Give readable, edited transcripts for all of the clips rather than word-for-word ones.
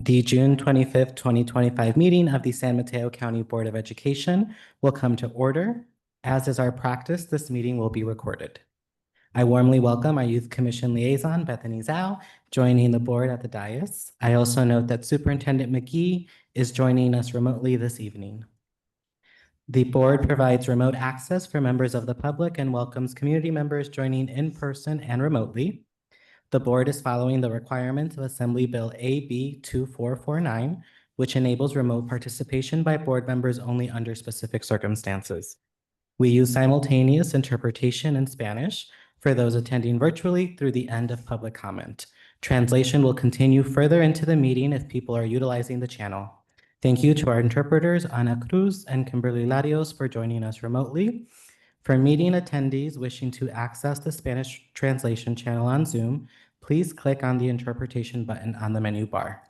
The June 25th, 2025 meeting of the San Mateo County Board of Education will come to order. As is our practice, this meeting will be recorded. I warmly welcome our Youth Commission Liaison, Bethany Zhao, joining the board at the dais. I also note that Superintendent McGee is joining us remotely this evening. The board provides remote access for members of the public and welcomes community members joining in person and remotely. The board is following the requirements of Assembly Bill AB 2449, which enables remote participation by board members only under specific circumstances. We use simultaneous interpretation in Spanish for those attending virtually through the end of public comment. Translation will continue further into the meeting if people are utilizing the channel. Thank you to our interpreters, Ana Cruz and Kimberly Larios, for joining us remotely. For meeting attendees wishing to access the Spanish translation channel on Zoom, please click on the interpretation button on the menu bar.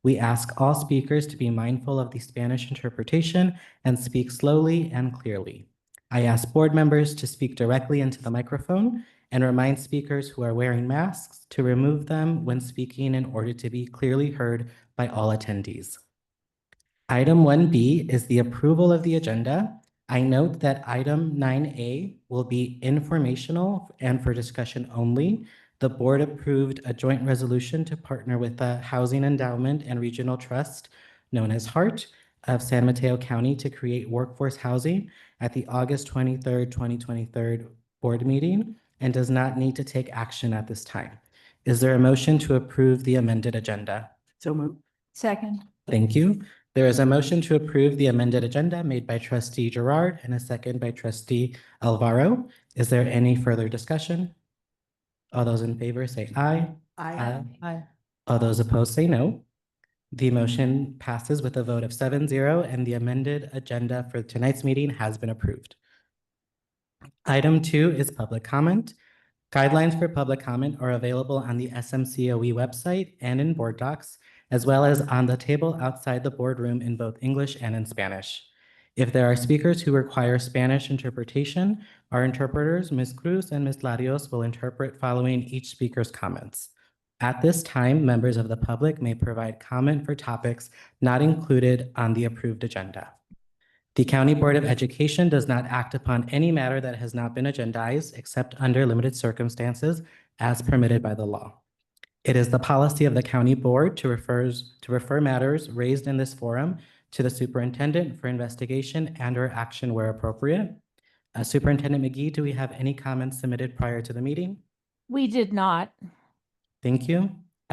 We ask all speakers to be mindful of the Spanish interpretation and speak slowly and clearly. I ask board members to speak directly into the microphone and remind speakers who are wearing masks to remove them when speaking in order to be clearly heard by all attendees. Item 1B is the approval of the agenda. I note that item 9A will be informational and for discussion only. The board approved a joint resolution to partner with the Housing Endowment and Regional Trust, known as HEART, of San Mateo County to create workforce housing at the August 23rd, 2023 board meeting and does not need to take action at this time. Is there a motion to approve the amended agenda? So moved. Second. Thank you. There is a motion to approve the amended agenda made by Trustee Gerard and a second by Trustee Alvaro. Is there any further discussion? All those in favor say aye. Aye. All those opposed say no. The motion passes with a vote of 7-0 and the amended agenda for tonight's meeting has been approved. Item 2 is public comment. Guidelines for public comment are available on the SMCOE website and in board docs, as well as on the table outside the boardroom in both English and in Spanish. If there are speakers who require Spanish interpretation, our interpreters, Ms. Cruz and Ms. Larios, will interpret following each speaker's comments. At this time, members of the public may provide comment for topics not included on the approved agenda. The County Board of Education does not act upon any matter that has not been agendized except under limited circumstances as permitted by the law. It is the policy of the County Board to refer matters raised in this forum to the superintendent for investigation and/or action where appropriate. Superintendent McGee, do we have any comments submitted prior to the meeting? We did not. Thank you.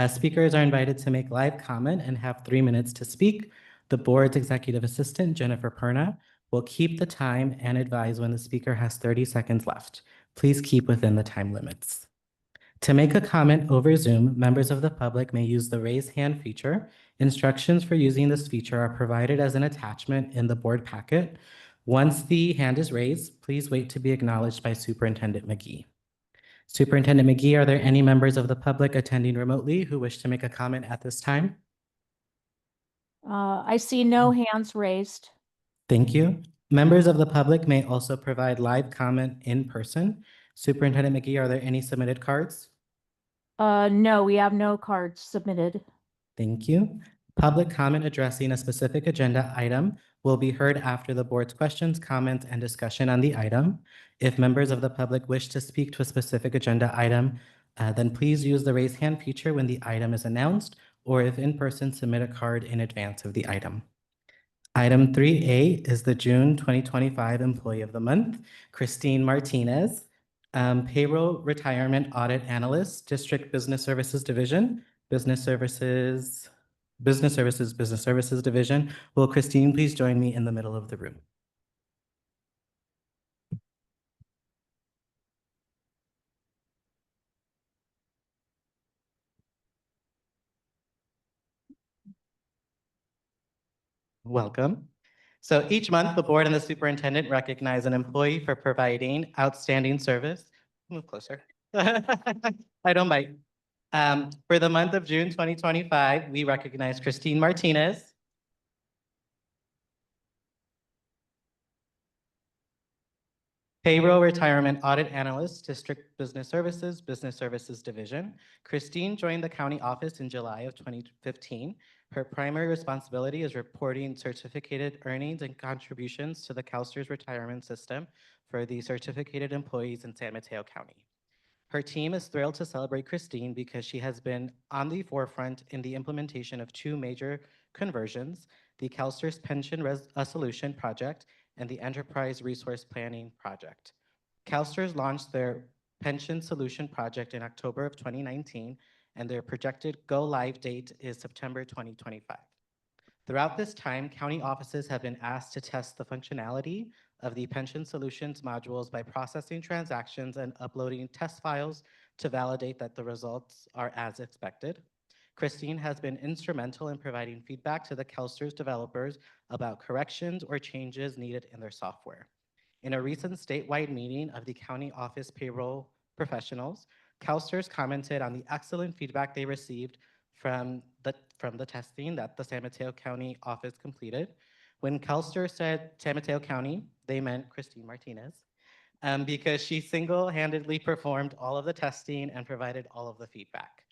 Speakers are invited to make live comment and have 3 minutes to speak. The board's executive assistant, Jennifer Perna, will keep the time and advise when the speaker has 30 seconds left. Please keep within the time limits. To make a comment over Zoom, members of the public may use the raise hand feature. Instructions for using this feature are provided as an attachment in the board packet. Once the hand is raised, please wait to be acknowledged by Superintendent McGee. Superintendent McGee, are there any members of the public attending remotely who wish to make a comment at this time? I see no hands raised. Thank you. Members of the public may also provide live comment in person. Superintendent McGee, are there any submitted cards? No, we have no cards submitted. Thank you. Public comment addressing a specific agenda item will be heard after the board's questions, comments, and discussion on the item. If members of the public wish to speak to a specific agenda item, then please use the raise hand feature when the item is announced, or if in person, submit a card in advance of the item. Item 3A is the June 2025 Employee of the Month, Christine Martinez, Payroll Retirement Audit Analyst, District Business Services Division, Business Services Division. Will Christine please join me in the middle of the room? Welcome. So each month, the board and the superintendent recognize an employee for providing outstanding service. Move closer. I don't bite. For the month of June 2025, we recognize Christine Martinez, Payroll Retirement Audit Analyst, District Business Services Division. Christine joined the county office in July of 2015. Her primary responsibility is reporting certificated earnings and contributions to the CalSTRS retirement system for the certificated employees in San Mateo County. Her team is thrilled to celebrate Christine because she has been on the forefront in the implementation of two major conversions, the CalSTRS Pension Solution Project and the Enterprise Resource Planning Project. CalSTRS launched their Pension Solution Project in October of 2019, and their projected go-live date is September 2025. Throughout this time, county offices have been asked to test the functionality of the Pension Solutions modules by processing transactions and uploading test files to validate that the results are as expected. Christine has been instrumental in providing feedback to the CalSTRS developers about corrections or changes needed in their software. In a recent statewide meeting of the county office payroll professionals, CalSTRS commented on the excellent feedback they received from the testing that the San Mateo County office completed. When CalSTRS said San Mateo County, they meant Christine Martinez, because she single-handedly performed all of the testing and provided all of the feedback.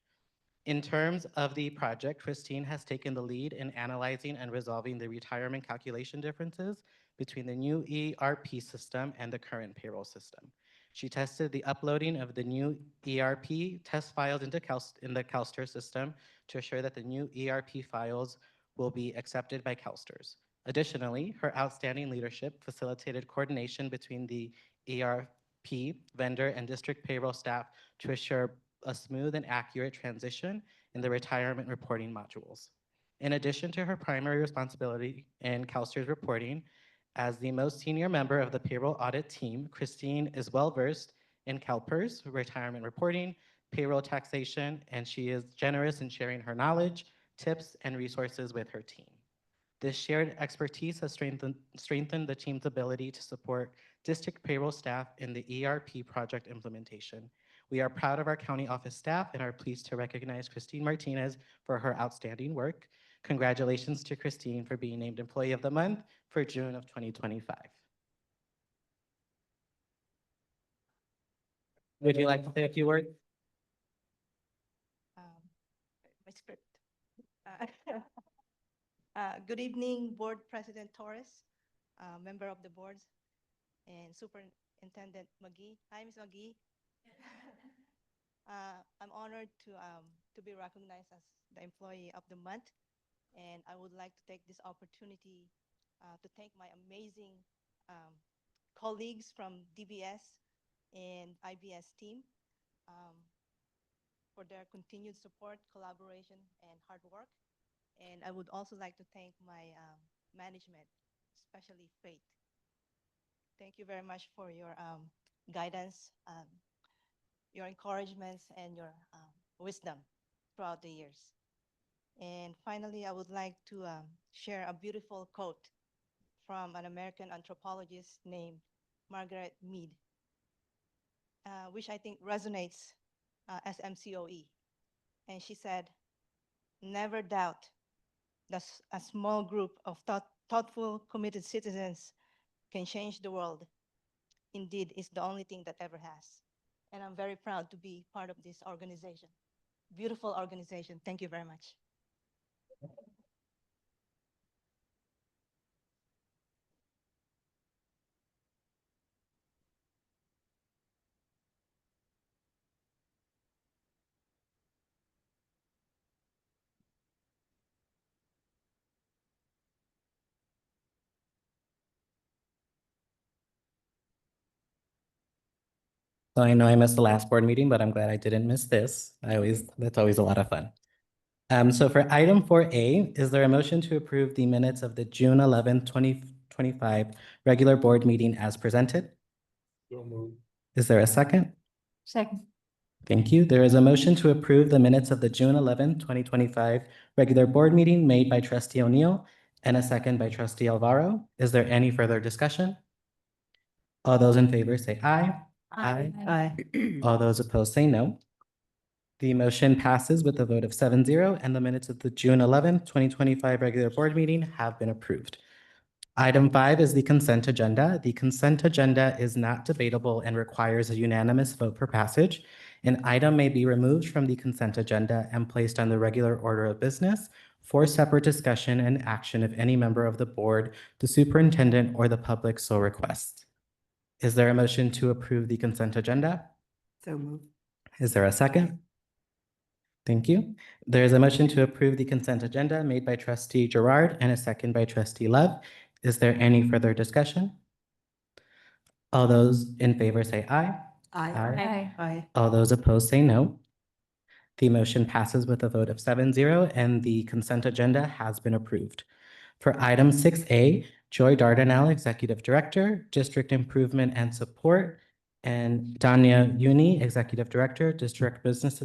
In terms of the project, Christine has taken the lead in analyzing and resolving the retirement calculation differences between the new ERP system and the current payroll system. She tested the uploading of the new ERP test files in the CalSTRS system to assure that the new ERP files will be accepted by CalSTRS. Additionally, her outstanding leadership facilitated coordination between the ERP vendor and district payroll staff to assure a smooth and accurate transition in the retirement reporting modules. In addition to her primary responsibility in CalSTRS reporting, as the most senior member of the payroll audit team, Christine is well-versed in CalPERS, retirement reporting, payroll taxation, and she is generous in sharing her knowledge, tips, and resources with her team. This shared expertise has strengthened the team's ability to support district payroll staff in the ERP project implementation. We are proud of our county office staff and are pleased to recognize Christine Martinez for her outstanding work. Congratulations to Christine for being named Employee of the Month for June of 2025. Would you like to say a few words? My script. Good evening, Board President Torres, member of the boards, and Superintendent McGee. Hi, Ms. McGee. I'm honored to be recognized as the Employee of the Month, and I would like to take this opportunity to thank my amazing colleagues from DBS and IBS team for their continued support, collaboration, and hard work. And I would also like to thank my management, especially Faith. Thank you very much for your guidance, your encouragements, and your wisdom throughout the years. And finally, I would like to share a beautiful quote from an American anthropologist named Margaret Mead, which I think resonates as MCOE. And she said, "Never doubt that a small group of thoughtful, committed citizens can change the world. Indeed, it's the only thing that ever has." And I'm very proud to be part of this organization. Beautiful organization. Thank you very much. So I know I missed the last board meeting, but I'm glad I didn't miss this. That's always a lot of fun. So for item 4A, is there a motion to approve the minutes of the June 11th, 2025 regular board meeting as presented? Is there a second? Second. Thank you. There is a motion to approve the minutes of the June 11th, 2025 regular board meeting made by Trustee O'Neill and a second by Trustee Alvaro. Is there any further discussion? All those in favor say aye. Aye. All those opposed say no. The motion passes with a vote of 7-0, and the minutes of the June 11th, 2025 regular board meeting have been approved. Item 5 is the consent agenda. The consent agenda is not debatable and requires a unanimous vote for passage. An item may be removed from the consent agenda and placed on the regular order of business for separate discussion and action if any member of the board, the superintendent, or the public so requests. Is there a motion to approve the consent agenda? So moved. Is there a second? Thank you. There is a motion to approve the consent agenda made by trustee Gerard and a second by trustee Love. Is there any further discussion? All those in favor say aye. Aye. Aye. All those opposed say no. The motion passes with a vote of 7-0 and the consent agenda has been approved. For item 6A, Joy Dardanelle, Executive Director, District Improvement and Support, and Danya Uni, Executive Director, District Business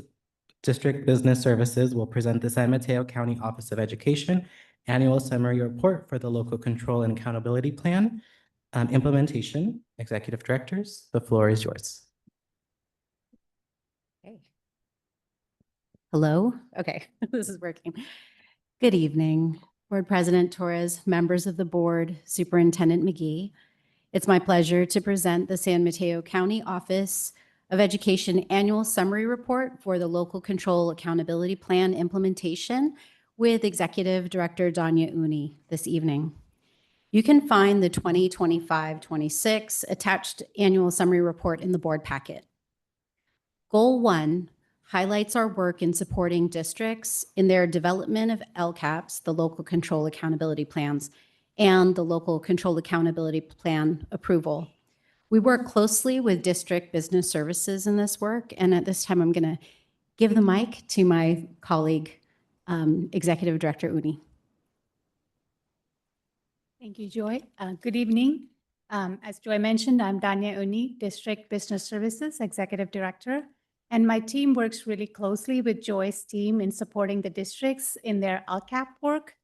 Services, will present the San Mateo County Office of Education Annual Summary Report for the Local Control and Accountability Plan implementation. Executive Directors, the floor is yours. Okay. Hello? Okay, this is working. Good evening, Board President Torres, members of the board, Superintendent McGee. It's my pleasure to present the San Mateo County Office of Education Annual Summary Report for the Local Control Accountability Plan implementation with Executive Director Danya Uni this evening. You can find the 2025-26 attached annual summary report in the board packet. Goal 1 highlights our work in supporting districts in their development of LCAPs, the Local Control Accountability Plans, and the Local Control Accountability Plan approval. We work closely with District Business Services in this work, and at this time I'm going to give the mic to my colleague, Executive Director Uni. Thank you, Joy. Good evening. As Joy mentioned, I'm Danya Uni, District Business Services Executive Director, and my team works really closely with Joy's team in supporting the districts in their LCAP work.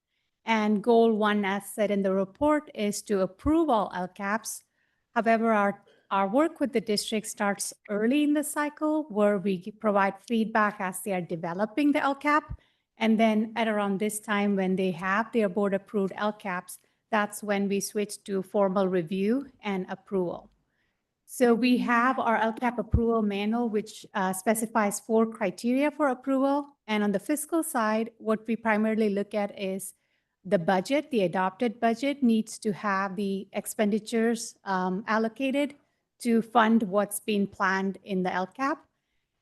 And goal 1, as said in the report, is to approve all LCAPs. However, our work with the district starts early in the cycle where we provide feedback as they are developing the LCAP. And then at around this time when they have their board approved LCAPs, that's when we switch to formal review and approval. So we have our LCAP approval manual, which specifies 4 criteria for approval. And on the fiscal side, what we primarily look at is the budget. The adopted budget needs to have the expenditures allocated to fund what's being planned in the LCAP.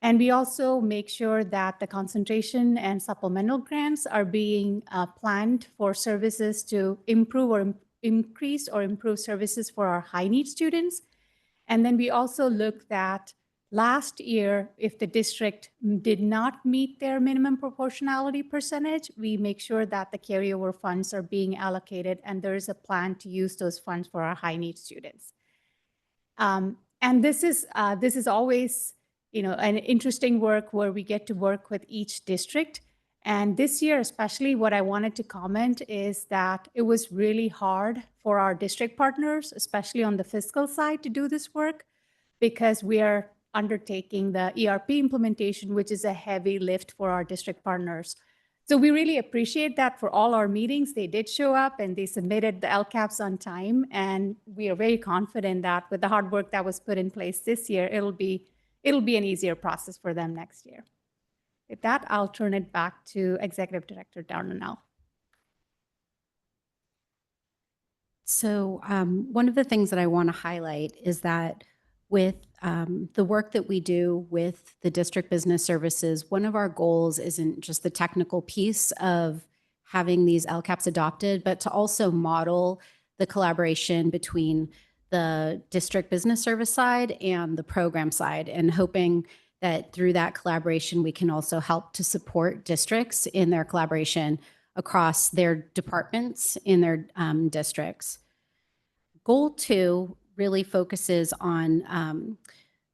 And we also make sure that the concentration and supplemental grants are being planned for services to improve or increase or improve services for our high need students. And then we also looked at last year, if the district did not meet their minimum proportionality percentage, we make sure that the carryover funds are being allocated and there is a plan to use those funds for our high need students. And this is always, an interesting work where we get to work with each district. And this year, especially, what I wanted to comment is that it was really hard for our district partners, especially on the fiscal side, to do this work because we are undertaking the ERP implementation, which is a heavy lift for our district partners. So we really appreciate that for all our meetings. They did show up and they submitted the LCAPs on time. And we are very confident that with the hard work that was put in place this year, it'll be an easier process for them next year. With that, I'll turn it back to Executive Director Dardanelle. So one of the things that I want to highlight is that with the work that we do with the District Business Services, one of our goals isn't just the technical piece of having these LCAPs adopted, but to also model the collaboration between the District Business Service side and the program side, and hoping that through that collaboration, we can also help to support districts in their collaboration across their departments in their districts. Goal 2 really focuses on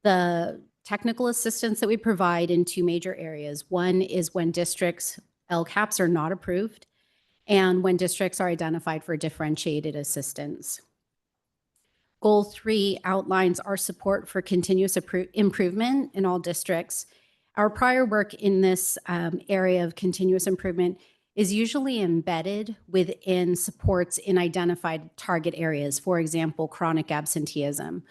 the technical assistance that we provide in 2 major areas. One is when districts' LCAPs are not approved and when districts are identified for differentiated assistance. Goal 3 outlines our support for continuous improvement in all districts. Our prior work in this area of continuous improvement is usually embedded within supports in identified target areas, for example, chronic absenteeism,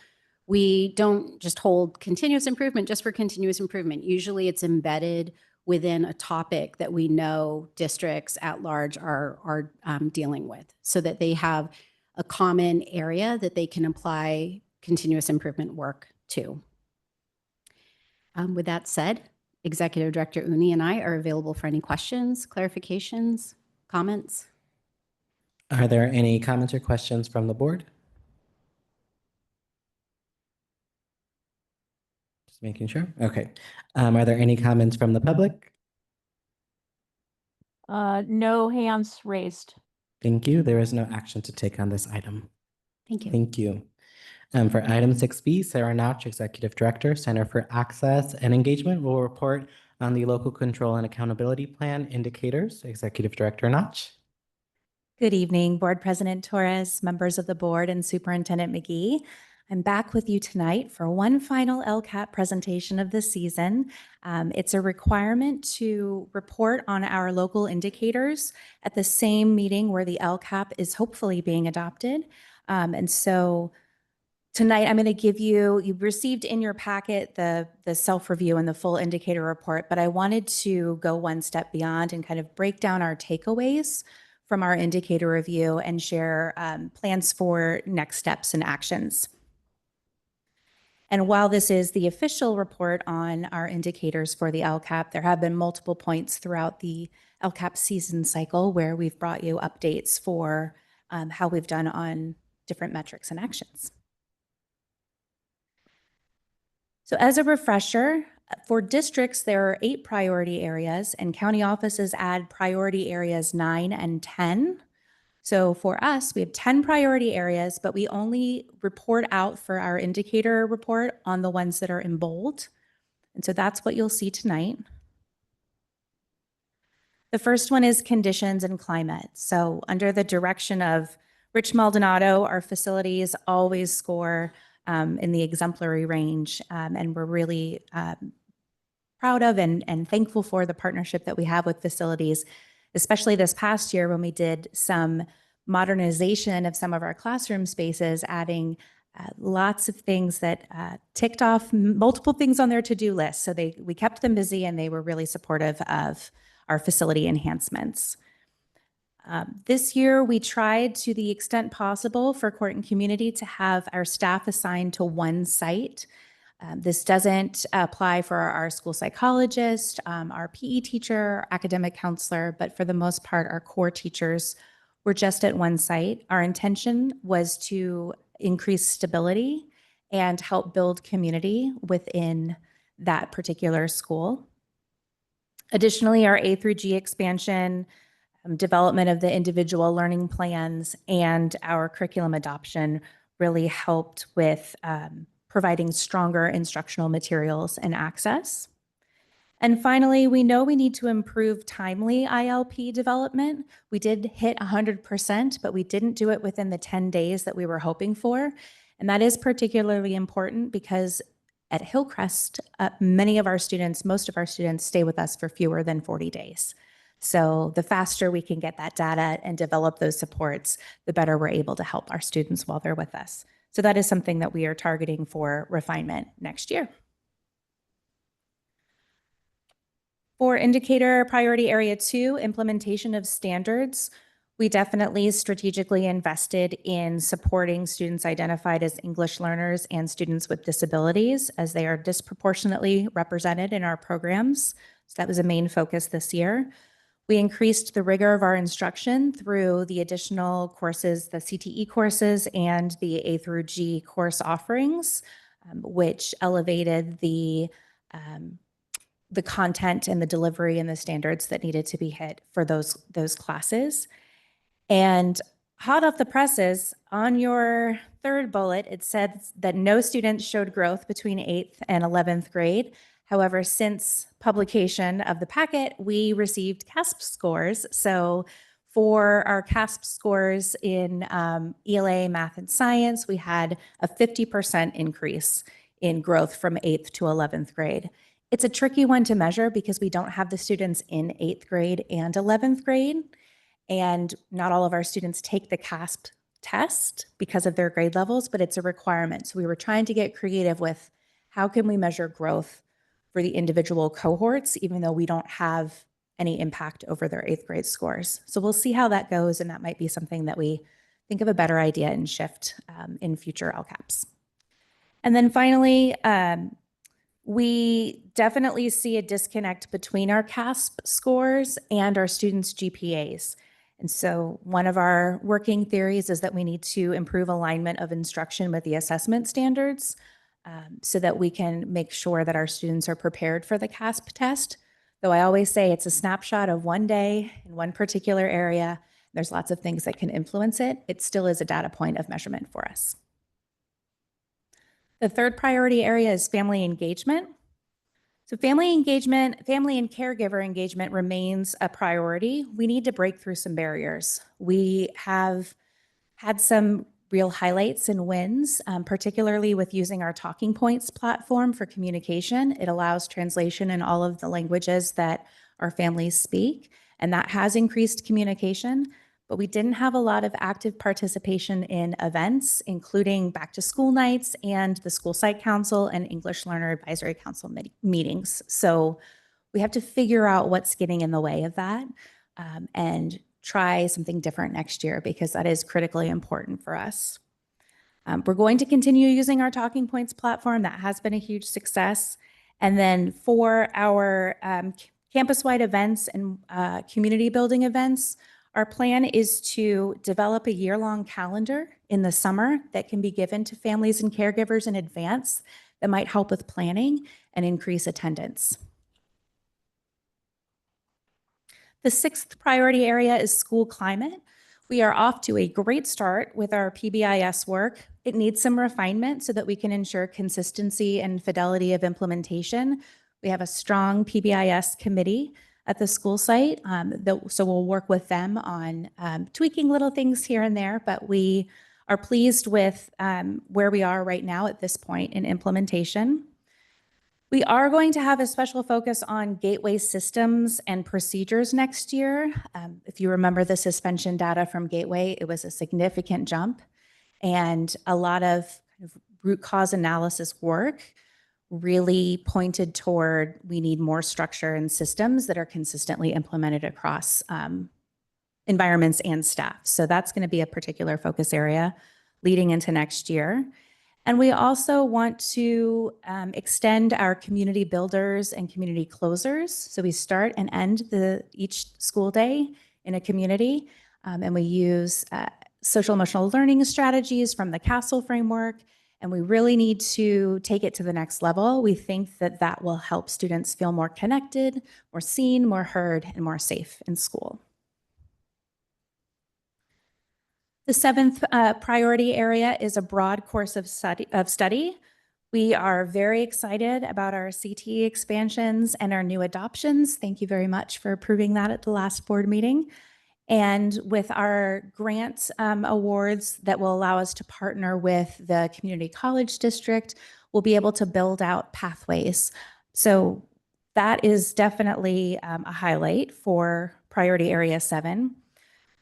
we don't just hold continuous improvement just for continuous improvement. Usually it's embedded within a topic that we know districts at large are dealing with, so that they have a common area that they can apply continuous improvement work to. With that said, Executive Director Uni and I are available for any questions, clarifications, comments. Are there any comments or questions from the board? Just making sure. Okay. Are there any comments from the public? No hands raised. Thank you. There is no action to take on this item. Thank you. Thank you. For item 6B, Sarah Notch, Executive Director, Center for Access and Engagement, will report on the Local Control and Accountability Plan indicators. Executive Director Notch. Good evening, Board President Torres, members of the board, and Superintendent McGee. I'm back with you tonight for one final LCAP presentation of the season. It's a requirement to report on our local indicators at the same meeting where the LCAP is hopefully being adopted. And so tonight, I'm going to give you've received in your packet the self-review and the full indicator report, but I wanted to go one step beyond and kind of break down our takeaways from our indicator review and share plans for next steps and actions. And while this is the official report on our indicators for the LCAP, there have been multiple points throughout the LCAP season cycle where we've brought you updates for how we've done on different metrics and actions. So as a refresher, for districts, there are 8 priority areas, and county offices add priority areas 9 and 10. So for us, we have 10 priority areas, but we only report out for our indicator report on the ones that are in bold. And so that's what you'll see tonight. The first one is conditions and climate. So under the direction of Rich Maldonado, our facilities always score in the exemplary range, and we're really proud of and thankful for the partnership that we have with facilities, especially this past year when we did some modernization of some of our classroom spaces, adding lots of things that ticked off multiple things on their to-do list. So we kept them busy, and they were really supportive of our facility enhancements. This year, we tried to the extent possible for Court and Community to have our staff assigned to one site. This doesn't apply for our school psychologist, our PE teacher, academic counselor, but for the most part, our core teachers were just at one site. Our intention was to increase stability and help build community within that particular school. Additionally, our A through G expansion, development of the individual learning plans, and our curriculum adoption really helped with providing stronger instructional materials and access. And finally, we know we need to improve timely ILP development. We did hit 100%, but we didn't do it within the 10 days that we were hoping for. And that is particularly important because at Hillcrest, most of our students stay with us for fewer than 40 days. So the faster we can get that data and develop those supports, the better we're able to help our students while they're with us. So that is something that we are targeting for refinement next year. For indicator priority area 2, implementation of standards, we definitely strategically invested in supporting students identified as English learners and students with disabilities, as they are disproportionately represented in our programs. So that was a main focus this year. We increased the rigor of our instruction through the additional courses, the CTE courses and the A through G course offerings, which elevated the content and the delivery and the standards that needed to be hit for those classes. And hot off the presses, on your third bullet, it said that no students showed growth between 8th and 11th grade. However, since publication of the packet, we received CASP scores. So for our CASP scores in ELA, math, and science, we had a 50% increase in growth from 8th to 11th grade. It's a tricky one to measure because we don't have the students in 8th grade and 11th grade, and not all of our students take the CASP test because of their grade levels, but it's a requirement. So we were trying to get creative with how can we measure growth for the individual cohorts, even though we don't have any impact over their 8th grade scores. So we'll see how that goes, and that might be something that we think of a better idea and shift in future LCAPs. And then finally, we definitely see a disconnect between our CASP scores and our students' GPAs. And so one of our working theories is that we need to improve alignment of instruction with the assessment standards so that we can make sure that our students are prepared for the CASP test. Though I always say it's a snapshot of one day in one particular area. There's lots of things that can influence it. It still is a data point of measurement for us. The third priority area is family engagement. So family engagement, family and caregiver engagement remains a priority. We need to break through some barriers. We have had some real highlights and wins, particularly with using our Talking Points platform for communication. It allows translation in all of the languages that our families speak, and that has increased communication. But we didn't have a lot of active participation in events, including back to school nights and the School Site Council and English Learner Advisory Council meetings. So we have to figure out what's getting in the way of that and try something different next year, because that is critically important for us. We're going to continue using our Talking Points platform. That has been a huge success. And then for our campus-wide events and community building events, our plan is to develop a year-long calendar in the summer that can be given to families and caregivers in advance that might help with planning and increase attendance. The 6th priority area is school climate. We are off to a great start with our PBIS work. It needs some refinement so that we can ensure consistency and fidelity of implementation. We have a strong PBIS committee at the school site, so we'll work with them on tweaking little things here and there, but we are pleased with where we are right now at this point in implementation. We are going to have a special focus on gateway systems and procedures next year. If you remember the suspension data from Gateway, it was a significant jump, and a lot of root cause analysis work really pointed toward we need more structure and systems that are consistently implemented across environments and staff. So that's going to be a particular focus area leading into next year. And we also want to extend our community builders and community closers. So we start and end each school day in a community, and we use social emotional learning strategies from the CASEL framework, and we really need to take it to the next level. We think that that will help students feel more connected, more seen, more heard, and more safe in school. The 7th priority area is a broad course of study. We are very excited about our CT expansions and our new adoptions. Thank you very much for approving that at the last board meeting. And with our grant awards that will allow us to partner with the community college district, we'll be able to build out pathways. So that is definitely a highlight for priority area 7.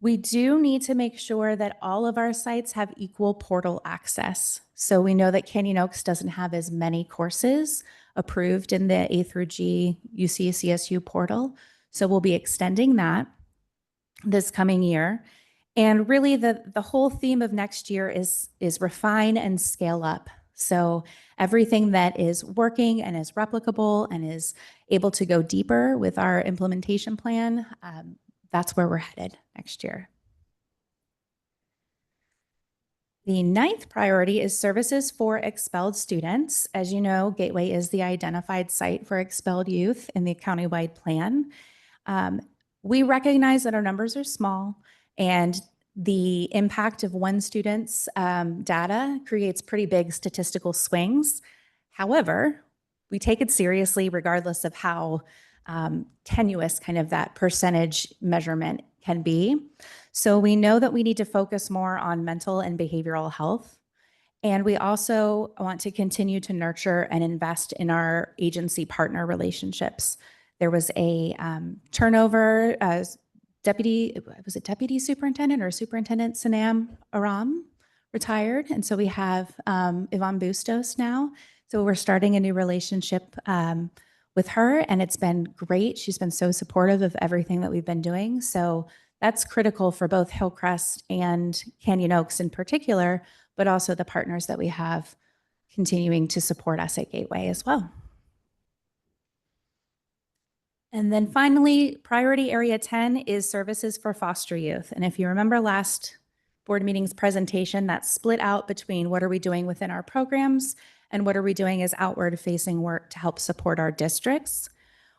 We do need to make sure that all of our sites have equal portal access. So we know that Canyon Oaks doesn't have as many courses approved in the A through G UC-CSU portal. So we'll be extending that this coming year. And really the whole theme of next year is refine and scale up. So everything that is working and is replicable and is able to go deeper with our implementation plan, that's where we're headed next year. The 9th priority is services for expelled students. As you know, Gateway is the identified site for expelled youth in the countywide plan. We recognize that our numbers are small, and the impact of one student's data creates pretty big statistical swings. However, we take it seriously regardless of how tenuous kind of that percentage measurement can be. So we know that we need to focus more on mental and behavioral health. And we also want to continue to nurture and invest in our agency partner relationships. There was a turnover Deputy Superintendent or Superintendent Sanam Aram retired. And so we have Yvonne Bustos now. So we're starting a new relationship with her, and it's been great. She's been so supportive of everything that we've been doing. So that's critical for both Hillcrest and Canyon Oaks in particular, but also the partners that we have continuing to support us at Gateway as well. And then finally, priority area 10 is services for foster youth. And if you remember last board meeting's presentation, that's split out between what are we doing within our programs and what are we doing as outward facing work to help support our districts.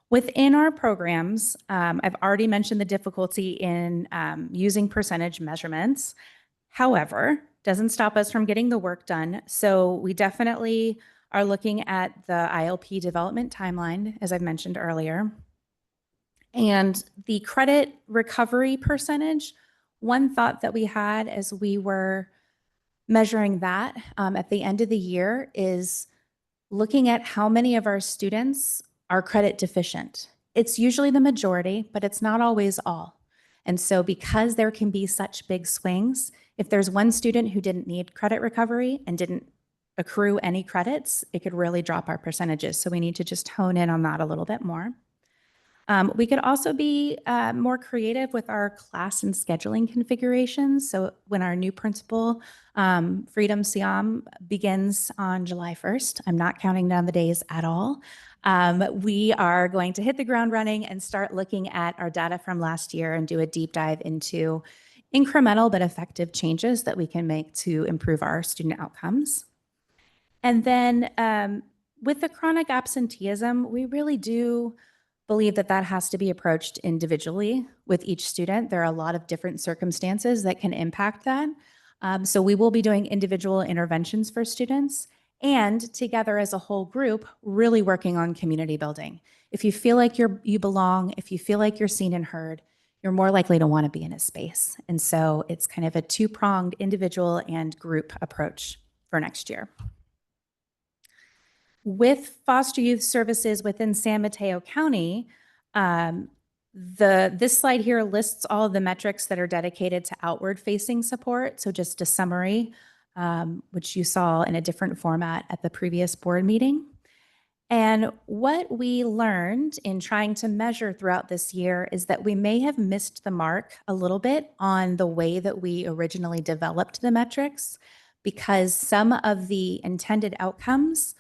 Within our programs, I've already mentioned the difficulty in using percentage measurements. However, doesn't stop us from getting the work done. So we definitely are looking at the ILP development timeline, as I've mentioned earlier. And the credit recovery percentage, one thought that we had as we were measuring that at the end of the year is looking at how many of our students are credit deficient. It's usually the majority, but it's not always all. And so because there can be such big swings, if there's one student who didn't need credit recovery and didn't accrue any credits, it could really drop our percentages. So we need to just hone in on that a little bit more. We could also be more creative with our class and scheduling configurations. So when our new principal, Freedom Siam, begins on July 1st, I'm not counting down the days at all. We are going to hit the ground running and start looking at our data from last year and do a deep dive into incremental but effective changes that we can make to improve our student outcomes. And then with the chronic absenteeism, we really do believe that that has to be approached individually with each student. There are a lot of different circumstances that can impact that. So we will be doing individual interventions for students and together as a whole group, really working on community building. If you feel like you belong, if you feel like you're seen and heard, you're more likely to want to be in a space. And so it's kind of a two-pronged individual and group approach for next year. With foster youth services within San Mateo County, this slide here lists all of the metrics that are dedicated to outward facing support. So just a summary, which you saw in a different format at the previous board meeting. And what we learned in trying to measure throughout this year is that we may have missed the mark a little bit on the way that we originally developed the metrics, because some of the intended outcomes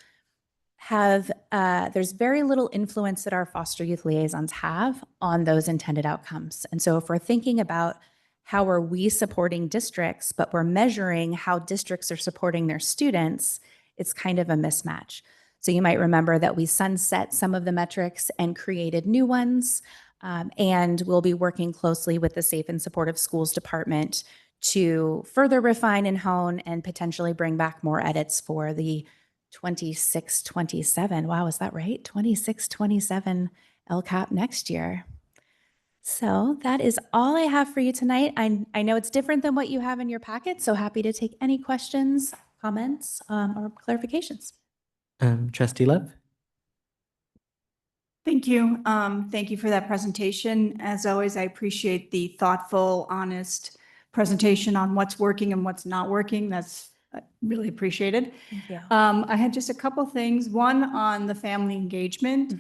have, there's very little influence that our foster youth liaisons have on those intended outcomes. And so if we're thinking about how are we supporting districts, but we're measuring how districts are supporting their students, it's kind of a mismatch. So you might remember that we sunset some of the metrics and created new ones. And we'll be working closely with the Safe and Supportive Schools Department to further refine and hone and potentially bring back more edits for the 26-27. Wow, is that right? 26-27 LCAP next year. So that is all I have for you tonight. I know it's different than what you have in your packet, so happy to take any questions, comments, or clarifications. Trustee Love? Thank you. Thank you for that presentation. As always, I appreciate the thoughtful, honest presentation on what's working and what's not working. That's really appreciated. Thank you. I had just a couple things. One on the family engagement.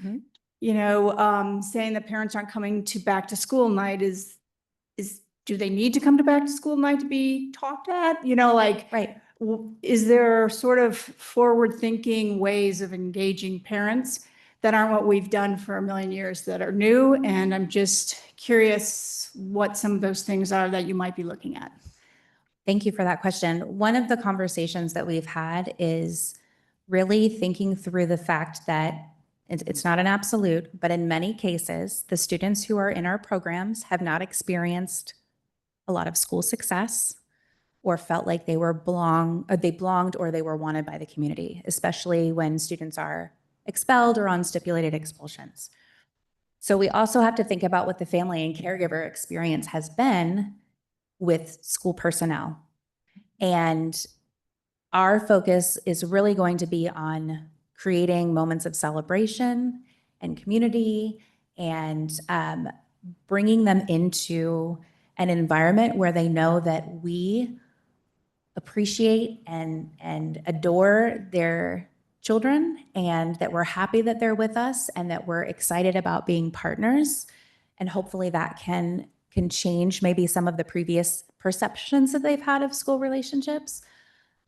You know, saying that parents aren't coming to back to school night is do they need to come to back to school night to be talked at? You know, like, Right. Is there sort of forward thinking ways of engaging parents that aren't what we've done for a million years that are new? And I'm just curious what some of those things are that you might be looking at. Thank you for that question. One of the conversations that we've had is really thinking through the fact that it's not an absolute, but in many cases, the students who are in our programs have not experienced a lot of school success or felt like they belonged or they were wanted by the community, especially when students are expelled or on stipulated expulsions. So we also have to think about what the family and caregiver experience has been with school personnel. And our focus is really going to be on creating moments of celebration and community and bringing them into an environment where they know that we appreciate and adore their children, and that we're happy that they're with us, and that we're excited about being partners. And hopefully that can change maybe some of the previous perceptions that they've had of school relationships.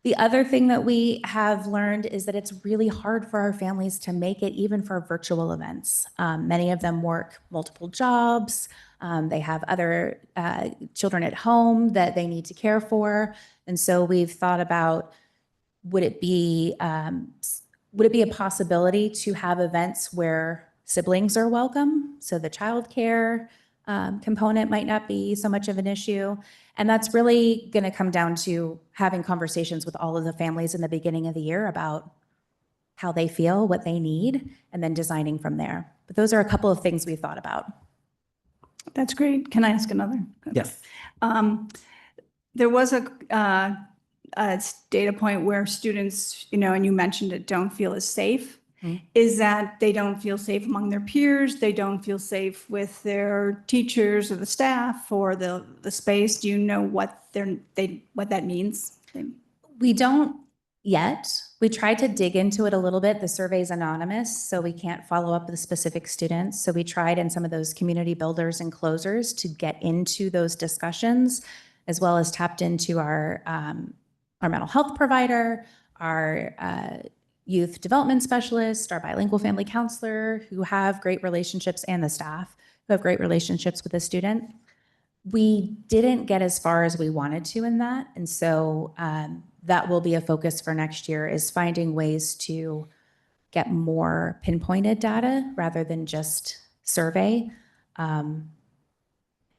The other thing that we have learned is that it's really hard for our families to make it, even for virtual events. Many of them work multiple jobs. They have other children at home that they need to care for. And so we've thought about, would it be a possibility to have events where siblings are welcome? So the childcare component might not be so much of an issue. And that's really going to come down to having conversations with all of the families in the beginning of the year about how they feel, what they need, and then designing from there. But those are a couple of things we've thought about. That's great. Can I ask another? Yes. There was a data point where students, and you mentioned it, don't feel as safe. Is that they don't feel safe among their peers, they don't feel safe with their teachers or the staff or the space? Do you know what that means? We don't yet. We tried to dig into it a little bit. The survey's anonymous, so we can't follow up with specific students. So we tried in some of those community builders and closers to get into those discussions, as well as tapped into our mental health provider, our youth development specialist, our bilingual family counselor, who have great relationships, and the staff who have great relationships with the student. We didn't get as far as we wanted to in that. And so that will be a focus for next year, is finding ways to get more pinpointed data rather than just survey.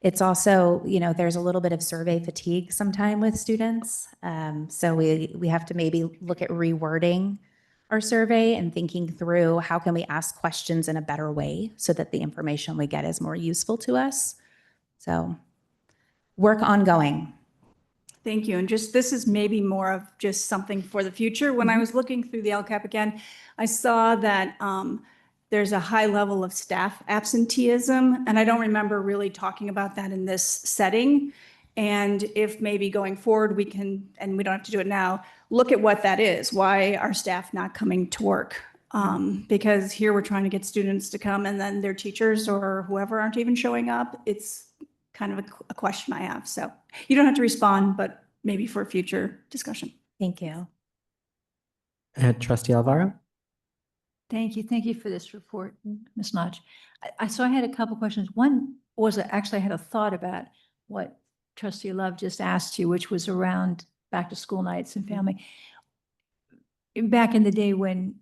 It's also, there's a little bit of survey fatigue sometime with students. So we have to maybe look at rewording our survey and thinking through how can we ask questions in a better way so that the information we get is more useful to us. So work ongoing. Thank you. And this is maybe more of just something for the future. When I was looking through the LCAP again, I saw that there's a high level of staff absenteeism, and I don't remember really talking about that in this setting. And if maybe going forward we can, and we don't have to do it now, look at what that is. Why are staff not coming to work? Because here we're trying to get students to come, and then their teachers or whoever aren't even showing up. It's kind of a question I have. So you don't have to respond, but maybe for a future discussion. Thank you. Trustee Alvaro? Thank you. Thank you for this report, Ms. Notch. So I had a couple questions. One was actually I had a thought about what Trustee Love just asked you, which was around back to school nights and family. Back in the day when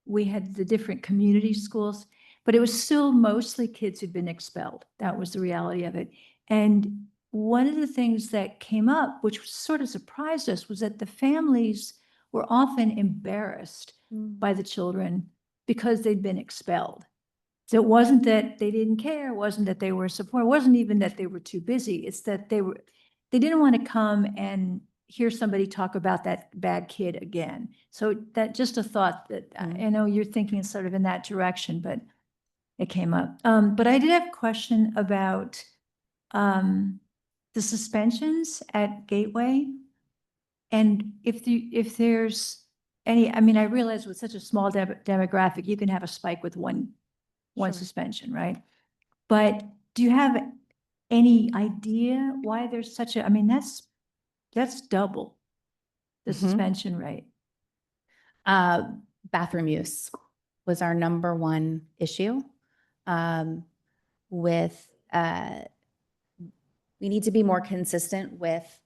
we had the different community schools, but it was still mostly kids who'd been expelled. That was the reality of it. And one of the things that came up, which sort of surprised us, was that the families were often embarrassed by the children because they'd been expelled. So it wasn't that they didn't care, it wasn't that they were supportive, it wasn't even that they were too busy. It's that they didn't want to come and hear somebody talk about that bad kid again. So that just a thought that I know you're thinking sort of in that direction, but it came up. But I did have a question about the suspensions at Gateway. And if there's any, I realize with such a small demographic, you can have a spike with one suspension, right? But do you have any idea why there's such a, that's double the suspension rate. Bathroom use was our number one issue. We need to be more consistent with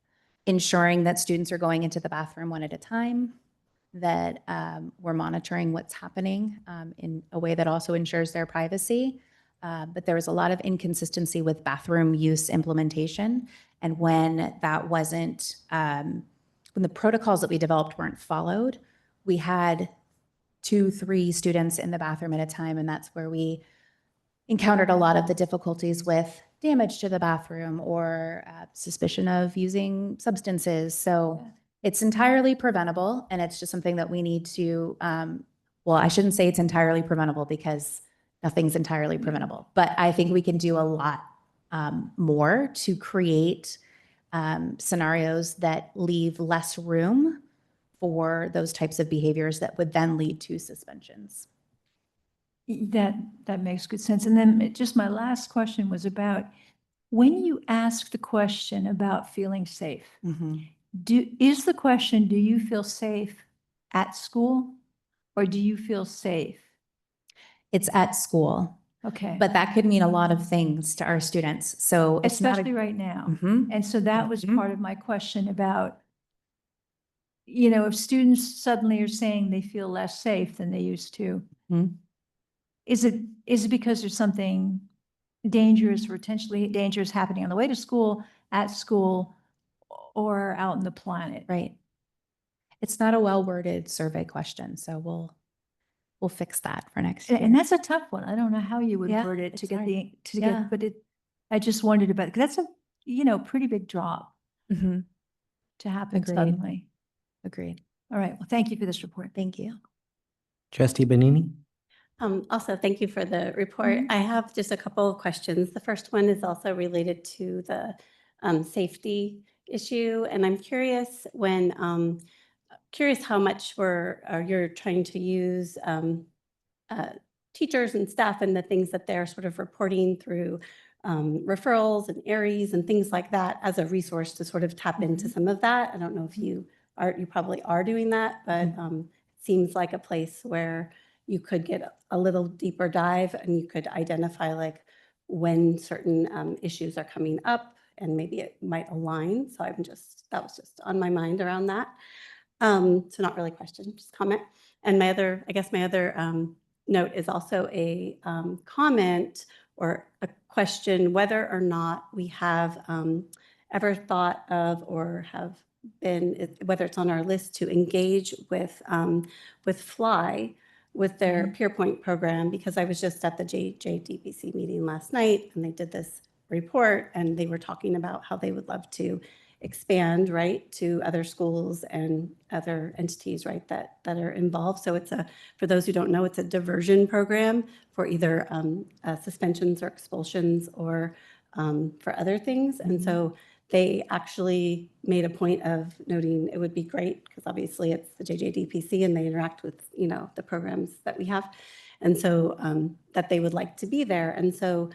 ensuring that students are going into the bathroom one at a time, that we're monitoring what's happening in a way that also ensures their privacy. But there was a lot of inconsistency with bathroom use implementation. And when that wasn't, when the protocols that we developed weren't followed, we had 2-3 students in the bathroom at a time. And that's where we encountered a lot of the difficulties with damage to the bathroom or suspicion of using substances. So it's entirely preventable, and it's just something that we need to, well, I shouldn't say it's entirely preventable because nothing's entirely preventable, but I think we can do a lot more to create scenarios that leave less room for those types of behaviors that would then lead to suspensions. That makes good sense. And then just my last question was about, when you ask the question about feeling safe, is the question, do you feel safe at school or do you feel safe? It's at school, Okay. but that could mean a lot of things to our students. So it's not Especially right now. Mhm. And so that was Mhm. part of my question about, you know, if students suddenly are saying they feel less safe than they used to, Mhm. is it because there's something dangerous or potentially dangerous happening on the way to school, at school, or out in the planet? Right. It's not a well-worded survey question, so we'll fix that for next year. And that's a tough one. I don't know how you would Yeah, word it to it's get hard. Yeah. but I just wondered about, because that's a, you know, pretty big drop Mhm. to happen Agreed. suddenly. Agreed. All right. Well, thank you for this report. Thank you. Trustee Benini? Also, thank you for the report. I have just a couple of questions. The first one is also related to the safety issue, and I'm curious curious how much you're trying to use teachers and staff and the things that they're sort of reporting through referrals and ARIES and things like that as a resource to sort of tap into some of that. I don't know if you probably are doing that, but it seems like a place where you could get a little deeper dive and you could identify like when certain issues are coming up and maybe it might align. So that was just on my mind around that. So not really a question, just comment. And my other note is also a comment or a question whether or not we have ever thought of or have been, whether it's on our list to engage with FLY with their PeerPoint program, because I was just at the JJDPC meeting last night and they did this report and they were talking about how they would love to expand, right, to other schools and other entities, right, that are involved. So for those who don't know, it's a diversion program for either suspensions or expulsions or for other things. And so they actually made a point of noting it would be great because obviously it's the JJDPC and they interact with, you know, the programs that we have. And so that they would like to be there. And so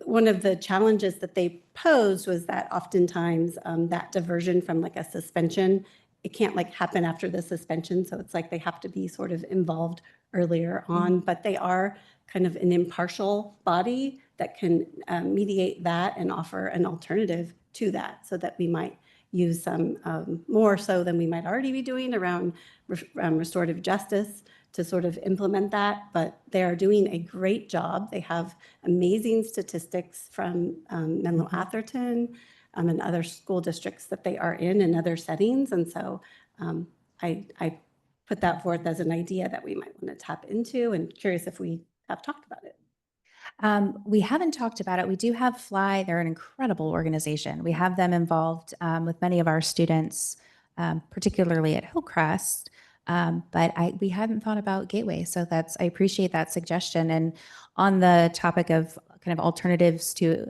one of the challenges that they posed was that oftentimes that diversion from like a suspension, it can't like happen after the suspension. So it's like they have to be sort of involved earlier on, but they are kind of an impartial body that can mediate that and offer an alternative to that so that we might use some more so than we might already be doing around restorative justice to sort of implement that, but they are doing a great job. They have amazing statistics from Menlo Atherton and other school districts that they are in other settings. And so I put that forth as an idea that we might want to tap into and curious if we have talked about it. We haven't talked about it. We do have FLY. They're an incredible organization. We have them involved with many of our students, particularly at Hillcrest. But we hadn't thought about Gateway. So I appreciate that suggestion. And on the topic of kind of alternatives to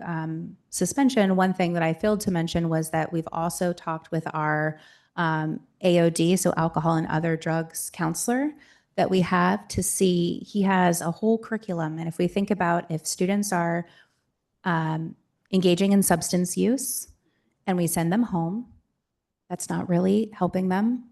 suspension, one thing that I failed to mention was that we've also talked with our AOD, so alcohol and other drugs counselor that we have to see, he has a whole curriculum. And if we think about if students are engaging in substance use and we send them home, that's not really helping them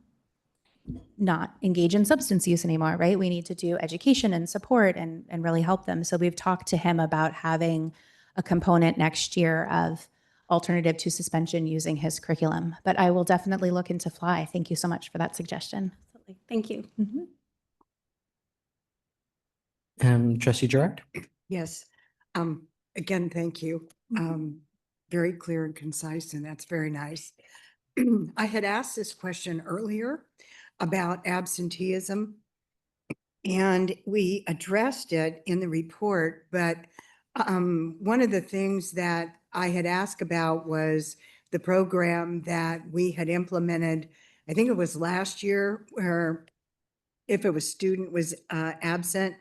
not engage in substance use anymore, right? We need to do education and support and really help them. So we've talked to him about having a component next year of alternative to suspension using his curriculum. But I will definitely look into FLY. Thank you so much for that suggestion. Absolutely. Thank you. Trustee Gerard? Yes. Again, thank you. Very clear and concise, and that's very nice. I had asked this question earlier about absenteeism, and we addressed it in the report, but one of the things that I had asked about was the program that we had implemented, I think it was last year, where if a student was absent,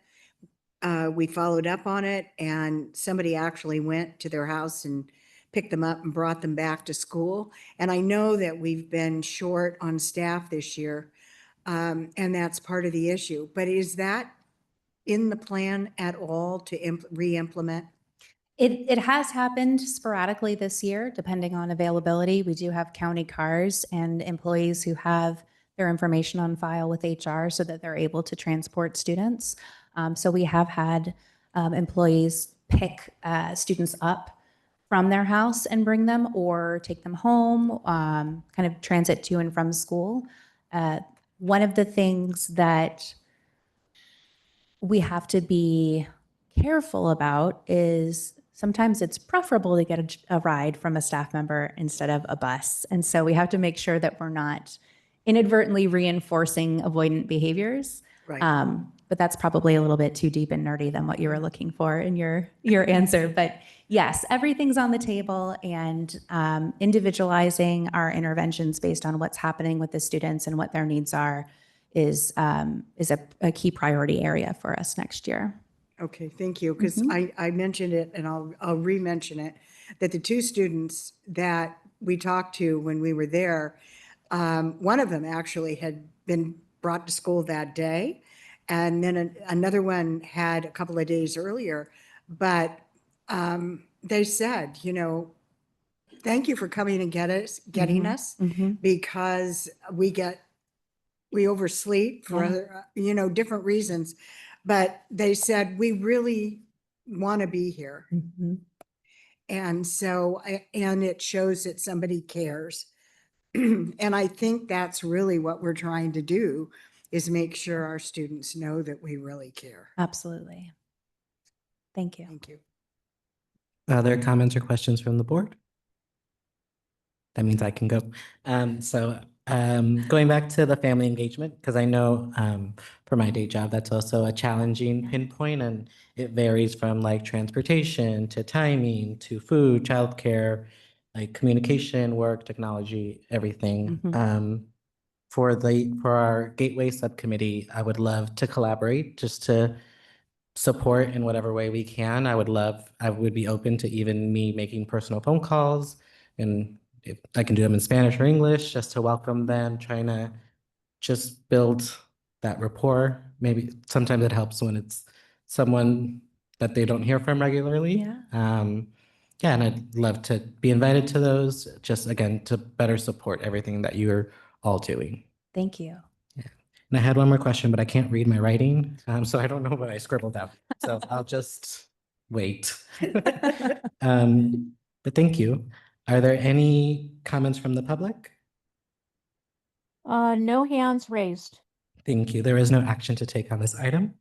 we followed up on it and somebody actually went to their house and picked them up and brought them back to school. And I know that we've been short on staff this year, and that's part of the issue. But is that in the plan at all to re-implement? It has happened sporadically this year, depending on availability. We do have county cars and employees who have their information on file with HR so that they're able to transport students. So we have had employees pick students up from their house and bring them or take them home, kind of transit to and from school. One of the things that we have to be careful about is sometimes it's preferable to get a ride from a staff member instead of a bus. And so we have to make sure that we're not inadvertently reinforcing avoidant behaviors. Right. But that's probably a little bit too deep and nerdy than what you were looking for in your answer. But yes, everything's on the table, and individualizing our interventions based on what's happening with the students and what their needs are is a key priority area for us next year. Okay, thank you. Because I mentioned it and I'll re-mention it, that the two students that we talked to when we were there, one of them actually had been brought to school that day. And then another one had a couple of days earlier. But they said, thank you for coming and getting us, because we oversleep for other, different reasons. But they said, we really want to be here. And so, and it shows that somebody cares. And I think that's really what we're trying to do, is make sure our students know that we really care. Absolutely. Thank you. Thank you. Other comments or questions from the board? That means I can go. Going back to the family engagement, because I know for my day job, that's also a challenging pinpoint, and it varies from like transportation to timing to food, childcare, like communication, work, technology, everything. For our Gateway Subcommittee, I would love to collaborate just to support in whatever way we can. I would be open to even me making personal phone calls, and if I can do them in Spanish or English, just to welcome them, trying to just build that rapport. Maybe sometimes it helps when it's someone that they don't hear from regularly. Yeah, and I'd love to be invited to those, just again, to better support everything that you're all doing. Thank you. And I had one more question, but I can't read my writing, so I don't know what I scribbled out. So I'll just wait. But thank you. Are there any comments from the public? No hands raised. Thank you. There is no action to take on this item.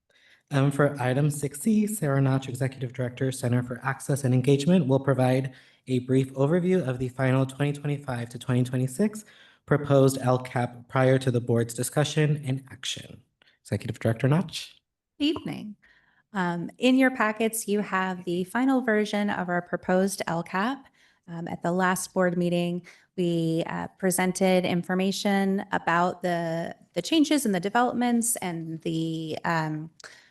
For item 6C, Sarah Notch, Executive Director, Center for Access and Engagement, will provide a brief overview of the final 2025 to 2026 proposed LCAP prior to the board's discussion and action. Executive Director Notch. Evening. In your packets, you have the final version of our proposed LCAP. At the last board meeting, we presented information about the changes and the developments and the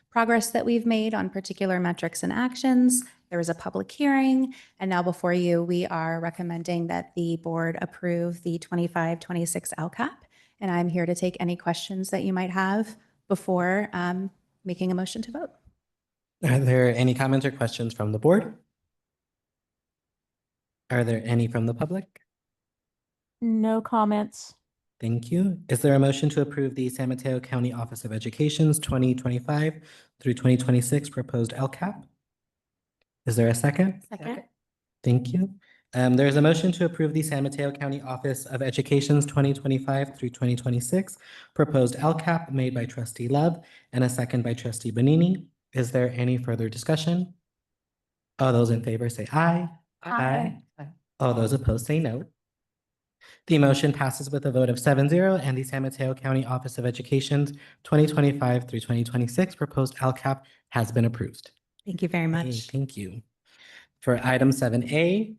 progress that we've made on particular metrics and actions. There was a public hearing, and now before you, we are recommending that the board approve the 25-26 LCAP. And I'm here to take any questions that you might have before making a motion to vote. Are there any comments or questions from the board? Are there any from the public? No comments. Thank you. Is there a motion to approve the San Mateo County Office of Education's 2025 through 2026 proposed LCAP? Is there a second? Second. Thank you. There is a motion to approve the San Mateo County Office of Education's 2025 through 2026 proposed LCAP made by Trustee Love and a second by Trustee Bonini. Is there any further discussion? All those in favor say aye. Aye. All those opposed say no. The motion passes with a vote of 7-0, and the San Mateo County Office of Education's 2025 through 2026 proposed LCAP has been approved. Thank you very Okay, much. thank you. For item 7A,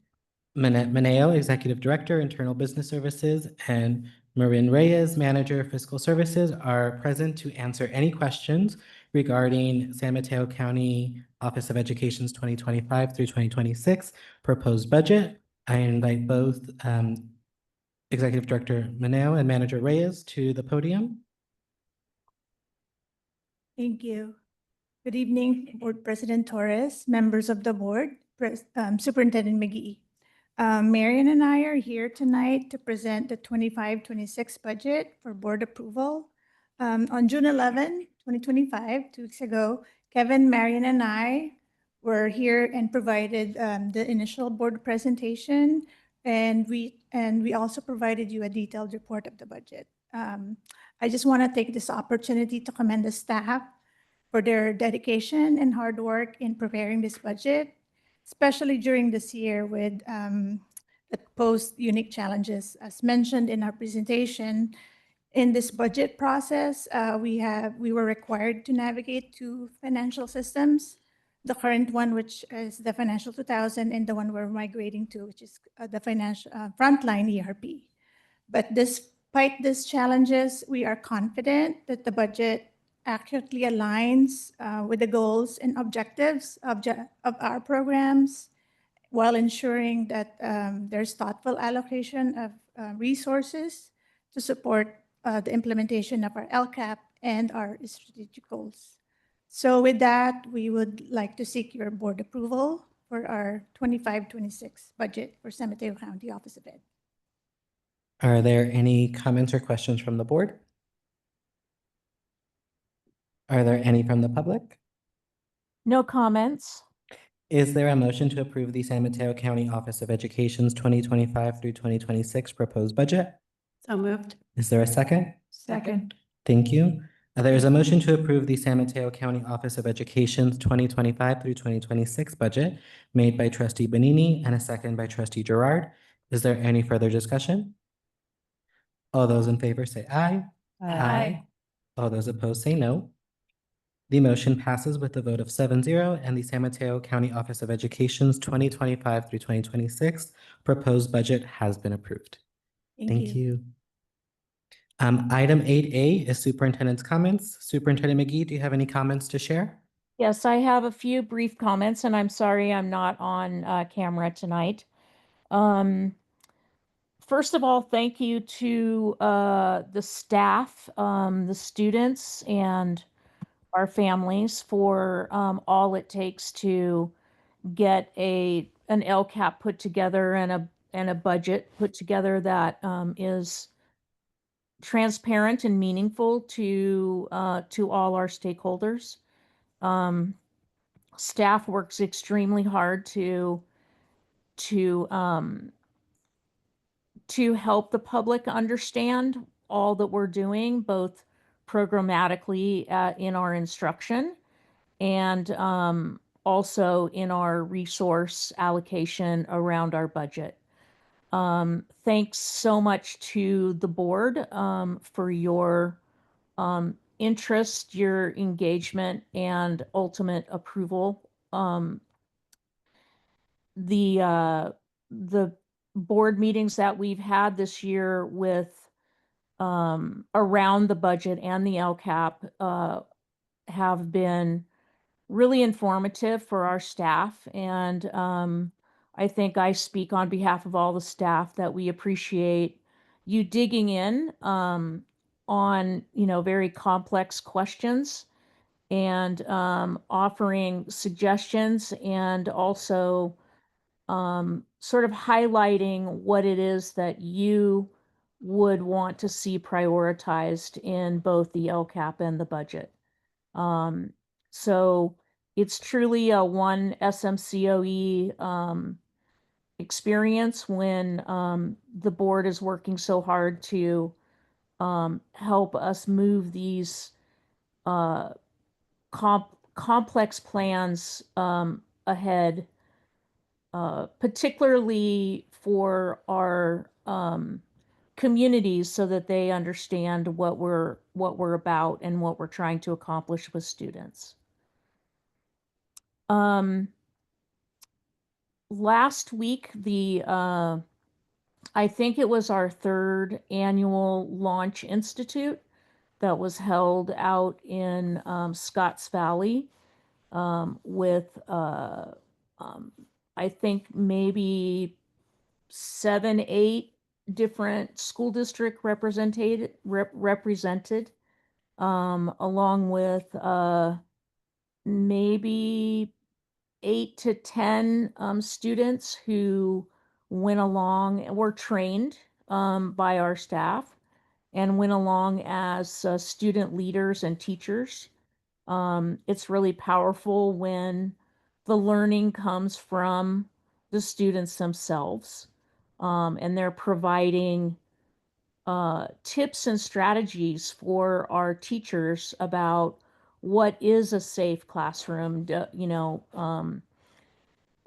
Manette Mineo, Executive Director, Internal Business Services, and Marin Reyes, Manager, Fiscal Services, are present to answer any questions regarding San Mateo County Office of Education's 2025 through 2026 proposed budget. I invite both Executive Director Maneo and Manager Reyes to the podium. Thank you. Good evening, Board President Torres, members of the board, Superintendent McGee. Marion and I are here tonight to present the 25-26 budget for board approval. On June 11, 2025, 2 weeks ago, Kevin, Marion, and I were here and provided the initial board presentation, and we also provided you a detailed report of the budget. I just want to take this opportunity to commend the staff for their dedication and hard work in preparing this budget, especially during this year with that posed unique challenges. As mentioned in our presentation, in this budget process, we were required to navigate two financial systems, the current one, which is the Financial 2000, and the one we're migrating to, which is the Financial Frontline ERP. But despite these challenges, we are confident that the budget accurately aligns with the goals and objectives of our programs, while ensuring that there's thoughtful allocation of resources to support the implementation of our LCAP and our strategic goals. So with that, we would like to seek your board approval for our 25-26 budget for San Mateo County Office of Ed. Are there any comments or questions from the board? Are there any from the public? No comments. Is there a motion to approve the San Mateo County Office of Education's 2025 through 2026 proposed budget? So moved. Is there a second? Second. Thank you. There is a motion to approve the San Mateo County Office of Education's 2025 through 2026 budget made by Trustee Benini and a second by Trustee Gerard. Is there any further discussion? All those in favor say aye. Aye. All those opposed say no. The motion passes with a vote of 7-0, and the San Mateo County Office of Education's 2025 through 2026 proposed budget has been approved. Thank you. Item 8A is superintendent's comments. Superintendent McGee, do you have any comments to share? Yes, I have a few brief comments, and I'm sorry I'm not on camera tonight. First of all, thank you to the staff, the students, and our families for all it takes to get an LCAP put together and a budget put together that is transparent and meaningful to all our stakeholders. Staff works extremely hard to help the public understand all that we're doing, both programmatically in our instruction and also in our resource allocation around our budget. Thanks so much to the board for your interest, your engagement, and ultimate approval. The board meetings that we've had this year with around the budget and the LCAP have been really informative for our staff, and I think I speak on behalf of all the staff that we appreciate you digging in on very complex questions and offering suggestions, and also sort of highlighting what it is that you would want to see prioritized in both the LCAP and the budget. So it's truly a one SMCOE experience when the board is working so hard to help us move these complex plans ahead, particularly for our communities, so that they understand what we're about and what we're trying to accomplish with students. Last week, I think it was our third annual Launch Institute that was held out in Scotts Valley with, I think maybe 7, 8 different school district represented, along with maybe 8 to 10 students who went along and were trained by our staff and went along as student leaders and teachers. It's really powerful when the learning comes from the students themselves, and they're providing tips and strategies for our teachers about what is a safe classroom,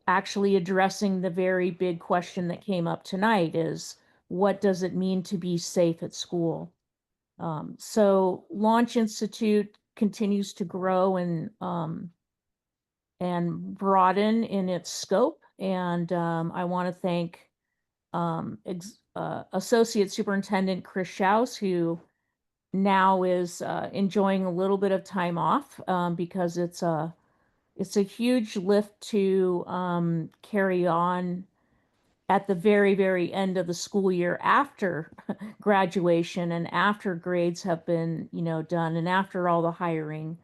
actually addressing the very big question that came up tonight is, what does it mean to be safe at school? So Launch Institute continues to grow and broaden in its scope. And I want to thank Associate Superintendent Chris Schaus, who now is enjoying a little bit of time off because it's a huge lift to carry on at the very, very end of the school year after graduation and after grades have been, done and after all the hiring.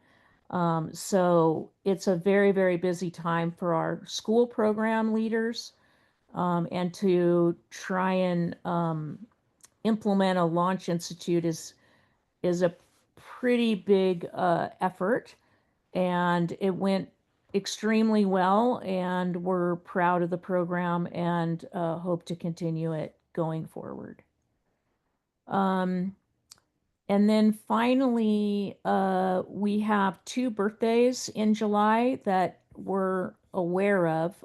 So it's a very, very busy time for our school program leaders and to try and implement a Launch Institute is a pretty big effort, and it went extremely well, and we're proud of the program and hope to continue it going forward. And then finally, we have 2 birthdays in July that we're aware of.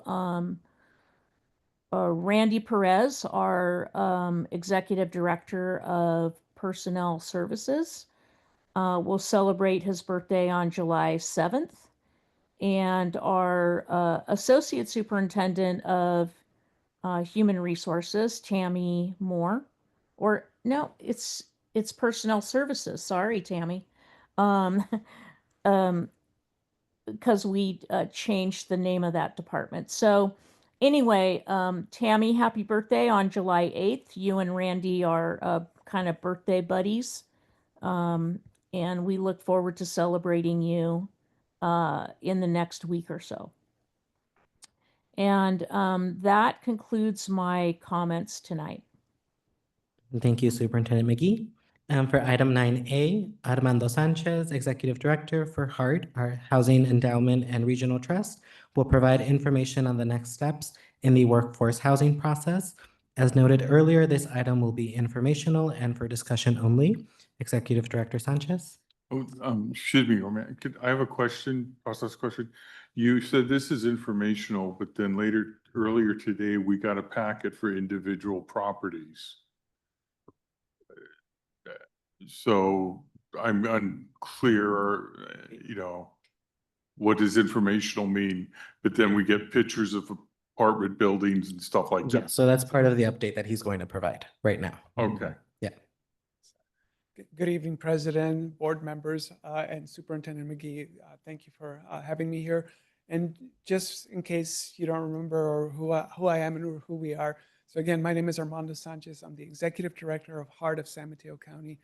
Randy Perez, our Executive Director of Personnel Services, will celebrate his birthday on July 7th. And our Associate Superintendent of Human Resources, Tammy Moore, or no, it's Personnel Services. Sorry, Tammy. Because we changed the name of that department. So anyway, Tammy, happy birthday on July 8th. You and Randy are kind of birthday buddies. And we look forward to celebrating you in the next week or so. And that concludes my comments tonight. Thank you, Superintendent McGee. For item 9A, Armando Sanchez, Executive Director for HEART, our Housing Endowment and Regional Trust, will provide information on the next steps in the workforce housing process. As noted earlier, this item will be informational and for discussion only. Executive Director Sanchez. Oh, excuse me, I have a question, process question. You said this is informational, but then earlier today, we got a packet for individual properties. So I'm unclear, what does informational mean? But then we get pictures of apartment buildings and stuff like Yeah, that. so that's part of the update that he's going to provide right now. Okay. Yeah. Good evening, President, board members, and Superintendent McGee. Thank you for having me here. And just in case you don't remember who I am and who we are. So again, my name is Armando Sanchez. I'm the Executive Director of HEART of San Mateo County.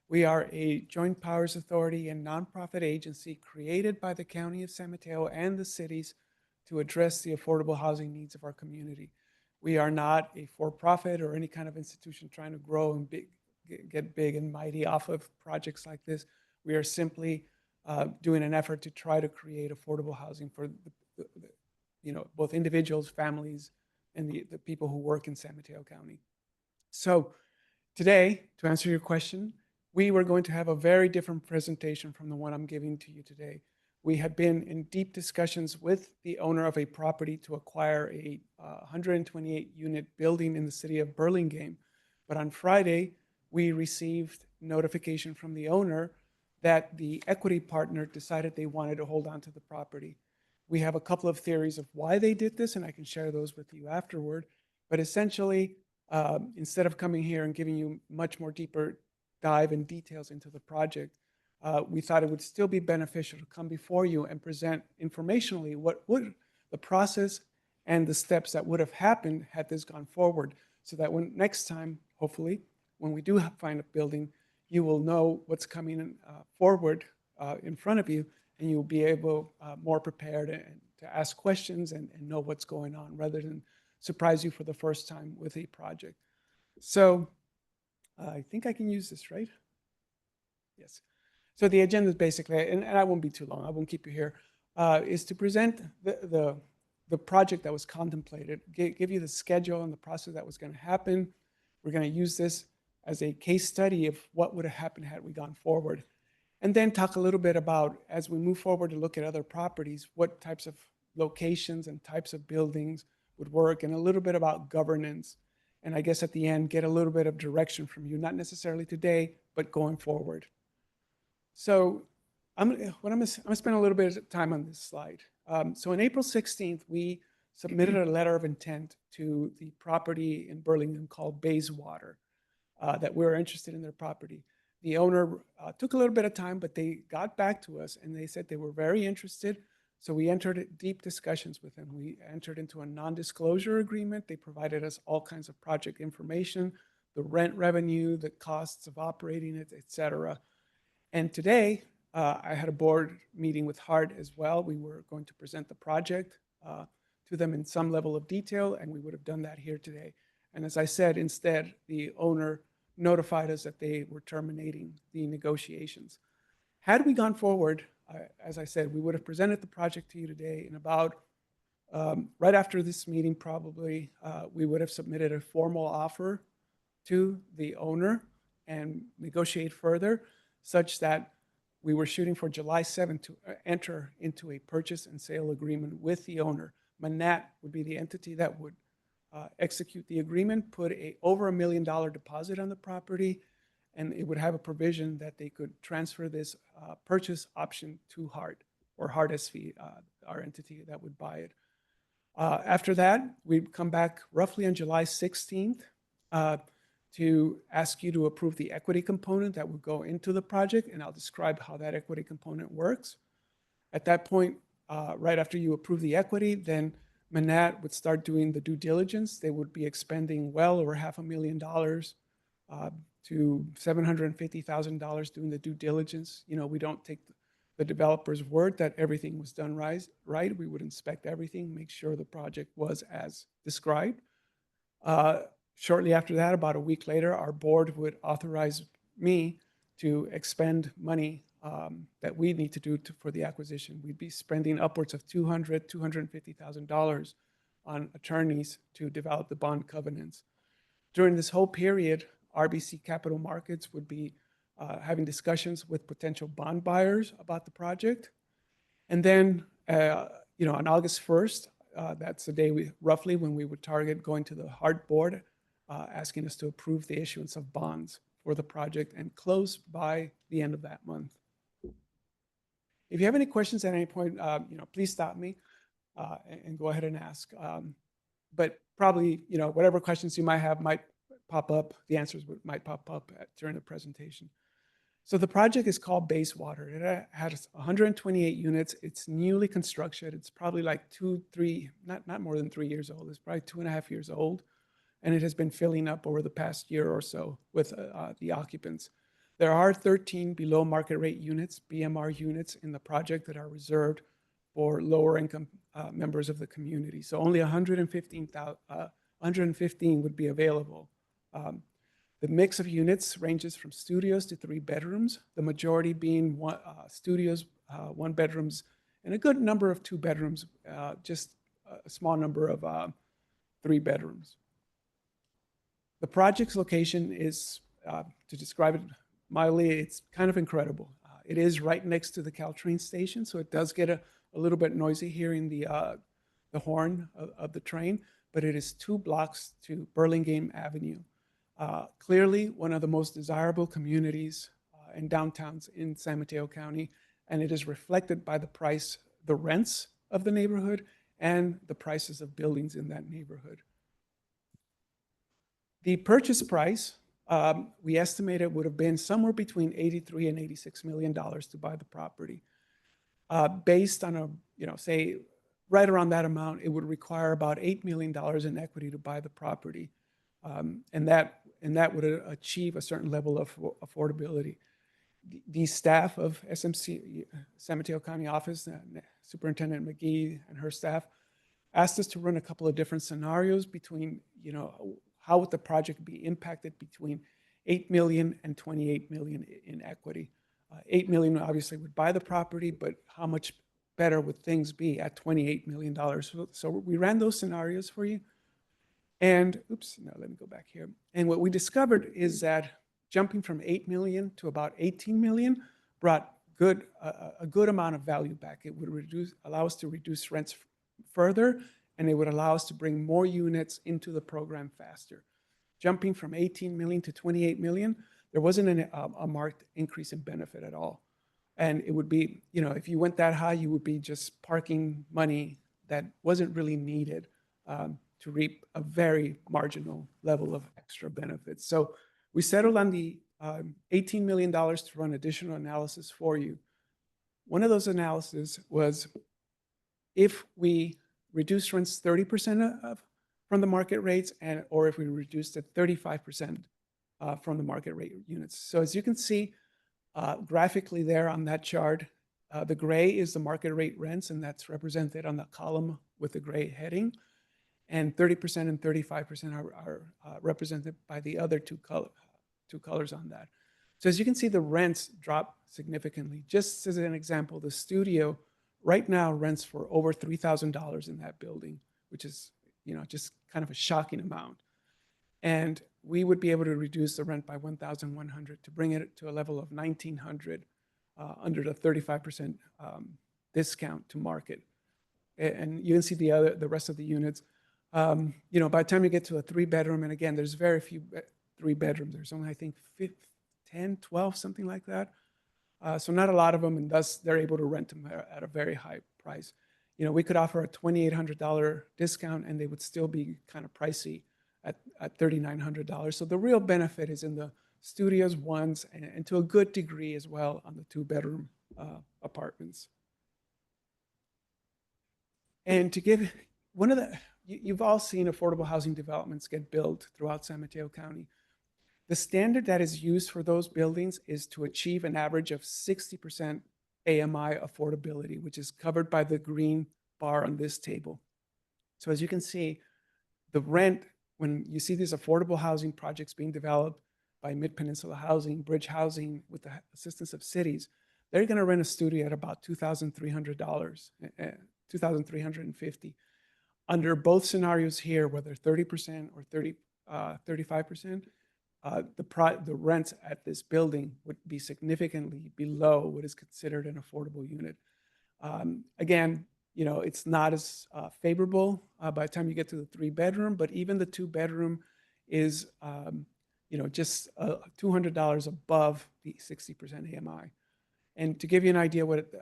We are a joint powers authority and nonprofit agency created by the County of San Mateo and the cities to address the affordable housing needs of our community. We are not a for-profit or any kind of institution trying to grow and get big and mighty off of projects like this. We are simply doing an effort to try to create affordable housing for both individuals, families, and the people who work in San Mateo County. So today, to answer your question, we were going to have a very different presentation from the one I'm giving to you today. We had been in deep discussions with the owner of a property to acquire a 128-unit building in the city of Burlingame. But on Friday, we received notification from the owner that the equity partner decided they wanted to hold on to the property. We have a couple of theories of why they did this, and I can share those with you afterward. But essentially, instead of coming here and giving you much more deeper dive in details into the project, we thought it would still be beneficial to come before you and present informationally what would the process and the steps that would have happened had this gone forward, so that when next time, hopefully, when we do find a building, you will know what's coming forward in front of you, and you'll be able more prepared to ask questions and know what's going on, rather than surprise you for the first time with a project. So I think I can use this, right? Yes. So the agenda is basically, and I won't be too long, I won't keep you here, is to present the project that was contemplated, give you the schedule and the process that was going to happen. We're going to use this as a case study of what would have happened had we gone forward. And then talk a little bit about, as we move forward to look at other properties, what types of locations and types of buildings would work, and a little bit about governance. And I guess at the end, get a little bit of direction from you, not necessarily today, but going forward. So I'm going to spend a little bit of time on this slide. So on April 16th, we submitted a letter of intent to the property in Burlington called Bayswater, that we're interested in their property. The owner took a little bit of time, but they got back to us and they said they were very interested. So we entered deep discussions with them. We entered into a non-disclosure agreement. They provided us all kinds of project information, the rent revenue, the costs of operating it, et cetera. And today, I had a board meeting with Hart as well. We were going to present the project to them in some level of detail, and we would have done that here today. And as I said, instead, the owner notified us that they were terminating the negotiations. Had we gone forward, as I said, we would have presented the project to you today, and about right after this meeting, probably, we would have submitted a formal offer to the owner and negotiate further, such that we were shooting for July 7th to enter into a purchase and sale agreement with the owner. Manat would be the entity that would execute the agreement, put over $1 million deposit on the property, and it would have a provision that they could transfer this purchase option to Hart, or Hart SV, our entity that would buy it. After that, we'd come back roughly on July 16th to ask you to approve the equity component that would go into the project, and I'll describe how that equity component works. At that point, right after you approve the equity, then Manat would start doing the due diligence. They would be expending well over $500,000 to $750,000 doing the due diligence. You know, we don't take the developer's word that everything was done right. We would inspect everything, make sure the project was as described. Shortly after that, about a week later, our board would authorize me to expend money that we need to do for the acquisition. We'd be spending upwards of $250,000 on attorneys to develop the bond covenants. During this whole period, RBC Capital Markets would be having discussions with potential bond buyers about the project. And then, on August 1st, that's the day roughly when we would target going to the Hart board, asking us to approve the issuance of bonds for the project and close by the end of that month. If you have any questions at any point, please stop me and go ahead and ask. But probably, whatever questions you might have might pop up. The answers might pop up during the presentation. So the project is called Bayswater. It has 128 units. It's newly constructed. It's probably like not more than 3 years old. It's probably 2.5 years old. And it has been filling up over the past year or so with the occupants. There are 13 below market rate units, BMR units, in the project that are reserved for lower income members of the community. So only 115 would be available. The mix of units ranges from studios to 3 bedrooms, the majority being studios, 1 bedrooms, and a good number of 2 bedrooms, just a small number of 3 bedrooms. The project's location is, to describe it mildly, it's kind of incredible. It is right next to the Caltrain station, so it does get a little bit noisy hearing the horn of the train, but it is 2 blocks to Burlingame Avenue. Clearly one of the most desirable communities and downtowns in San Mateo County, and it is reflected by the rents of the neighborhood and the prices of buildings in that neighborhood. The purchase price we estimate it would have been somewhere between $83 and $86 million to buy the property. Based on a, say, right around that amount, it would require about $8 million in equity to buy the property. And that would achieve a certain level of affordability. The staff of SMC, San Mateo County Office, Superintendent McGee and her staff asked us to run a couple of different scenarios between, how would the project be impacted between 8 million and 28 million in equity. 8 million obviously would buy the property, but how much better would things be at $28 million? So we ran those scenarios for you. And let me go back here. And what we discovered is that jumping from 8 million to about 18 million brought a good amount of value back. It would allow us to reduce rents further, and it would allow us to bring more units into the program faster. Jumping from 18 million to 28 million, there wasn't a marked increase in benefit at all. And it would be, if you went that high, you would be just parking money that wasn't really needed to reap a very marginal level of extra benefits. So we settled on the $18 million to run additional analysis for you. One of those analyses was if we reduce rents 30% from the market rates, or if we reduced it 35% from the market rate units. So as you can see graphically there on that chart, the gray is the market rate rents, and that's represented on the column with the gray heading. And 30% and 35% are represented by the other two colors on that. So as you can see, the rents drop significantly. Just as an example, the studio right now rents for over $3,000 in that building, which is, just kind of a shocking amount. And we would be able to reduce the rent by $1,100 to bring it to a level of $1,900 under the 35% discount to market. And you can see the rest of the units. By the time you get to a 3-bedroom, and again, there's very few 3-bedrooms. There's only, I think, 10, 12, something like that. So not a lot of them, and thus they're able to rent them at a very high price. We could offer a $2,800 discount, and they would still be kind of pricey at $3,900. So the real benefit is in the studios, ones, and to a good degree as well on the 2-bedroom apartments. And to give you've all seen affordable housing developments get built throughout San Mateo County. The standard that is used for those buildings is to achieve an average of 60% AMI affordability, which is covered by the green bar on this table. So as you can see, the rent, when you see these affordable housing projects being developed by Mid-Peninsula Housing, Bridge Housing, with the assistance of cities, they're going to rent a studio at about $2,300, $2,350. Under both scenarios here, whether 30% or 35%, the rents at this building would be significantly below what is considered an affordable unit. Again, it's not as favorable by the time you get to the 3-bedroom, but even the 2-bedroom is, just $200 above the 60% AMI. And to give you an idea what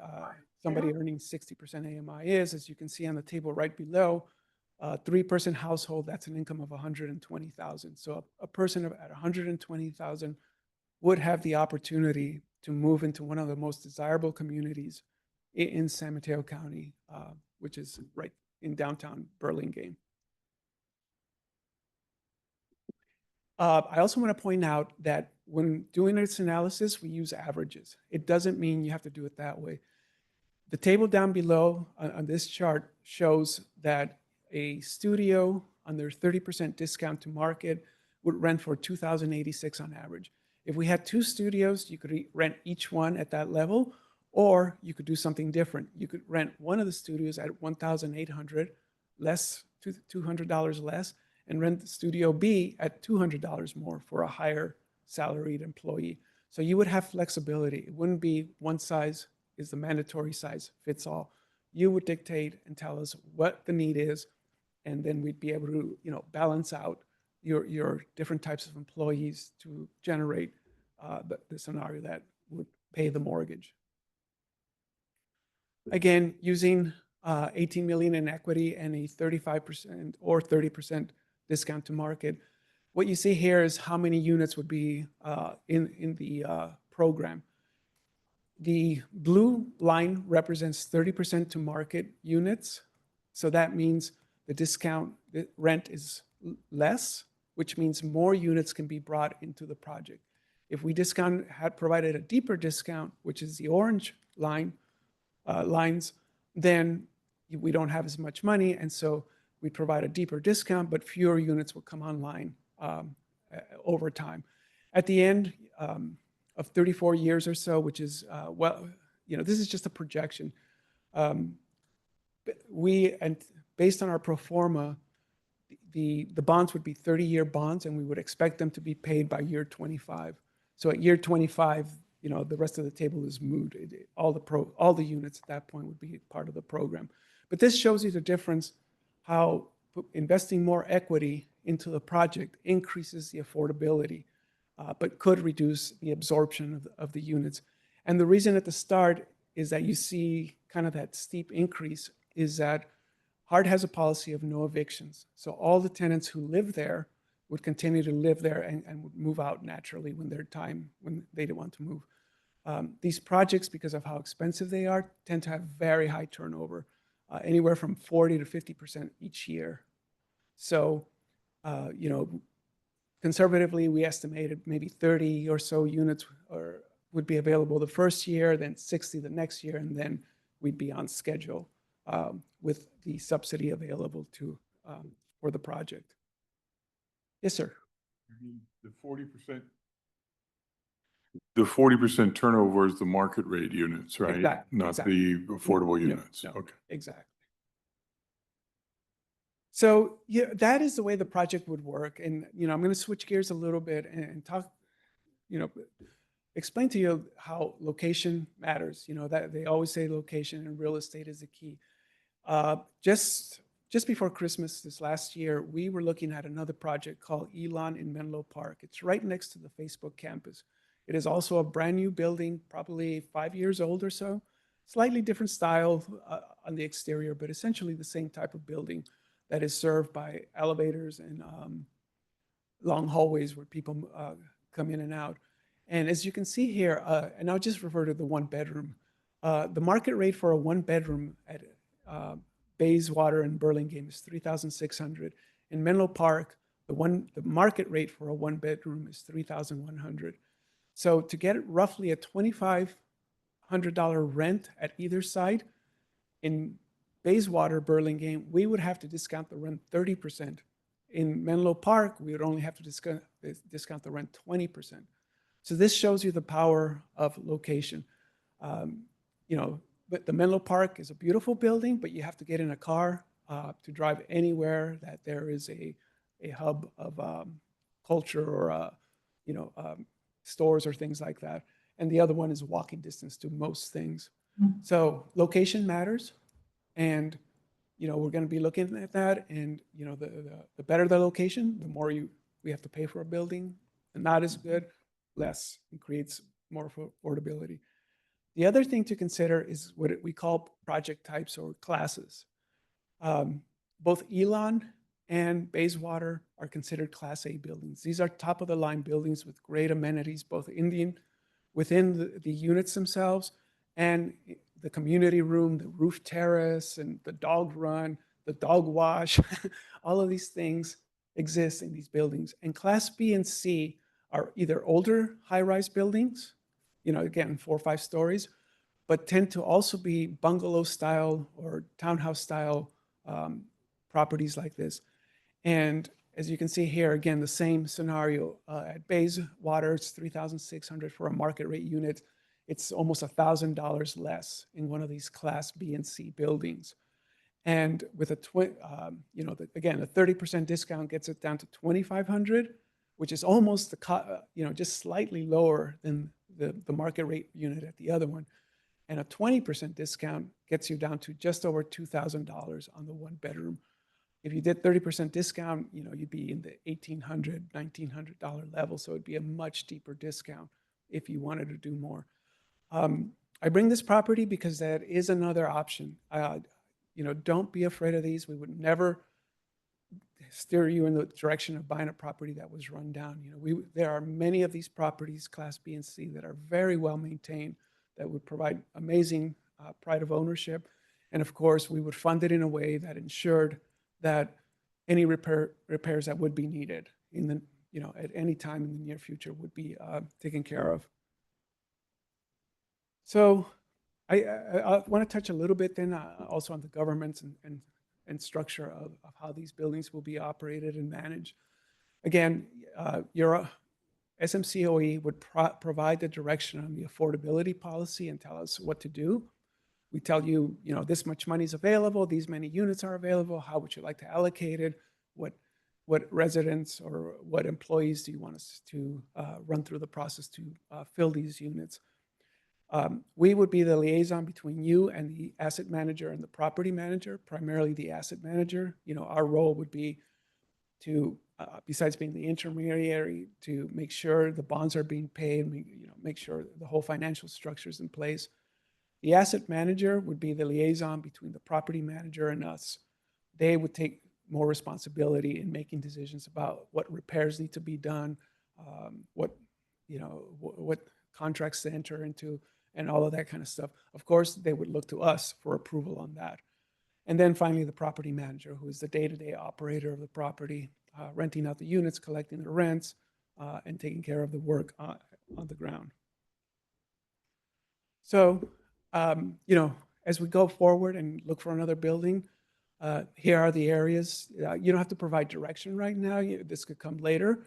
somebody earning 60% AMI is, as you can see on the table right below, 3-person household, that's an income of $120,000. So a person at $120,000 would have the opportunity to move into one of the most desirable communities in San Mateo County, which is right in downtown Burlingame. I also want to point out that when doing this analysis, we use averages. It doesn't mean you have to do it that way. The table down below on this chart shows that a studio under 30% discount to market would rent for $2,086 on average. If we had 2 studios, you could rent each one at that level, or you could do something different. You could rent one of the studios at $1,800 less, $200 less, and rent the Studio B at $200 more for a higher salaried employee. So you would have flexibility. It wouldn't be one size is the mandatory size fits all. You would dictate and tell us what the need is, and then we'd be able to, balance out your different types of employees to generate the scenario that would pay the mortgage. Again, using 18 million in equity and a 35% or 30% discount to market, what you see here is how many units would be in the program. The blue line represents 30% to market units. So that means the discount, the rent is less, which means more units can be brought into the project. If we had provided a deeper discount, which is the orange lines, then we don't have as much money. And so we provide a deeper discount, but fewer units will come online over time. At the end of 34 years or so, which is, this is just a projection. Based on our pro forma, the bonds would be 30-year bonds, and we would expect them to be paid by year 25. So at year 25, the rest of the table is moot. All the units at that point would be part of the program. But this shows you the difference, how investing more equity into the project increases the affordability, but could reduce the absorption of the units. And the reason at the start is that you see kind of that steep increase is that HART has a policy of no evictions. So all the tenants who live there would continue to live there and would move out naturally when they don't want to move. These projects, because of how expensive they are, tend to have very high turnover, anywhere from 40 to 50% each year. So, conservatively, we estimated maybe 30 or so units would be available the first year, then 60 the next year, and then we'd be on schedule with the subsidy available for the project. Yes, sir. The 40% turnover is the market rate units, right? Exactly. Not the affordable units. No, Okay. exactly. So yeah, that is the way the project would work. And I'm going to switch gears a little bit and talk, explain to you how location matters. That they always say location in real estate is the key. Just before Christmas this last year, we were looking at another project called Elon in Menlo Park. It's right next to the Facebook campus. It is also a brand new building, probably 5 years old or so. Slightly different style on the exterior, but essentially the same type of building that is served by elevators and long hallways where people come in and out. And as you can see here, and I'll just refer to the one bedroom, the market rate for a one bedroom at Bayswater and Burlingame is $3,600. In Menlo Park, the market rate for a one bedroom is $3,100. So to get roughly a $2,500 rent at either side, in Bayswater, Burlingame, we would have to discount the rent 30%. In Menlo Park, we would only have to discount the rent 20%. So this shows you the power of location. But the Menlo Park is a beautiful building, but you have to get in a car to drive anywhere that there is a hub of culture or stores or things like that. And the other one is walking distance to most things. Mm-hmm. So location matters. And, we're going to be looking at that. And, the better the location, the more we have to pay for a building. And not as good, less. It creates more affordability. The other thing to consider is what we call project types or classes. Both Elon and Bayswater are considered Class A buildings. These are top-of-the-line buildings with great amenities, both within the units themselves and the community room, the roof terrace, and the dog run, the dog wash. All of these things exist in these buildings. And Class B and C are either older high-rise buildings, again, 4 or 5 stories, but tend to also be bungalow style or townhouse style properties like this. And as you can see here, again, the same scenario at Bayswater, it's $3,600 for a market rate unit. It's almost $1,000 less in one of these Class B and C buildings. And with again, a 30% discount gets it down to $2,500, which is almost just slightly lower than the market rate unit at the other one. And a 20% discount gets you down to just over $2,000 on the one bedroom. If you did 30% discount, you'd be in the $1,800, $1,900 level. So it'd be a much deeper discount if you wanted to do more. I bring this property because that is another option. Don't be afraid of these. We would never steer you in the direction of buying a property that was run down. You know, there are many of these properties, Class B and C, that are very well maintained, that would provide amazing pride of ownership. And of course, we would fund it in a way that ensured that any repairs that would be needed in the, you know, at any time in the near future would be taken care of. So I want to touch a little bit then also on the governance and structure of how these buildings will be operated and managed. Again, your SMCOE would provide the direction on the affordability policy and tell us what to do. We tell you, you know, this much money is available, these many units are available, how would you like to allocate it? What residents or what employees do you want us to run through the process to fill these units? We would be the liaison between you and the asset manager and the property manager, primarily the asset manager. You know, our role would be to, besides being the intermediary, to make sure the bonds are being paid, you know, make sure the whole financial structure is in place. The asset manager would be the liaison between the property manager and us. They would take more responsibility in making decisions about what repairs need to be done, what contracts to enter into, and all of that kind of stuff. Of course, they would look to us for approval on that. And then finally, the property manager, who is the day-to-day operator of the property, renting out the units, collecting the rents, and taking care of the work on the ground. So, you know, as we go forward and look for another building, here are the areas. You don't have to provide direction right now. This could come later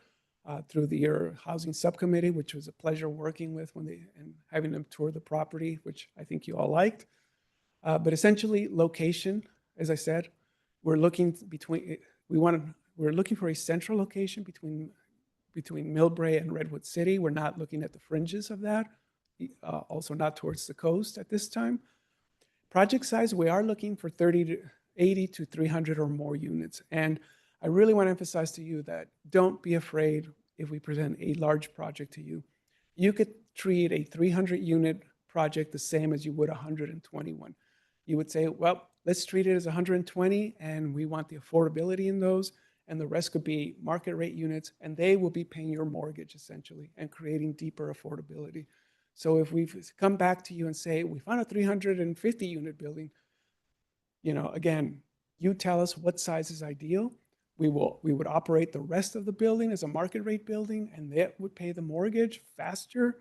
through your housing subcommittee, which was a pleasure working with and having them tour the property, which I think you all liked. But essentially, location, as I said, we're looking for a central location between Millbrae and Redwood City. We're not looking at the fringes of that, also not towards the coast at this time. Project size, we are looking for 80 to 300 or more units. And I really want to emphasize to you that don't be afraid if we present a large project to you. You could treat a 300 unit project the same as you would 121. You would say, well, let's treat it as 120 and we want the affordability in those, and the rest could be market rate units, and they will be paying your mortgage essentially and creating deeper affordability. So if we've come back to you and say, we found a 350 unit building, you know, again, you tell us what size is ideal. We would operate the rest of the building as a market rate building, and that would pay the mortgage faster.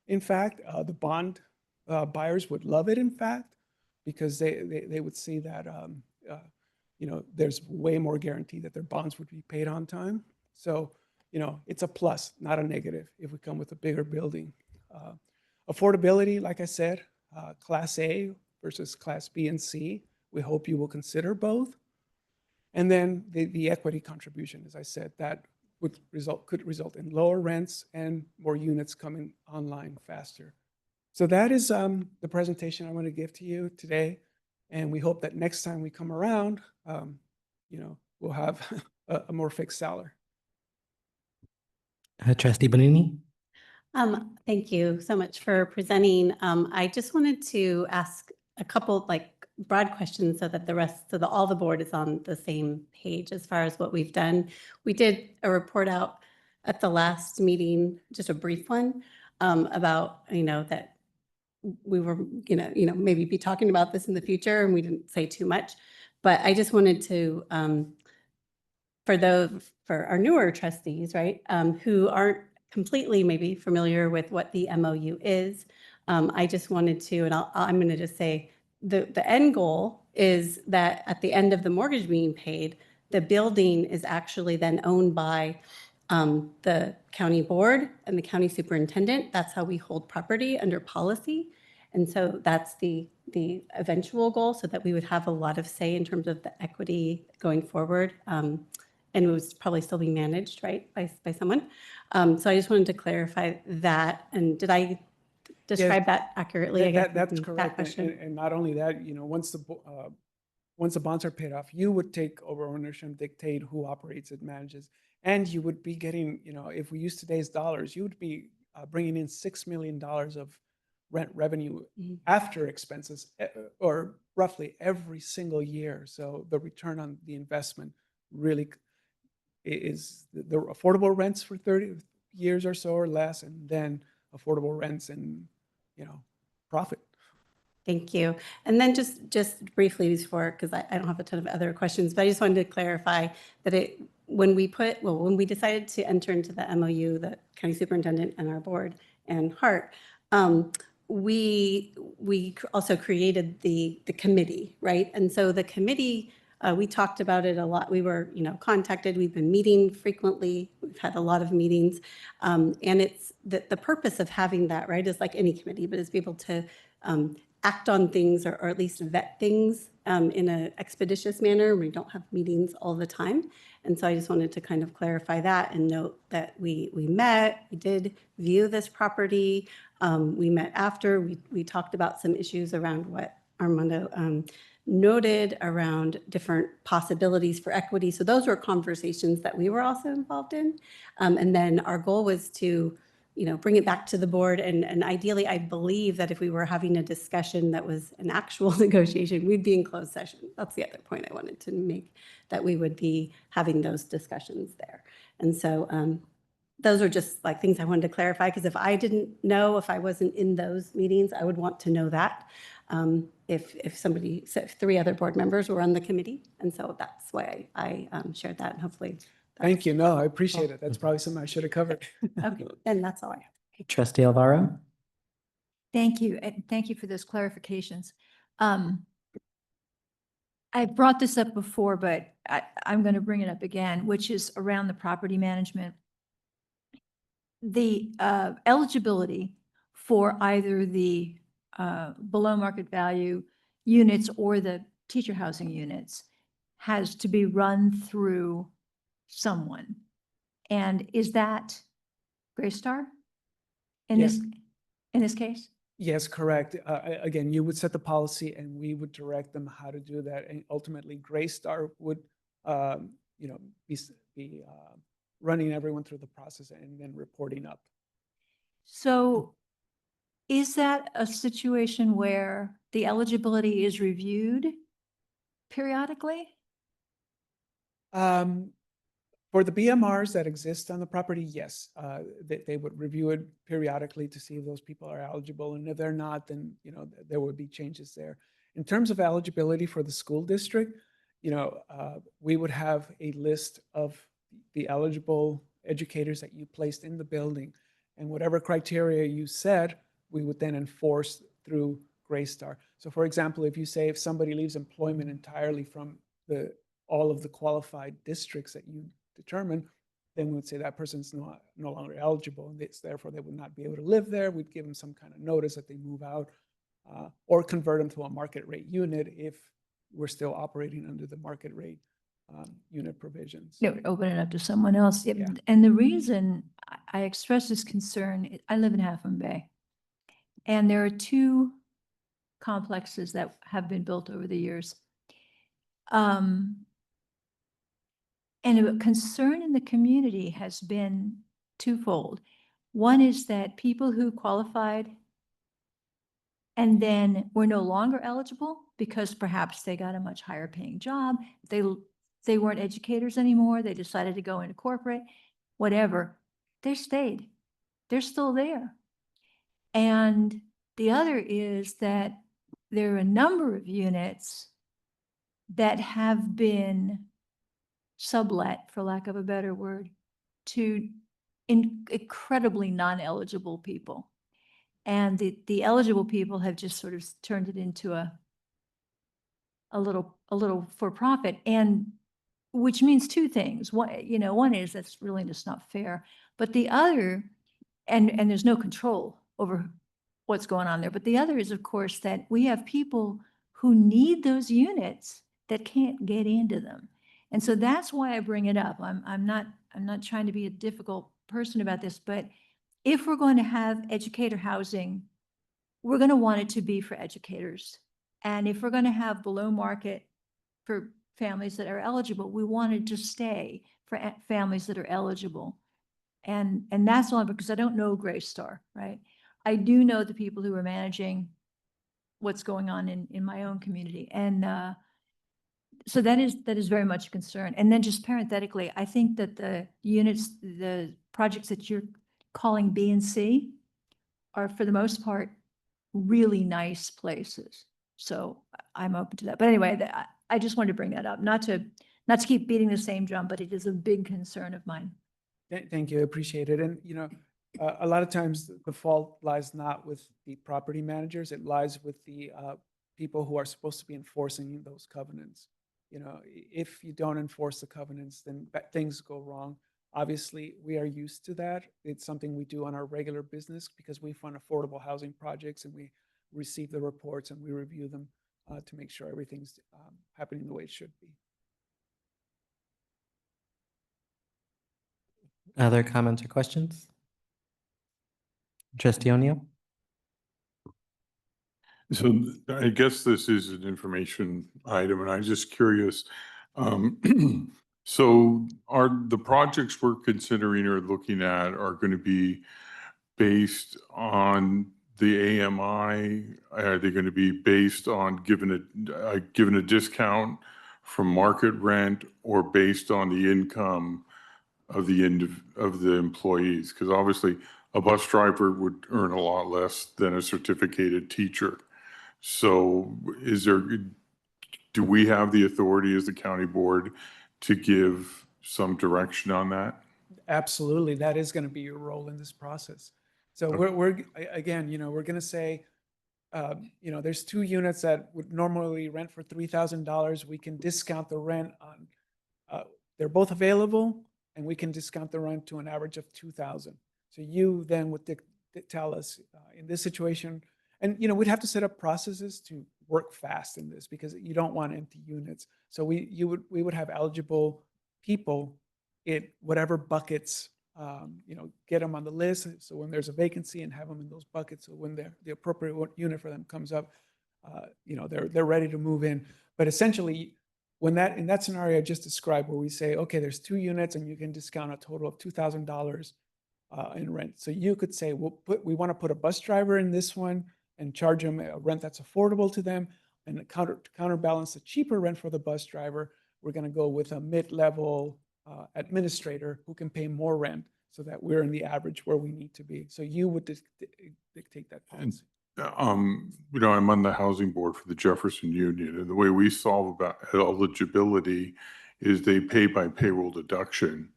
In fact, the bond buyers would love it, in fact, because they would see that, you know, there's way more guarantee that their bonds would be paid on time. So, you know, it's a plus, not a negative, if we come with a bigger building. Affordability, like I said, Class A versus Class B and C. We hope you will consider both. And then the equity contribution, as I said, that could result in lower rents and more units coming online faster. So that is the presentation I want to give to you today. And we hope that next time we come around, you know, we'll have a more fixed salary. Trustee Bonini? Thank you so much for presenting. I just wanted to ask a couple broad questions so that all the board is on the same page as far as what we've done. We did a report out at the last meeting, just a brief one, about, you know, that we were, maybe be talking about this in the future, and we didn't say too much. But I just wanted to, for our newer trustees, right, who aren't completely maybe familiar with what the MOU is, I just wanted to, and I'm going to just say, the end goal is that at the end of the mortgage being paid, the building is actually then owned by the county board and the county superintendent. That's how we hold property under policy. And so that's the eventual goal, so that we would have a lot of say in terms of the equity going forward. And it was probably still being managed, right, by someone. So I just wanted to clarify that. And did I describe that accurately? I guess that's correct. And not only that, you know, once the bonds are paid off, you would take over ownership, dictate who operates it, manages, and you would be getting, you know, if we use today's dollars, you would be bringing in $6 million of rent revenue after expenses, or roughly every single year. So the return on the investment really is the affordable rents for 30 years or so or less, and then affordable rents and, profit. Thank you. And then just briefly before, because I don't have a ton of other questions, but I just wanted to clarify that when we decided to enter into the MOU, the county superintendent and our board and Hart, we also created the committee, right? And so the committee, we talked about it a lot. We were, contacted. We've been meeting frequently. We've had a lot of meetings. And it's the purpose of having that, right, is like any committee, but is be able to act on things or at least vet things in an expeditious manner. We don't have meetings all the time. And so I just wanted to kind of clarify that and note that we met, we did view this property. We met after, we talked about some issues around what Armando noted around different possibilities for equity. So those were conversations that we were also involved in. And then our goal was to bring it back to the board. And ideally, I believe that if we were having a discussion that was an actual negotiation, we'd be in closed session. That's the other point I wanted to make, that we would be having those discussions there. And so those are just like things I wanted to clarify, because if I didn't know, if I wasn't in those meetings, I would want to know that. If 3 other board members were on the committee. And so that's why I shared that, and hopefully. Thank you. No, I appreciate it. That's probably something I should have covered. Okay, and that's all I have. Trustee Alvaro? Thank you, and thank you for those clarifications. I brought this up before, but I'm going to bring it up again, which is around the property management. The eligibility for either the below market value units or the teacher housing units has to be run through someone. And is that Greystar in Yes. this case? Yes, correct. Again, you would set the policy and we would direct them how to do that. And ultimately, Greystar would, be running everyone through the process and then reporting up. So is that a situation where the eligibility is reviewed periodically? For the BMRs that exist on the property, yes, they would review it periodically to see if those people are eligible. And if they're not, then, there would be changes there. In terms of eligibility for the school district, we would have a list of the eligible educators that you placed in the building, and whatever criteria you set, we would then enforce through Greystar. So for example, if somebody leaves employment entirely from all of the qualified districts that you determine, then we would say that person's no longer eligible, and therefore they would not be able to live there. We'd give them some kind of notice that they move out, or convert them to a market rate unit if we're still operating under the market rate unit provisions. It would open it up to someone else. Yeah. And the reason I express this concern, I live in Half Moon Bay, and there are 2 complexes that have been built over the years. And a concern in the community has been twofold. One is that people who qualified and then were no longer eligible because perhaps they got a much higher paying job, they weren't educators anymore, they decided to go into corporate, whatever, they stayed. They're still there. And the other is that there are a number of units that have been sublet, for lack of a better word, to incredibly non-eligible people. And the eligible people have just sort of turned it into a little for profit, and which means 2 things. One is that's really just not fair, but the other, and there's no control over what's going on there. But the other is, of course, that we have people who need those units that can't get into them. And so that's why I bring it up. I'm not trying to be a difficult person about this, but if we're going to have educator housing, we're going to want it to be for educators. And if we're going to have below market for families that are eligible, we want it to stay for families that are eligible. And that's all, because I don't know Greystar, right? I do know the people who are managing what's going on in my own community. And So that is very much a concern. And then just parenthetically, I think that the units, the projects that you're calling B and C are for the most part really nice places. So I'm open to that. But anyway, I just wanted to bring that up, not to keep beating the same drum, but it is a big concern of mine. Thank you, I appreciate it. And, a lot of times the fault lies not with the property managers, it lies with the people who are supposed to be enforcing those covenants. If you don't enforce the covenants, then things go wrong. Obviously, we are used to that. It's something we do on our regular business because we fund affordable housing projects and we receive the reports and we review them to make sure everything's happening the way it should be. Other comments or questions? Trustee O'Neill? So I guess this is an information item, and I'm just curious. So are the projects we're considering or looking at are going to be based on the AMI? Are they going to be based on given a discount from market rent, or based on the income of the employees? Because obviously a bus driver would earn a lot less than a certificated teacher. So do we have the authority as the county board to give some direction on that? Absolutely, that is going to be your role in this process. So we're again, we're going to say, there's 2 units that would normally rent for $3,000. We can discount the rent on, they're both available, and we can discount the rent to an average of $2,000. So you then would tell us in this situation, and we'd have to set up processes to work fast in this because you don't want empty units. So we would have eligible people in whatever buckets, get them on the list. So when there's a vacancy, and have them in those buckets. So when the appropriate unit for them comes up, they're ready to move in. But essentially, in that scenario I just described, where we say, okay, there's 2 units and you can discount a total of $2,000 in rent. So you could say, we want to put a bus driver in this one and charge them a rent that's affordable to them, and to counterbalance the cheaper rent for the bus driver, we're going to go with a mid-level administrator who can pay more rent, so that we're in the average where we need to be. So you would dictate that policy. I'm on the housing board for the Jefferson Union, and the way we solve about eligibility is they pay by payroll deduction.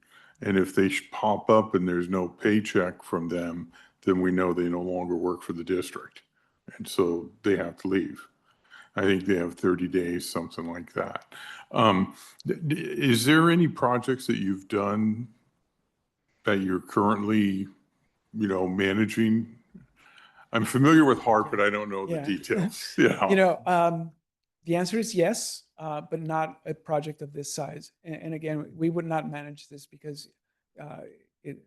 And if they pop up and there's no paycheck from them, then we know they no longer work for the district. And so they have to leave. I think they have 30 days, something like that. Is there any projects that you've done that you're currently, managing? I'm familiar with HARP, but I don't know the details. The answer is yes, but not a project of this size. And again, we would not manage this because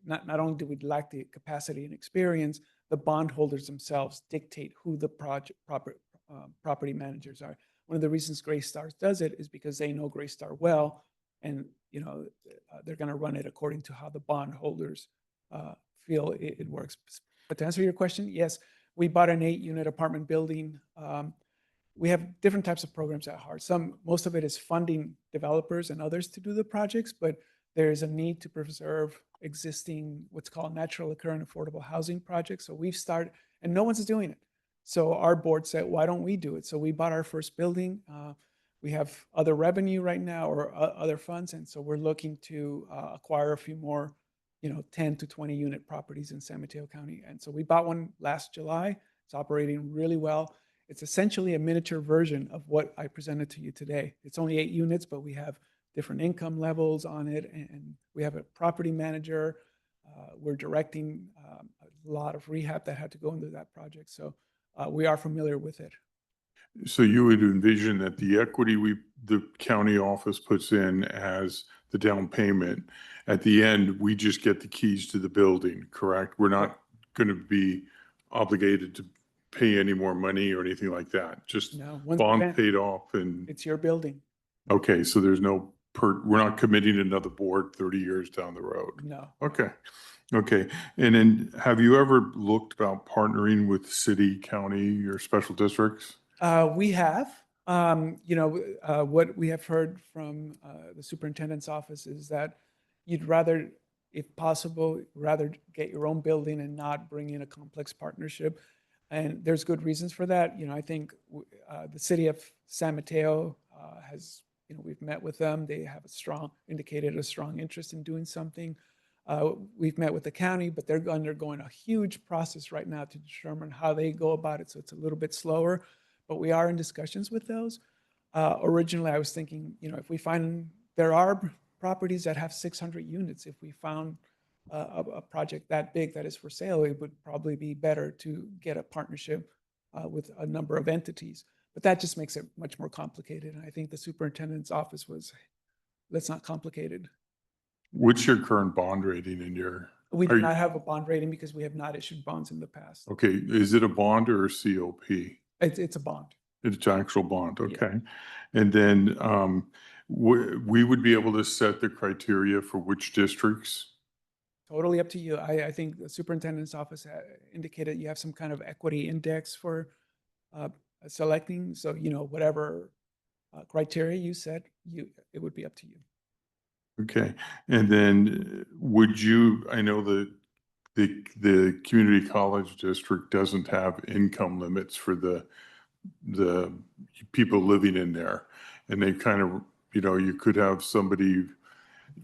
not only do we lack the capacity and experience, the bondholders themselves dictate who the property managers are. One of the reasons Greystar does it is because they know Greystar well, and they're going to run it according to how the bondholders feel it works. But to answer your question, yes, we bought an 8-unit apartment building. We have different types of programs at HARP. Most of it is funding developers and others to do the projects, but there is a need to preserve existing what's called natural occurring affordable housing projects. So we've started, and no one's doing it. So our board said, why don't we do it? So we bought our first building. We have other revenue right now, or other funds. And so we're looking to acquire a few more, 10 to 20 unit properties in San Mateo County. And so we bought one last July. It's operating really well. It's essentially a miniature version of what I presented to you today. It's only 8 units, but we have different income levels on it. And we have a property manager. We're directing a lot of rehab that had to go into that project. So we are familiar with it. So you would envision that the equity the county office puts in as the down payment, at the end, we just get the keys to the building, correct? We're not going to be obligated to pay any more money or anything like that. Just bond paid off, and it's your building. Okay, so there's no we're not committing another board 30 years down the road. No. Okay. And then have you ever looked about partnering with city, county, or special districts? We have. What we have heard from the superintendent's office is that you'd rather, if possible, rather get your own building and not bring in a complex partnership. And there's good reasons for that. I think the city of San Mateo has, we've met with them. They have indicated a strong interest in doing something. We've met with the county, but they're undergoing a huge process right now to determine how they go about it. So it's a little bit slower, but we are in discussions with those. Originally, I was thinking, if we find there are properties that have 600 units, if we found a project that big that is for sale, it would probably be better to get a partnership with a number of entities. But that just makes it much more complicated. And I think the superintendent's office was, let's not complicate it. What's your current bond rating in your? We are do you- not have a bond rating because we have not issued bonds in the past. Okay, is it a bond or a COP? It's a bond. It's an actual bond, okay. And then we would be able to set the criteria for which districts? Totally up to you. I think the superintendent's office indicated you have some kind of equity index for selecting. So, whatever criteria you set, it would be up to you. Okay, and then I know the community college district doesn't have income limits for the people living in there. And they kind of, you could have somebody,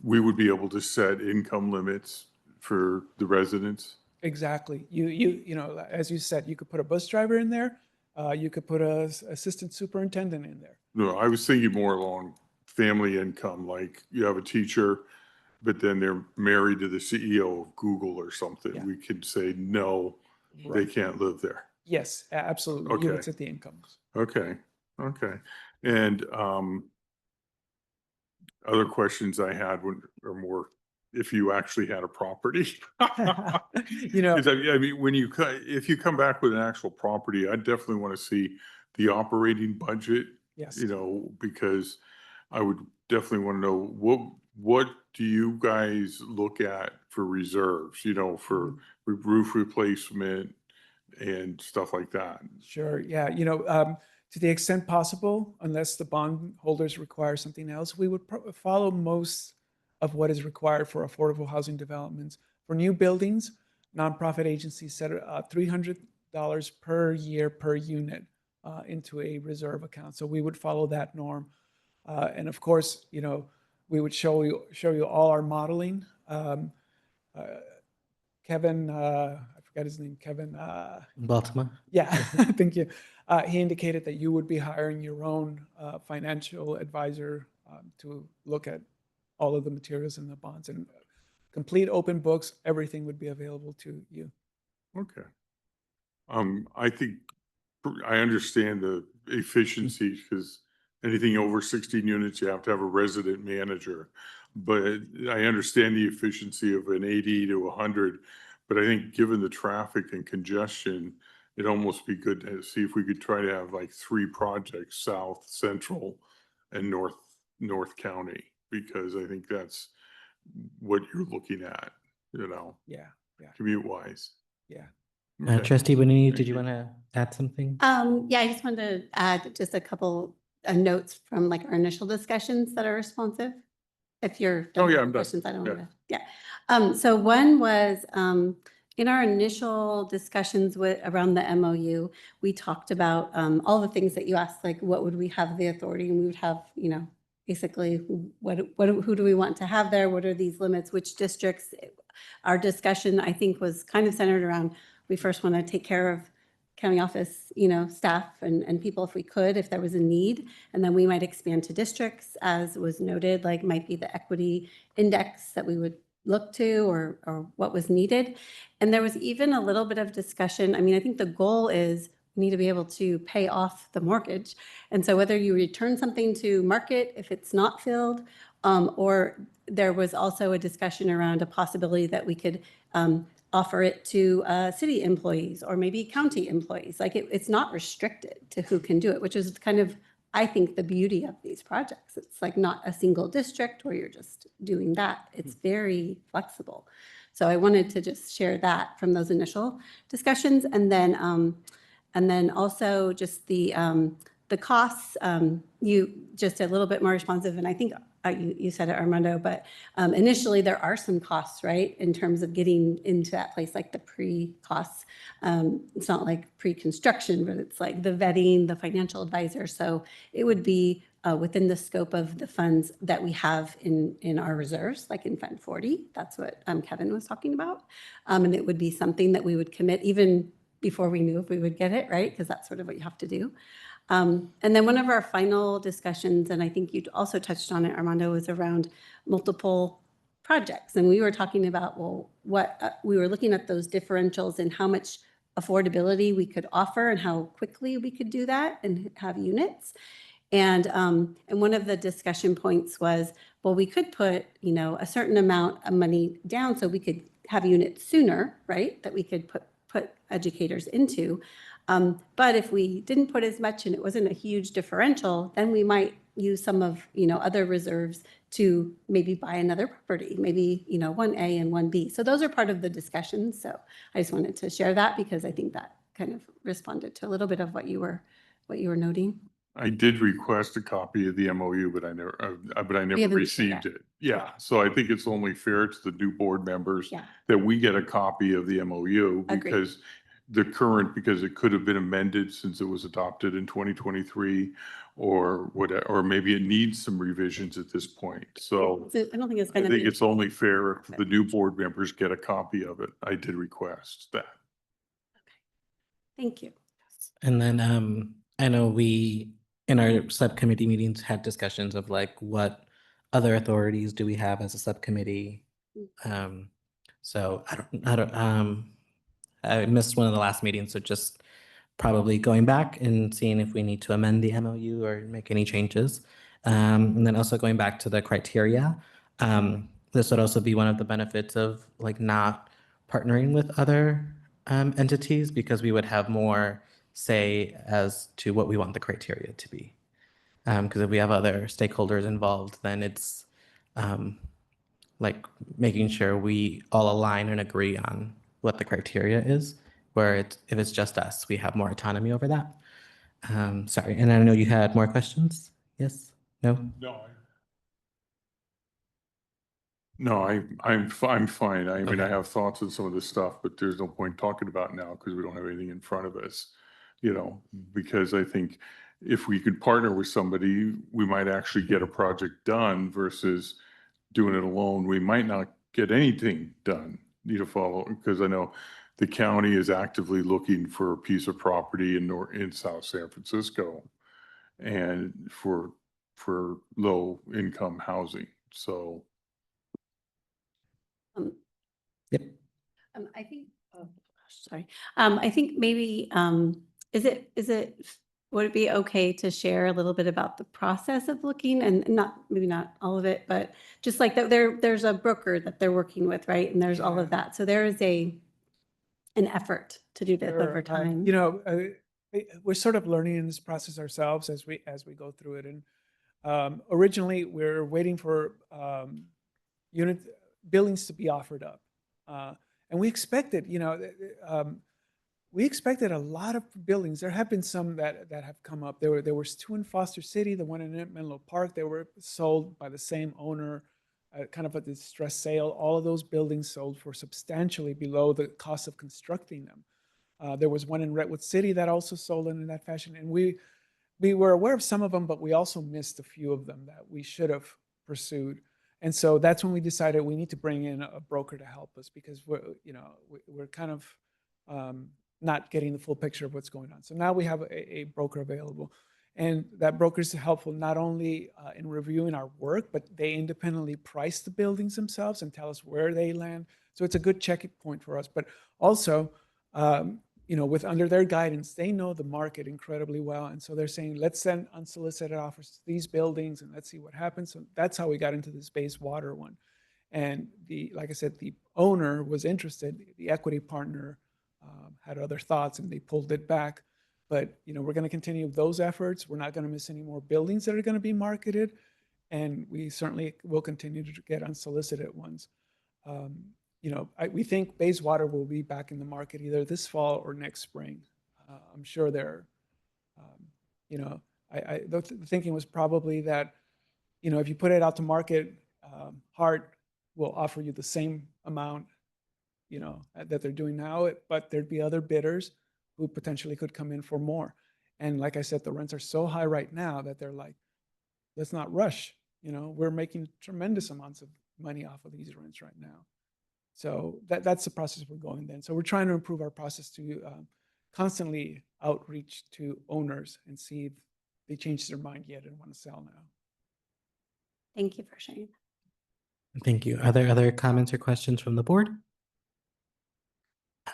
we would be able to set income limits for the residents. Exactly. As you said, you could put a bus driver in there. You could put a assistant superintendent in there. No, I was thinking more along family income, like you have a teacher, but then they're married to the CEO of Google or something. Yeah. We could say, no, they can't live there. Yes, absolutely. You would Okay. set the incomes. Okay, okay. And other questions I had are more if you actually had a property. 'Cause I mean, if you come back with an actual property, I definitely want to see the operating budget, Yes. because I would definitely want to know what do you guys look at for reserves, for roof replacement and stuff like that. Sure. Yeah. To the extent possible, unless the bond holders require something else, we would follow most of what is required for affordable housing developments. For new buildings, nonprofit agencies set $300 per year per unit into a reserve account. So we would follow that norm. And of course, we would show you all our modeling. Kevin, I forgot his name, Kevin. Baltimore. Yeah, thank you. He indicated that you would be hiring your own financial advisor to look at all of the materials in the bonds, and complete open books. Everything would be available to you. Okay. I think I understand the efficiency because anything over 16 units, you have to have a resident manager. But I understand the efficiency of an 80 to 100. But I think given the traffic and congestion, it'd almost be good to see if we could try to have like 3 projects, South, Central, and North County, because I think that's what you're looking at, Yeah, yeah, commute wise. yeah. Okay. Trustee Bonini, Thank did you you. want to add something? Yeah, I just wanted to add just a couple notes from like our initial discussions that are responsive. If you're done Oh, yeah, with I'm done. questions, I don't Yeah. want to, yeah. So one was, in our initial discussions around the MOU, we talked about all the things that you asked, like what would we have the authority, and we would have, basically who do we want to have there? What are these limits? Which districts? Our discussion, I think, was kind of centered around, we first want to take care of county office, staff and people if we could, if there was a need. And then we might expand to districts, as was noted, like might be the equity index that we would look to or what was needed. And there was even a little bit of discussion. I mean, I think the goal is we need to be able to pay off the mortgage. And so whether you return something to market if it's not filled, or there was also a discussion around a possibility that we could offer it to city employees or maybe county employees. Like it's not restricted to who can do it, which is kind of, I think, the beauty of these projects. It's like not a single district where you're just doing that. It's very flexible. So I wanted to just share that from those initial discussions. And then also just the The costs, you just a little bit more responsive, and I think you said it, Armando, but initially there are some costs, right, in terms of getting into that place, like the pre-costs. It's not like pre-construction, but it's like the vetting, the financial advisor. So it would be within the scope of the funds that we have in our reserves, like in Fund 40. That's what Kevin was talking about. And it would be something that we would commit even before we knew if we would get it, right? Because that's sort of what you have to do. And then one of our final discussions, and I think you also touched on it, Armando, was around multiple projects. And we were talking about, well, what we were looking at those differentials and how much affordability we could offer and how quickly we could do that and have units. And one of the discussion points was, well, we could put, you know, a certain amount of money down so we could have units sooner, right? That we could put educators into. But if we didn't put as much and it wasn't a huge differential, then we might use some of, you know, other reserves to maybe buy another property, maybe, you know, 1A and 1B. So those are part of the discussion. So I just wanted to share that because I think that kind of responded to a little bit of what you were noting. I did request a copy of the MOU, but I never haven't seen received that. it. Yeah, so I think it's only fair to the new board members Yeah. that we get a copy of the MOU Agreed. because it could have been amended since it was adopted in 2023 or whatever, or maybe it needs some revisions at this point. So I don't think it's I going to think be. it's only fair if the new board members get a copy of it. I did request that. Thank you. And then I know we, in our subcommittee meetings, had discussions of like what other authorities do we have as a subcommittee? So I missed one of the last meetings, so just probably going back and seeing if we need to amend the MOU or make any changes. And then also going back to the criteria. This would also be one of the benefits of like not partnering with other entities because we would have more say as to what we want the criteria to be. Because if we have other stakeholders involved, then it's like making sure we all align and agree on what the criteria is, where if it's just us, we have more autonomy over that. Sorry, and I know you had more questions. Yes? No? No, I'm fine. I mean, I have thoughts on some of this stuff, but there's no point talking about it now because we don't have anything in front of us, you know, because I think if we could partner with somebody, we might actually get a project done versus doing it alone. We might not get anything done, you know, follow, because I know the county is actively looking for a piece of property in South San Francisco and for low income housing. So Yep. I think, oh, gosh, sorry. I think maybe, would it be okay to share a little bit about the process of looking and maybe not all of it, but just like that there's a broker that they're working with, right? And there's all of that. So there is an effort to do this over time. You know, we're sort of learning in this process ourselves as we go through it. And originally we're waiting for unit buildings to be offered up. And we expected, you know, we expected a lot of buildings. There have been some that have come up. There was two in Foster City, the one in Menlo Park. They were sold by the same owner, kind of a distressed sale. All of those buildings sold for substantially below the cost of constructing them. There was one in Redwood City that also sold in that fashion. And we were aware of some of them, but we also missed a few of them that we should have pursued. And so that's when we decided we need to bring in a broker to help us because we're kind of not getting the full picture of what's going on. So now we have a broker available. And that broker is helpful not only in reviewing our work, but they independently price the buildings themselves and tell us where they land. So it's a good checking point for us. But also, with under their guidance, they know the market incredibly well. And so they're saying, let's send unsolicited offers to these buildings and let's see what happens. So that's how we got into this Bayswater one. And like I said, the owner was interested. The equity partner had other thoughts and they pulled it back. But, we're going to continue those efforts. We're not going to miss any more buildings that are going to be marketed. And we certainly will continue to get unsolicited ones. We think Bayswater will be back in the market either this fall or next spring. I'm sure they're, The thinking was probably that, if you put it out to market, Hart will offer you the same amount, that they're doing now, but there'd be other bidders who potentially could come in for more. And like I said, the rents are so high right now that they're like, let's not rush. We're making tremendous amounts of money off of these rents right now. So that's the process we're going then. So we're trying to improve our process to constantly outreach to owners and see if they change their mind yet and want to sell now. Thank you for sharing. Thank you. Are there other comments or questions from the board?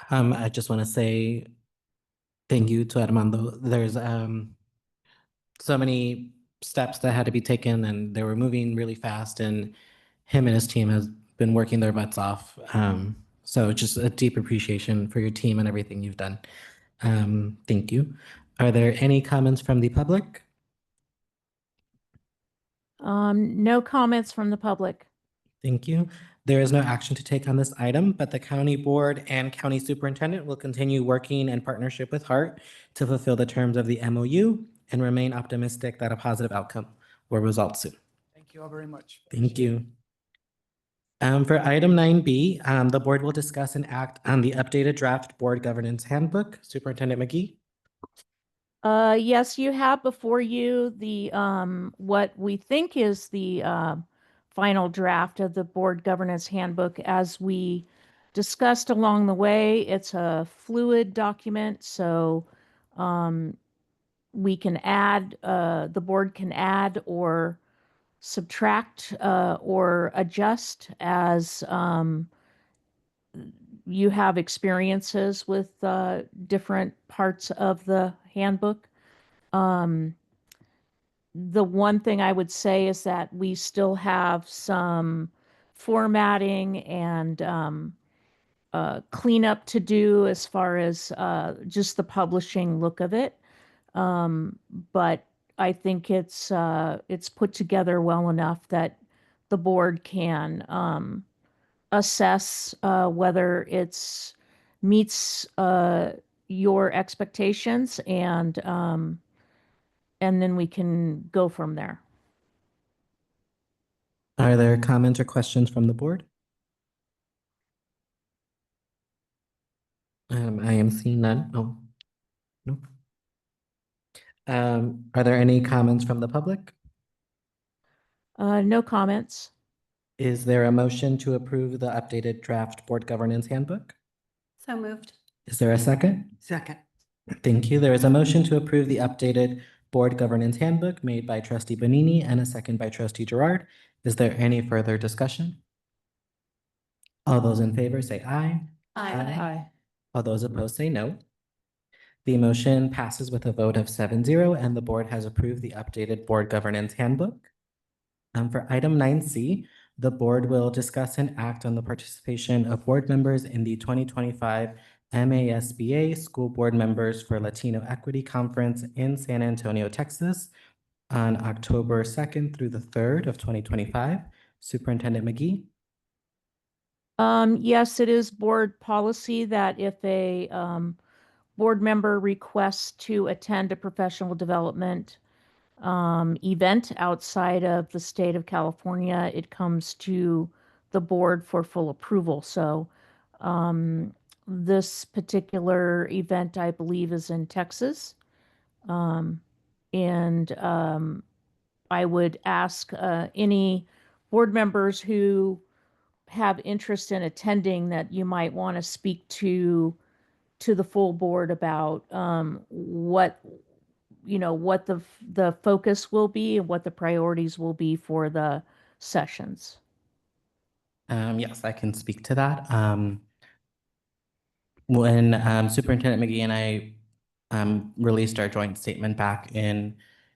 I just want to say thank you to Armando. There's so many steps that had to be taken and they were moving really fast, and him and his team has been working their butts off. So just a deep appreciation for your team and everything you've done. Thank you. Are there any comments from the public? No comments from the public. Thank you. There is no action to take on this item, but the county board and county superintendent will continue working in partnership with Hart to fulfill the terms of the MOU and remain optimistic that a positive outcome will result soon. Thank you all very much. Thank you. For item 9B, the board will discuss and act on the updated draft board governance handbook. Superintendent McGee. Yes, you have before you the what we think is the final draft of the board governance handbook. As we discussed along the way, it's a fluid document, so we can add, the board can add or subtract or adjust as you have experiences with different parts of the handbook. The one thing I would say is that we still have some formatting and cleanup to do as far as just the publishing look of it. But I think it's put together well enough that the board can assess whether it's meets your expectations, and then we can go from there. Are there comments or questions from the board? I am seeing none. Oh, no. Are there any comments from the public? No comments. Is there a motion to approve the updated draft board governance handbook? So moved. Is there a second? Second. Thank you. There is a motion to approve the updated board governance handbook made by trustee Bonini and a second by trustee Gerard. Is there any further discussion? All those in favor say aye. Aye. All those opposed say no. The motion passes with a vote of 7-0, and the board has approved the updated board governance handbook. For item 9C, the board will discuss and act on the participation of board members in the 2025 MASBA School Board Members for Latino Equity Conference in San Antonio, Texas on October 2nd through the 3rd of 2025. Superintendent McGee. Yes, it is board policy that if a board member requests to attend a professional development event outside of the state of California, it comes to the board for full approval. So this particular event, I believe, is in Texas. And I would ask any board members who have interest in attending that you might want to speak to the full board about what the focus will be and what the priorities will be for the sessions. Yes, I can speak to that. When Superintendent McGee and I released our joint statement back in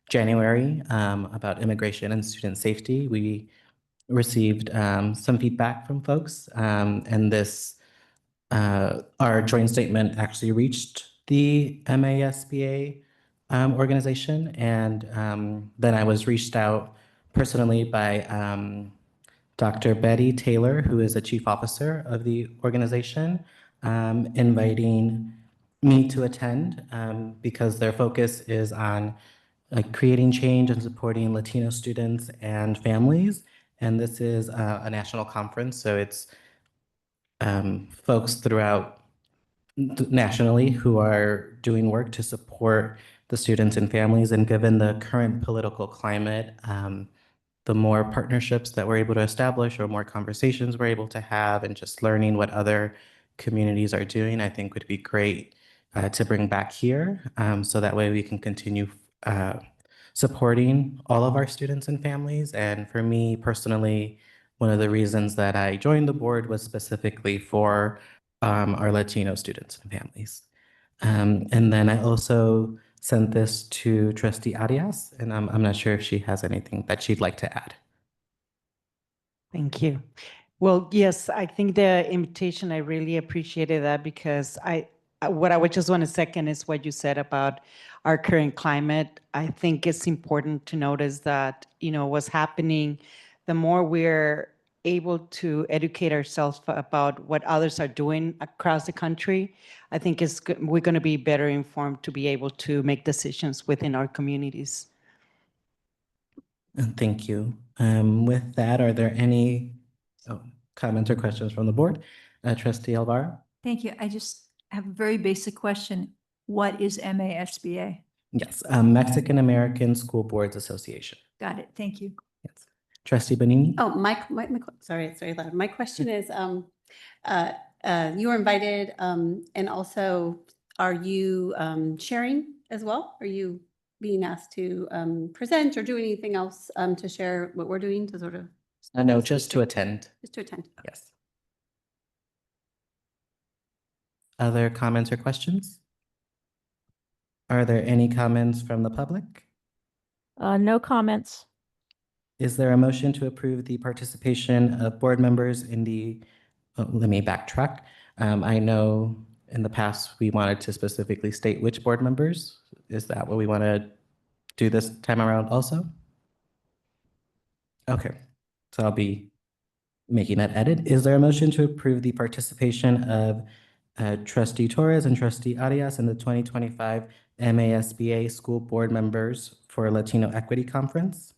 January about immigration and student safety, we received some feedback from folks, and this our joint statement actually reached the MASBA organization, and then I was reached out personally by Dr. Betty Taylor, who is the chief officer of the organization, inviting me to attend because their focus is on creating change and supporting Latino students and families. And this is a national conference, so it's folks throughout nationally who are doing work to support the students and families. And given the current political climate, the more partnerships that we're able to establish or more conversations we're able to have and just learning what other communities are doing, I think would be great to bring back here. So that way we can continue supporting all of our students and families. And for me personally, one of the reasons that I joined the board was specifically for our Latino students and families. And then I also sent this to Trustee Arias, and I'm not sure if she has anything that she'd like to add. Thank you. Well, yes, I think the invitation, I really appreciated that because what I would just want to second is what you said about our current climate. I think it's important to notice that, what's happening, the more we're able to educate ourselves about what others are doing across the country, I think we're going to be better informed to be able to make decisions within our communities. Thank you. With that, are there any comments or questions from the board? Trustee Alvaro? Thank you. I just have a very basic question. What is MASBA? Yes, Mexican American School Boards Association. Got it. Thank you. Yes. Trustee Bonini? Oh, sorry, it's very loud. My question is, you were invited, and also, are you sharing as well? Are you being asked to present or do anything else to share what we're doing to sort of? No, just to attend. Just to attend. Yes. Other comments or questions? Are there any comments from the public? No comments. Is there a motion to approve the participation of board members in the, let me backtrack. I know in the past we wanted to specifically state which board members. Is that what we want to do this time around also? Okay, so I'll be making that edit. Is there a motion to approve the participation of Trustee Torres and Trustee Arias in the 2025 MASBA School Board Members for Latino Equity Conference?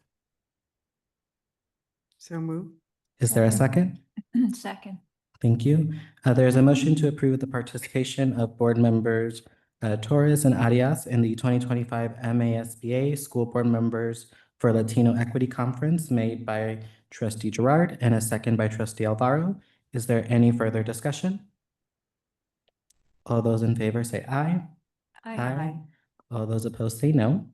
So move. Is there a second? Second. Thank you. There's a motion to approve the participation of board members Torres and Arias in the 2025 MASBA School Board Members for Latino Equity Conference made by Trustee Gerard and a second by Trustee Alvaro. Is there any further discussion? All those in favor say aye. Aye. All those opposed say no.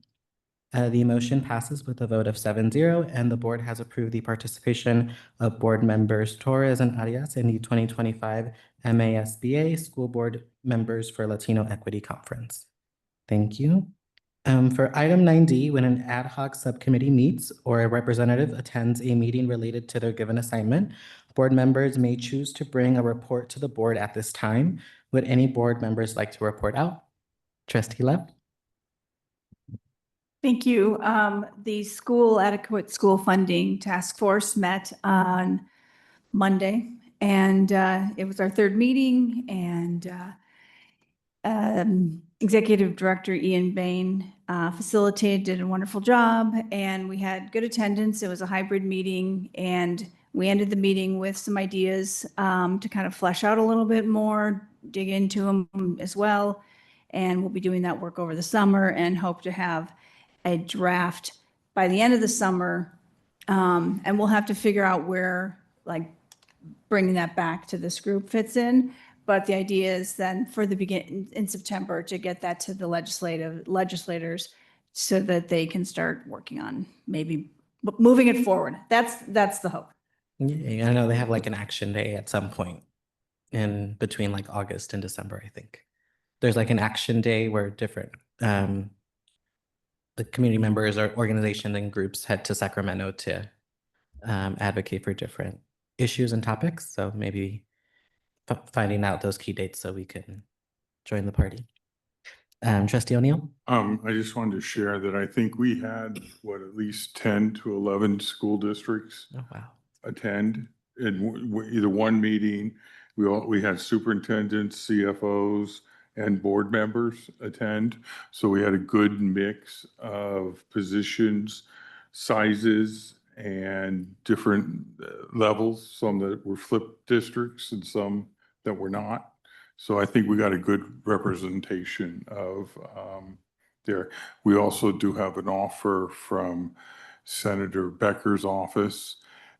The motion passes with a vote of 7-0, and the board has approved the participation of board members Torres and Arias in the 2025 MASBA School Board Members for Latino Equity Conference. Thank you. For item 9D, when an ad hoc subcommittee meets or a representative attends a meeting related to their given assignment, board members may choose to bring a report to the board at this time. Would any board members like to report out? Trustee Love? Thank you. The School Adequate School Funding Task Force met on Monday, and it was our third meeting, and Executive Director Ian Bain facilitated, did a wonderful job, and we had good attendance. It was a hybrid meeting, and we ended the meeting with some ideas to kind of flesh out a little bit more, dig into them as well, and we'll be doing that work over the summer and hope to have a draft by the end of the summer, and we'll have to figure out where, like, bringing that back to this group fits in. But the idea is then for the beginning in September to get that to the legislators so that they can start working on maybe moving it forward. That's the hope. Yeah, I know they have like an action day at some point in between like August and December, I think. There's like an action day where different the community members or organizations and groups head to Sacramento to advocate for different issues and topics. So maybe finding out those key dates so we can join the party. Trustee O'Neill? I just wanted to share that I think we had, at least 10 to 11 school districts attend in either one meeting. We had superintendents, CFOs, and board members attend. So we had a good mix of positions, sizes, and different levels, some that were flipped districts and some that were not. So I think we got a good representation of there. We also do have an offer from Senator Becker's office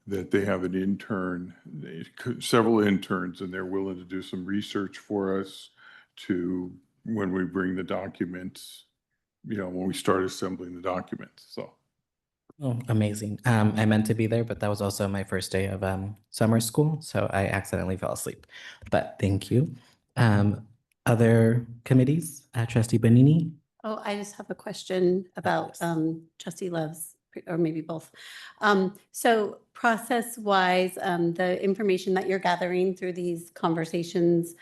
that they have an intern, several interns, and they're willing to do some research for us to, when we bring the documents, when we start assembling the documents, so. Oh, amazing. I meant to be there, but that was also my first day of summer school, so I accidentally fell asleep. But thank you. Other committees, Trustee Bonini? Oh, I just have a question about Trustee Love's, or maybe both. So process-wise, the information that you're gathering through these conversations,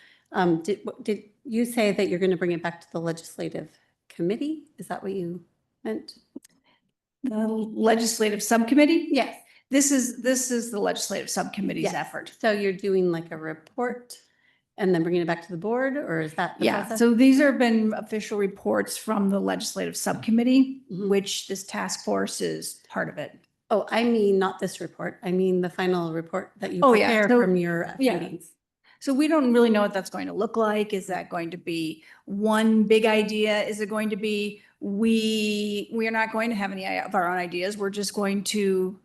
did you say that you're going to bring it back to the legislative committee? Is that what you meant? The legislative subcommittee? Yes. This is the legislative subcommittee's Yes. effort. So you're doing like a report and then bringing it back to the board, or is that the Yeah, process? so these have been official reports from the legislative subcommittee, Mhm. which this task force is part of it. Oh, I mean, not this report. I mean, the final report that you Oh, yeah. prepare So- from your yeah. meetings. So we don't really know what that's going to look like. Is that going to be one big idea? Is it going to be, we are not going to have any of our own ideas. We're just going to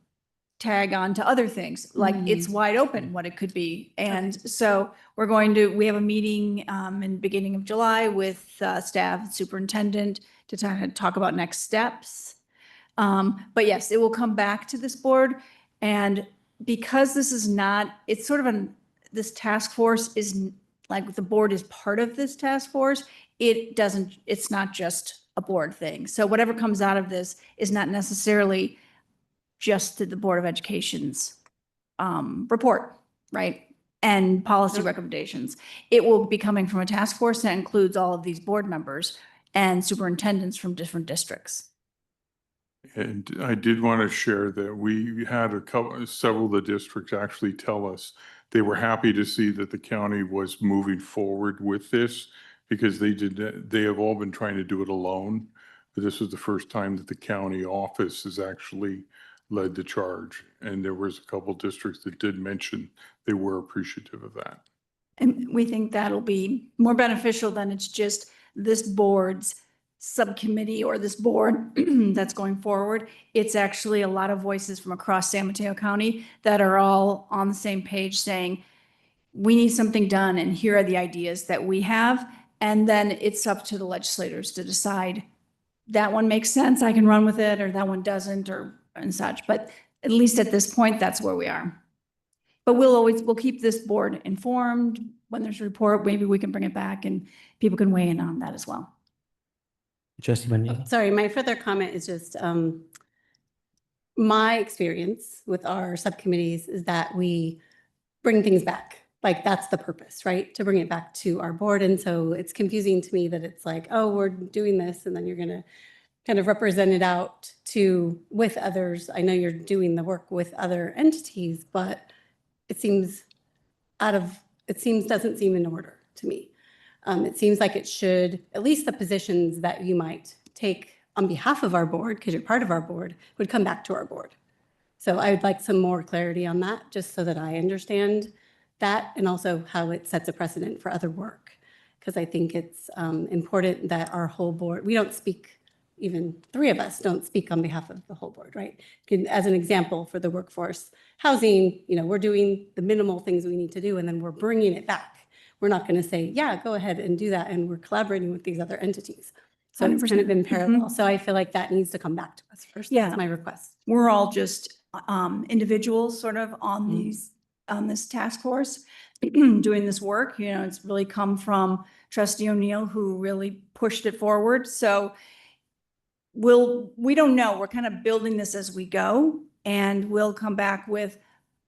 tag on to other things. Like it's wide open what it could be. And so we have a meeting in the beginning of July with staff, superintendent to talk about next steps. But yes, it will come back to this board. And because this is not, it's sort of this task force is like the board is part of this task force. It's not just a board thing. So whatever comes out of this is not necessarily just to the Board of Education's report, right? And policy recommendations. It will be coming from a task force that includes all of these board members and superintendents from different districts. And I did want to share that we had several of the districts actually tell us they were happy to see that the county was moving forward with this because they have all been trying to do it alone. But this was the first time that the county office has actually led the charge. And there was a couple districts that did mention they were appreciative of that. And we think that'll be more beneficial than it's just this board's subcommittee or this board that's going forward. It's actually a lot of voices from across San Mateo County that are all on the same page saying, we need something done and here are the ideas that we have. And then it's up to the legislators to decide that one makes sense, I can run with it, or that one doesn't, or and such. But at least at this point, that's where we are. But we'll keep this board informed. When there's a report, maybe we can bring it back and people can weigh in on that as well. Trustee Bonini? Sorry, my further comment is just my experience with our subcommittees is that we bring things back. Like that's the purpose, right? To bring it back to our board. And so it's confusing to me that it's like, oh, we're doing this and then you're going to kind of represent it out with others. I know you're doing the work with other entities, but it doesn't seem in order to me. It seems like it should, at least the positions that you might take on behalf of our board, because you're part of our board, would come back to our board. So I would like some more clarity on that, just so that I understand that and also how it sets a precedent for other work. Because I think it's important that our whole board, we don't speak, even three of us don't speak on behalf of the whole board, right? As an example for the workforce housing, we're doing the minimal things we need to do and then we're bringing it back. We're not going to say, yeah, go ahead and do that. And we're collaborating with these other entities. So it's kind of in parallel. So I feel like that needs to come back to us first. Yeah. That's my request. We're all just individuals sort of on this task force doing this work. It's really come from Trustee O'Neill, who really pushed it forward. So we don't know. We're kind of building this as we go, and we'll come back with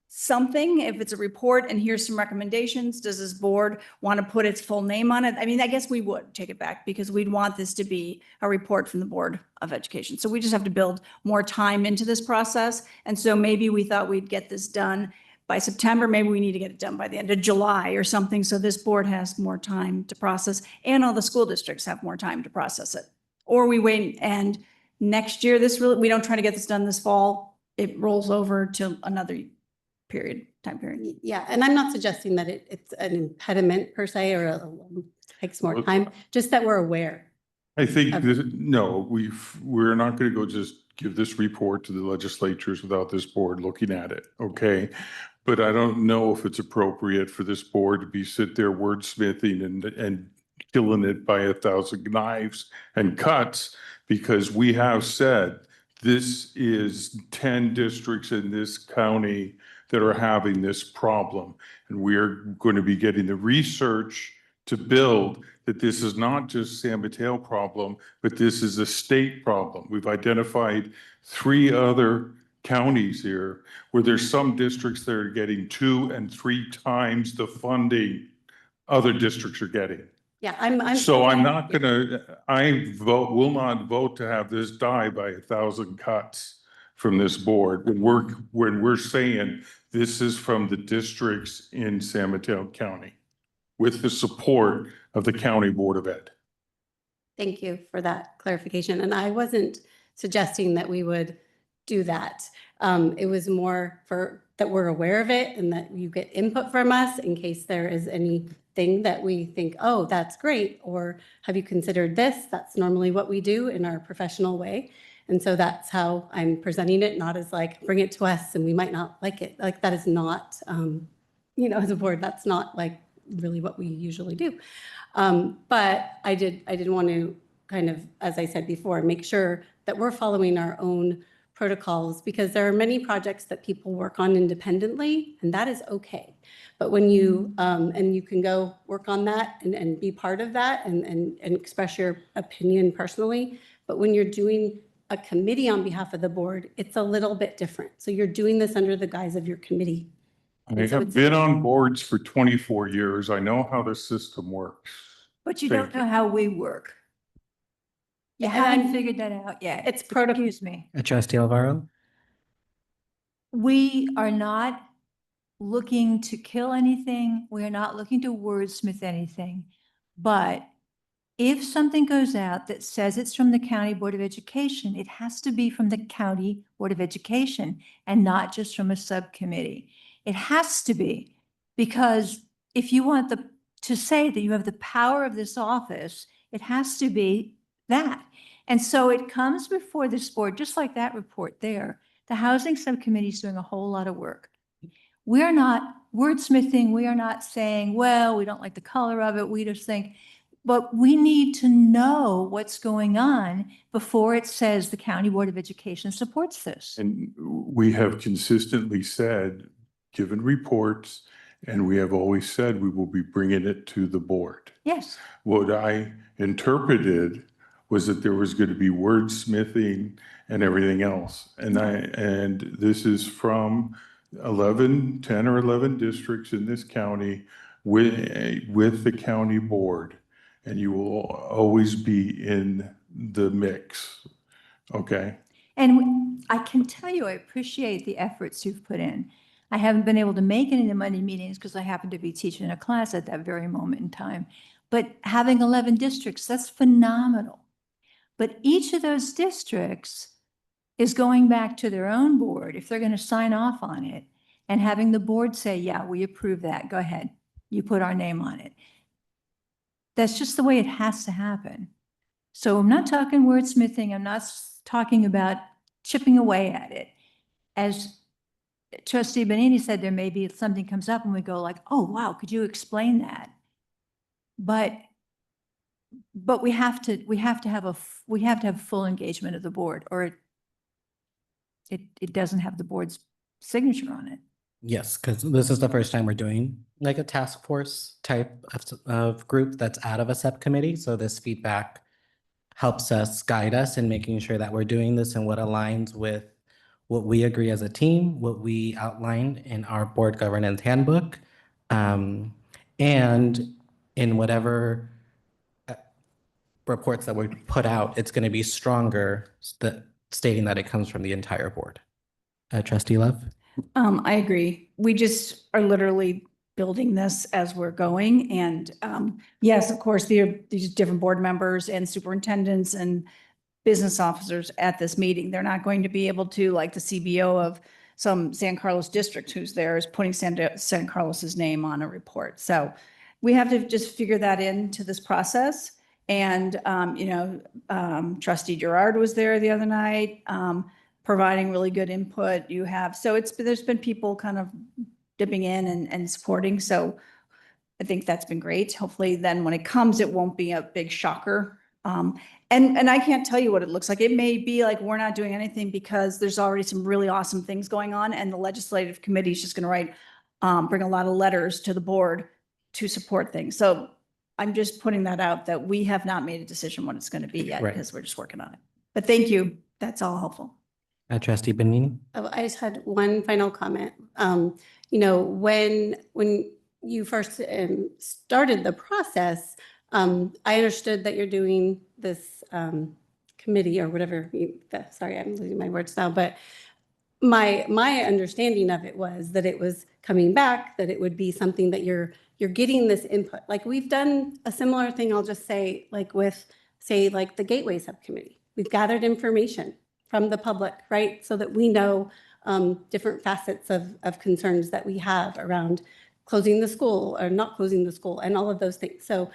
something. If it's a report and here's some recommendations, does this board want to put its full name on it? I mean, I guess we would take it back because we'd want this to be a report from the Board of Education. So we just have to build more time into this process. And so maybe we thought we'd get this done by September, maybe we need to get it done by the end of July or something, so this board has more time to process, and all the school districts have more time to process it. Or we wait and next year, we don't try to get this done this fall, it rolls over to another time period. Yeah, and I'm not suggesting that it's an impediment per se, or takes more time, just that we're aware. I think, no, we're not going to go just give this report to the legislatures without this board looking at it, okay? But I don't know if it's appropriate for this board to be sit there wordsmithing and killing it by 1,000 knives and cuts, because we have said this is 10 districts in this county that are having this problem. And we're going to be getting the research to build that this is not just San Mateo problem, but this is a state problem. We've identified 3 other counties here where there's some districts that are getting 2 and 3 times the funding other districts are getting. Yeah, I'm. So I'm not gonna, will not vote to have this die by 1,000 cuts from this board. When we're saying this is from the districts in San Mateo County with the support of the County Board of Ed. Thank you for that clarification. And I wasn't suggesting that we would do that. It was more that we're aware of it and that you get input from us in case there is anything that we think, oh, that's great, or have you considered this? That's normally what we do in our professional way. And so that's how I'm presenting it, not as like, bring it to us and we might not like it. Like that is not, as a board, that's not like really what we usually do. But I did want to kind of, as I said before, make sure that we're following our own protocols, because there are many projects that people work on independently, and that is okay. But when you, and you can go work on that and be part of that and express your opinion personally, but when you're doing a committee on behalf of the board, it's a little bit different. So you're doing this under the guise of your committee. I have been on boards for 24 years. I know how the system works. But you Thank don't know how we work. You And haven't I'm- figured that out yet. It's protocol. Excuse me. Trustee Alvaro? We are not looking to kill anything. We are not looking to wordsmith anything. But if something goes out that says it's from the County Board of Education, it has to be from the County Board of Education and not just from a subcommittee. It has to be, because if you want to say that you have the power of this office, it has to be that. And so it comes before this board, just like that report there. The Housing Subcommittee is doing a whole lot of work. We are not wordsmithing. We are not saying, well, we don't like the color of it. We just think, but we need to know what's going on before it says the County Board of Education supports this. And we have consistently said, given reports, and we have always said we will be bringing it to the board. Yes. What I interpreted was that there was going to be wordsmithing and everything else. And this is from 10 or 11 districts in this county with the county board. And you will always be in the mix, okay? And I can tell you, I appreciate the efforts you've put in. I haven't been able to make any of the Monday meetings because I happen to be teaching a class at that very moment in time. But having 11 districts, that's phenomenal. But each of those districts is going back to their own board if they're going to sign off on it, and having the board say, yeah, we approve that. Go ahead. You put our name on it. That's just the way it has to happen. So I'm not talking wordsmithing. I'm not talking about chipping away at it. As Trustee Benini said, there may be something comes up and we go like, oh, wow, could you explain that? But we have to have full engagement of the board, or it doesn't have the board's signature on it. Yes, because this is the first time we're doing like a task force type of group that's out of a subcommittee. So this feedback helps us guide us in making sure that we're doing this and what aligns with what we agree as a team, what we outlined in our board governance handbook, and in whatever reports that we put out, it's going to be stronger stating that it comes from the entire board. Trustee Love? I agree. We just are literally building this as we're going. And yes, of course, there are these different board members and superintendents and business officers at this meeting. They're not going to be able to, like the CBO of some San Carlos district who's there is putting San Carlos's name on a report. So we have to just figure that into this process. And, Trustee Gerard was there the other night, providing really good input. You have, so there's been people kind of dipping in and supporting. So I think that's been great. Hopefully then when it comes, it won't be a big shocker. And I can't tell you what it looks like. It may be like we're not doing anything because there's already some really awesome things going on, and the legislative committee is just going to bring a lot of letters to the board to support things. So I'm just putting that out that we have not made a decision what it's going to be yet Right. because we're just working on it. But thank you. That's all helpful. Trustee Benini? Oh, I just had one final comment. When you first started the process, I understood that you're doing this committee or whatever. Sorry, I'm losing my words now. But my understanding of it was that it was coming back, that it would be something that you're getting this input. Like we've done a similar thing, I'll just say, like with, say, like the Gateway Subcommittee. We've gathered information from the public, right? So that we know different facets of concerns that we have around closing the school or not closing the school and all of those things. So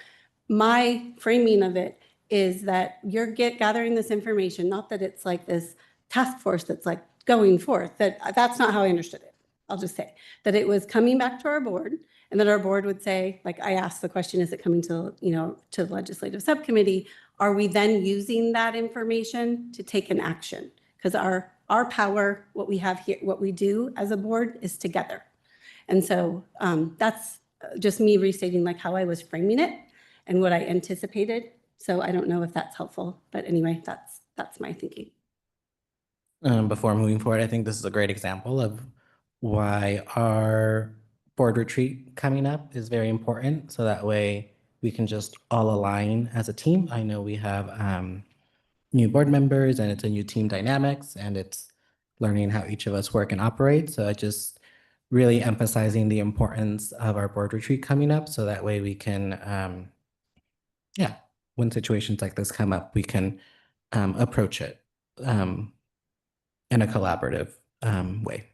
my framing of it is that you're gathering this information, not that it's like this task force that's like going forth. That's not how I understood it. I'll just say that it was coming back to our board, and that our board would say, like I asked the question, is it coming to the legislative subcommittee? Are we then using that information to take an action? Because our power, what we have here, what we do as a board is together. And so that's just me restating like how I was framing it and what I anticipated. So I don't know if that's helpful, but anyway, that's my thinking. Before moving forward, I think this is a great example of why our board retreat coming up is very important. So that way we can just all align as a team. I know we have new board members and it's a new team dynamics and it's learning how each of us work and operate. So I just really emphasizing the importance of our board retreat coming up. So that way we can, when situations like this come up, we can approach it in a collaborative way.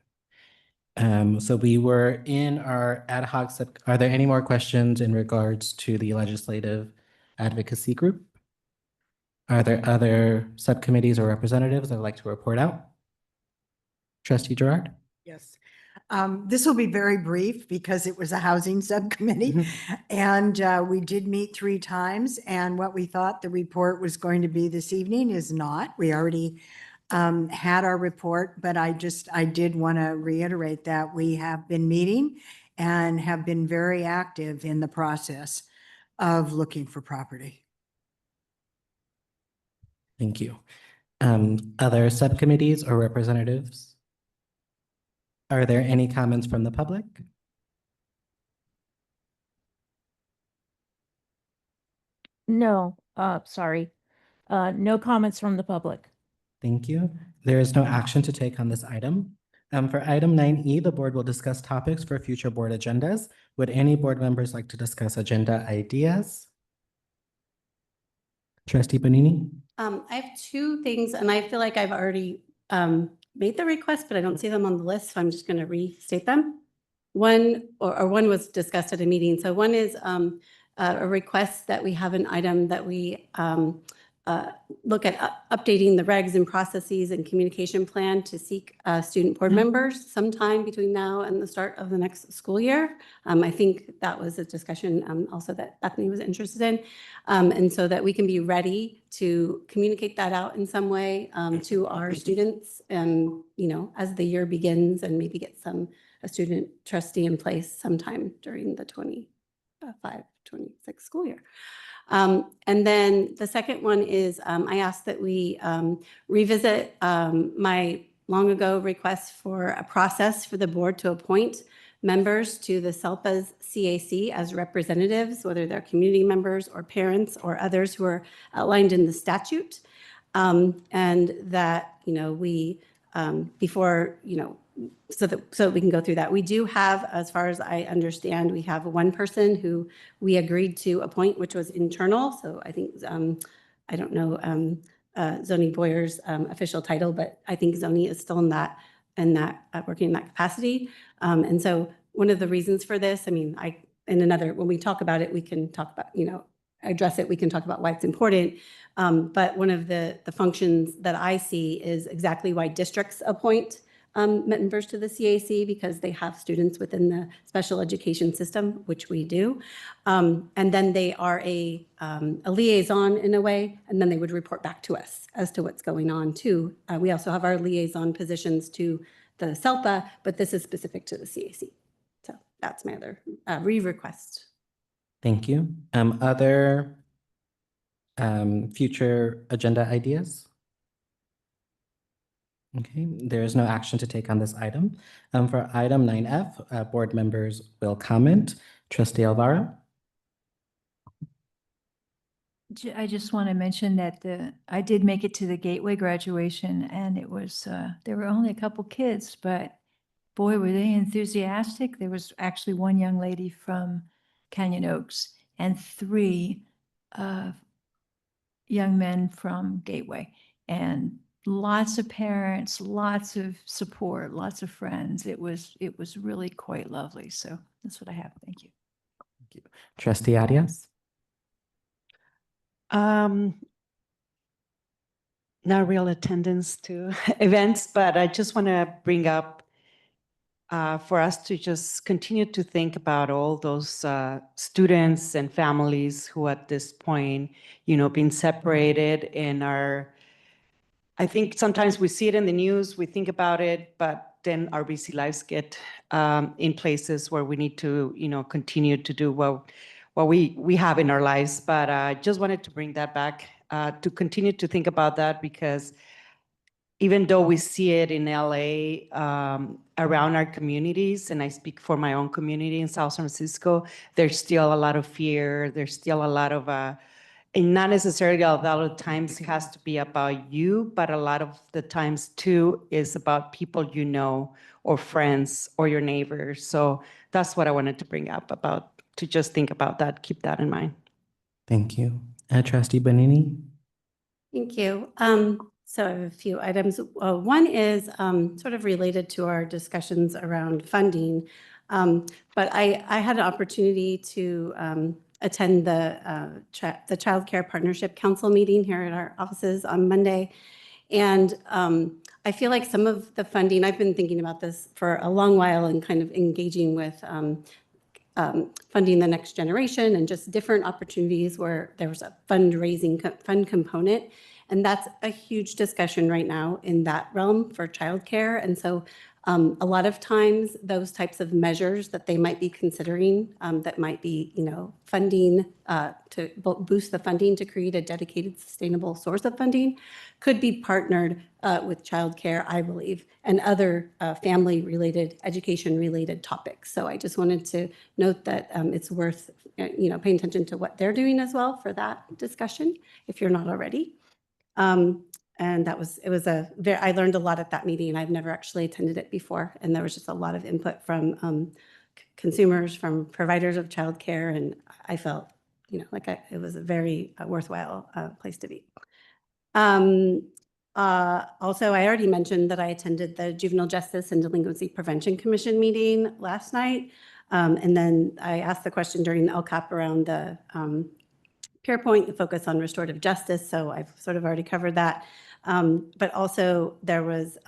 So we were in our ad hoc. Are there any more questions in regards to the legislative advocacy group? Are there other subcommittees or representatives that would like to report out? Trustee Gerard? Yes. This will be very brief because it was a housing subcommittee and we did meet 3 times, and what we thought the report was going to be this evening is not. We already had our report, but I did want to reiterate that we have been meeting and have been very active in the process of looking for property. Thank you. Other subcommittees or representatives? Are there any comments from the public? No, sorry. No comments from the public. Thank you. There is no action to take on this item. For item 9E, the board will discuss topics for future board agendas. Would any board members like to discuss agenda ideas? Trustee Bonini? I have 2 things, and I feel like I've already made the request, but I don't see them on the list, so I'm just going to restate them. One was discussed at a meeting. So one is a request that we have an item that we look at updating the regs and processes and communication plan to seek student board members sometime between now and the start of the next school year. I think that was a discussion also that Bethany was interested in. And so that we can be ready to communicate that out in some way to our students and, as the year begins, and maybe get a student trustee in place sometime during the 25-26 school year. And then the second one is I asked that we revisit my long ago request for a process for the board to appoint members to the SELPA's CAC as representatives, whether they're community members or parents or others who are outlined in the statute. And that, we, before, so we can go through that. We do have, as far as I understand, we have one person who we agreed to appoint, which was internal. So I think, I don't know Zoni Boyer's official title, but I think Zoni is still working in that capacity. And so one of the reasons for this, I mean, when we talk about it, we can talk about, address it. We can talk about why it's important. But one of the functions that I see is exactly why districts appoint members to the CAC, because they have students within the special education system, which we do. And then they are a liaison in a way, and then they would report back to us as to what's going on too. We also have our liaison positions to the SELPA, but this is specific to the CAC. So that's my other request. Thank you. Other future agenda ideas? Okay, there is no action to take on this item. For item 9F, board members will comment. Trustee Alvaro? I just want to mention that I did make it to the Gateway graduation, and it was, there were only a couple kids, but boy, were they enthusiastic. There was actually one young lady from Canyon Oaks and 3 young men from Gateway, and lots of parents, lots of support, lots of friends. It was really quite lovely. So that's what I have. Thank you. Thank you. Trustee Arias? Not real attendance to events, but I just want to bring up for us to just continue to think about all those students and families who at this point, been separated and I think sometimes we see it in the news, we think about it, but then our busy lives get in places where we need to, continue to do what we have in our lives. But I just wanted to bring that back to continue to think about that, because even though we see it in LA around our communities, and I speak for my own community in South San Francisco, there's still a lot of fear. There's still a lot of, and not necessarily a lot of times it has to be about you, but a lot of the times too is about people or friends or your neighbors. So that's what I wanted to bring up to just think about that, keep that in mind. Thank you. Trustee Bonini? Thank you. So I have a few items. One is sort of related to our discussions around funding, but I had an opportunity to attend the Child Care Partnership Council meeting here at our offices on Monday. And I feel like some of the funding, I've been thinking about this for a long while and kind of engaging with funding the next generation and just different opportunities where there was a fundraising fund component. And that's a huge discussion right now in that realm for childcare. And so a lot of times those types of measures that they might be considering that might be, funding to boost the funding to create a dedicated, sustainable source of funding could be partnered with childcare, I believe, and other family-related, education-related topics. So I just wanted to note that it's worth, paying attention to what they're doing as well for that discussion, if you're not already. And I learned a lot at that meeting. I've never actually attended it before. And there was just a lot of input from consumers, from providers of childcare. And I felt, it was a very worthwhile place to be. Also, I already mentioned that I attended the Juvenile Justice and Delinquency Prevention Commission meeting last night. And then I asked the question during the LCAP around the PeerPoint, the focus on restorative justice. So I've sort of already covered that. But also there was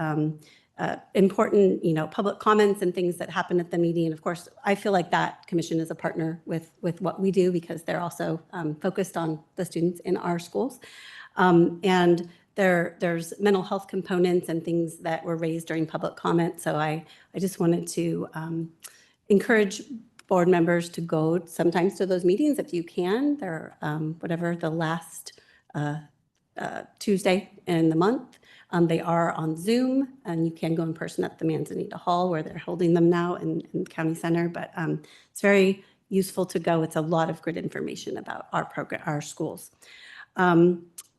important, public comments and things that happened at the meeting. And of course, I feel like that commission is a partner with what we do, because they're also focused on the students in our schools. And there's mental health components and things that were raised during public comment. So I just wanted to encourage board members to go sometimes to those meetings if you can. They're whatever the last Tuesday in the month. They are on Zoom, and you can go in person at the Manzanita Hall where they're holding them now in County Center. But it's very useful to go. It's a lot of good information about our program, our schools.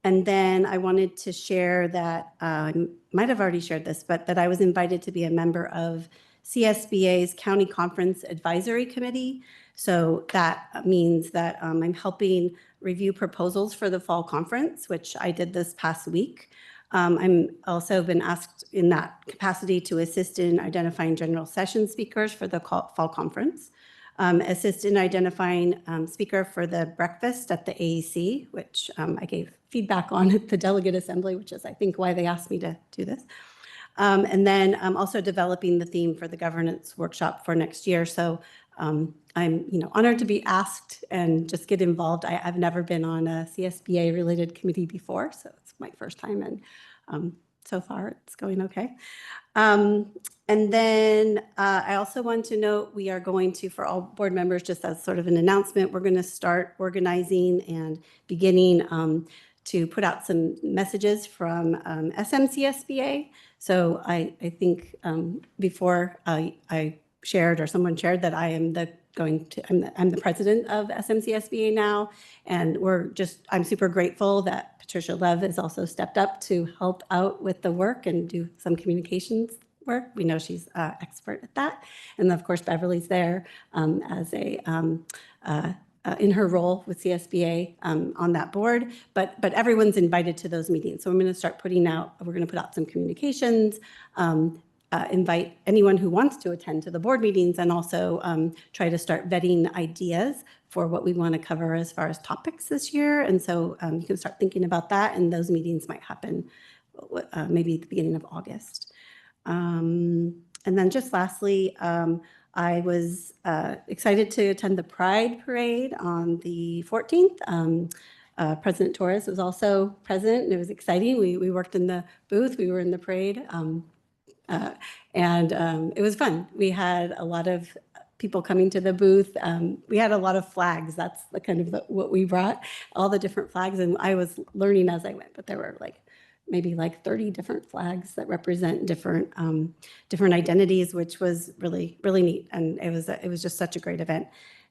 And then I wanted to share that, I might have already shared this, but that I was invited to be a member of CSBA's County Conference Advisory Committee. So that means that I'm helping review proposals for the fall conference, which I did this past week. I'm also been asked in that capacity to assist in identifying general session speakers for the fall conference, assist in identifying speaker for the breakfast at the AEC, which I gave feedback on at the delegate assembly, which is I think why they asked me to do this. And then also developing the theme for the governance workshop for next year. So I'm honored to be asked and just get involved. I've never been on a CSBA related committee before, so it's my first time, and so far it's going okay. And then I also want to note we are going to, for all board members, just as sort of an announcement, we're going to start organizing and beginning to put out some messages from SMCSBA. So I think before I shared or someone shared that I am I'm the president of SMCSBA now, and I'm super grateful that Patricia Lev has also stepped up to help out with the work and do some communications work. We know she's expert at that, and of course Beverly's there as in her role with CSBA on that board, but everyone's invited to those meetings. So we're going to put out some communications, invite anyone who wants to attend to the board meetings, and also try to start vetting ideas for what we want to cover as far as topics this year. And so you can start thinking about that, and those meetings might happen maybe at the beginning of August. And then just lastly, I was excited to attend the Pride Parade on the 14th. President Torres was also present, and it was exciting. We worked in the booth, we were in the parade, and it was fun. We had a lot of people coming to the booth. We had a lot of flags. That's the kind of what we brought, all the different flags, and I was learning as I went, but there were maybe 30 different flags that represent different identities, which was really, really neat. And it was just such a great event.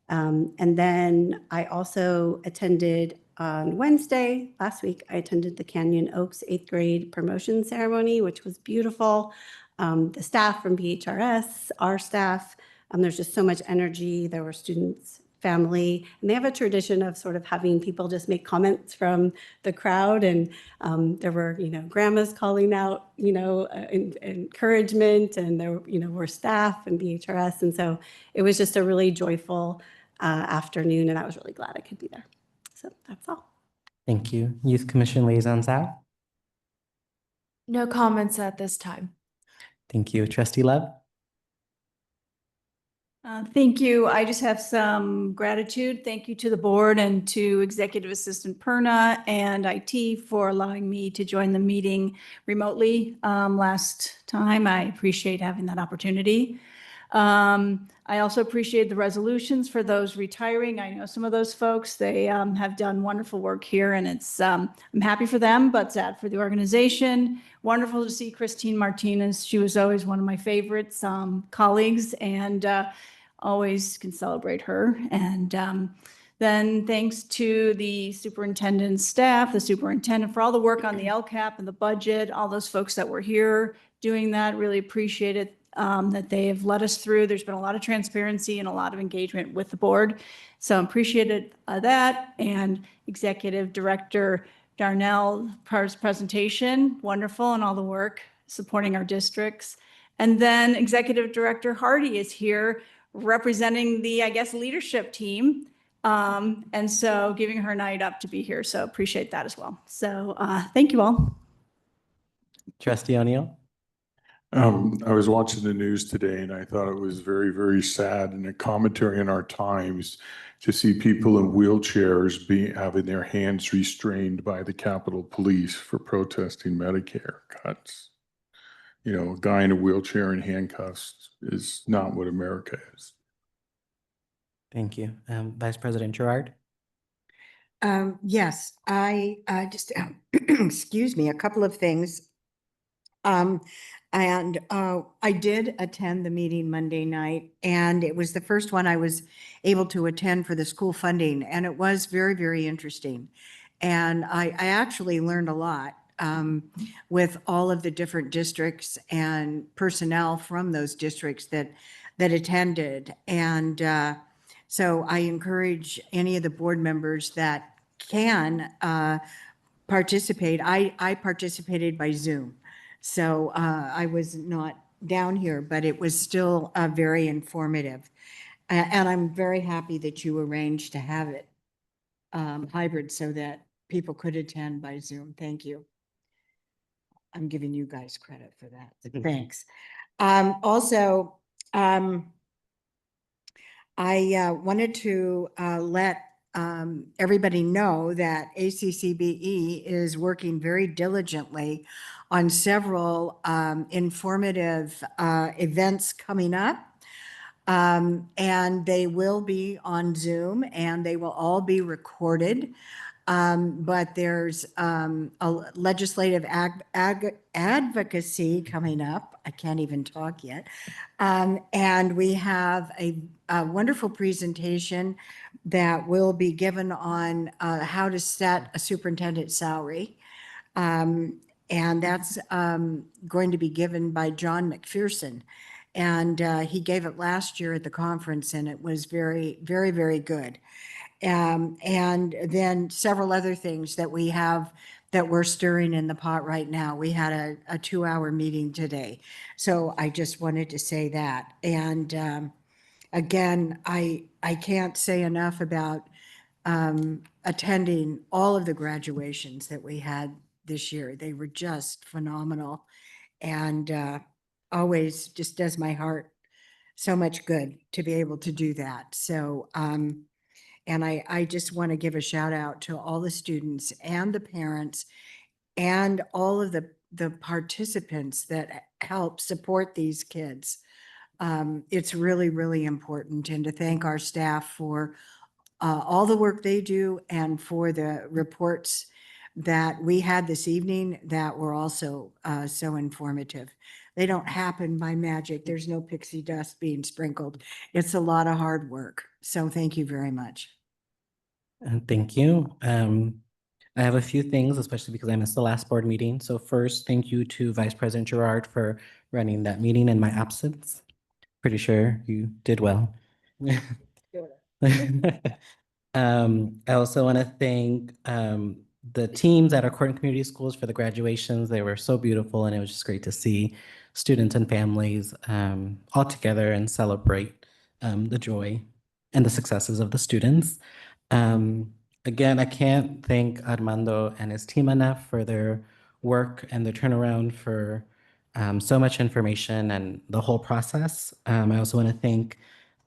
And then I also attended on Wednesday, last week, I attended the Canyon Oaks 8th grade promotion ceremony, which was beautiful. The staff from BHRS, our staff, there's just so much energy. There were students, family, and they have a tradition of sort of having people just make comments from the crowd. And there were, grandmas calling out, encouragement, and there, were staff and BHRS. And so it was just a really joyful afternoon, and I was really glad I could be there. So that's all. Thank you. Youth Commission Liaison Zhao? No comments at this time. Thank you. Trustee Love? Thank you. I just have some gratitude. Thank you to the board and to Executive Assistant Perna and IT for allowing me to join the meeting remotely last time. I appreciate having that opportunity. I also appreciate the resolutions for those retiring. I know some of those folks, they have done wonderful work here, and it's I'm happy for them, but sad for the organization. Wonderful to see Christine Martinez. She was always one of my favorites colleagues, and always can celebrate her. And then thanks to the superintendent's staff, the superintendent for all the work on the LCAP and the budget, all those folks that were here doing that, really appreciate it. That they have led us through. There's been a lot of transparency and a lot of engagement with the board. So I appreciated that. And Executive Director Darnell, presentation, wonderful, and all the work supporting our districts. And then Executive Director Hardy is here representing the, leadership team. And so giving her a night up to be here. So appreciate that as well. So thank you all. Trustee O'Neill? I was watching the news today, and I thought it was very, very sad, and a commentary in our times to see people in wheelchairs having their hands restrained by the Capitol Police for protesting Medicare cuts. A guy in a wheelchair in handcuffs is not what America is. Thank you. Vice President Gerard? Yes, I just, excuse me, a couple of things. And I did attend the meeting Monday night, and it was the first one I was able to attend for the school funding, and it was very, very interesting. And I actually learned a lot with all of the different districts and personnel from those districts that attended. And so I encourage any of the board members that can participate. I participated by Zoom. So I was not down here, but it was still very informative. And I'm very happy that you arranged to have it hybrid so that people could attend by Zoom. Thank you. I'm giving you guys credit for that. Thanks. Also, I wanted to let everybody know that ACCBE is working very diligently on several informative events coming up. And they will be on Zoom and they will all be recorded. But there's a legislative advocacy coming up. I can't even talk yet. And we have a wonderful presentation that will be given on how to set a superintendent salary. And that's going to be given by John McPherson. And he gave it last year at the conference and it was very, very, very good. And then several other things that we have that we're stirring in the pot right now. We had a 2-hour meeting today. So I just wanted to say that. And again, I can't say enough about attending all of the graduations that we had this year. They were just phenomenal and always just does my heart so much good to be able to do that. So, and I just want to give a shout out to all the students and the parents and all of the participants that help support these kids. It's really, really important, and to thank our staff for all the work they do and for the reports that we had this evening that were also so informative. They don't happen by magic. There's no pixie dust being sprinkled. It's a lot of hard work. So thank you very much. Thank you. I have a few things, especially because I missed the last board meeting. So first, thank you to Vice President Gerard for running that meeting in my absence. Pretty sure you did well. I also want to thank the teams at our Corton Community Schools for the graduations. They were so beautiful, and it was just great to see students and families all together and celebrate the joy and the successes of the students. Again, I can't thank Armando and his team enough for their work and the turnaround for so much information and the whole process. I also want to thank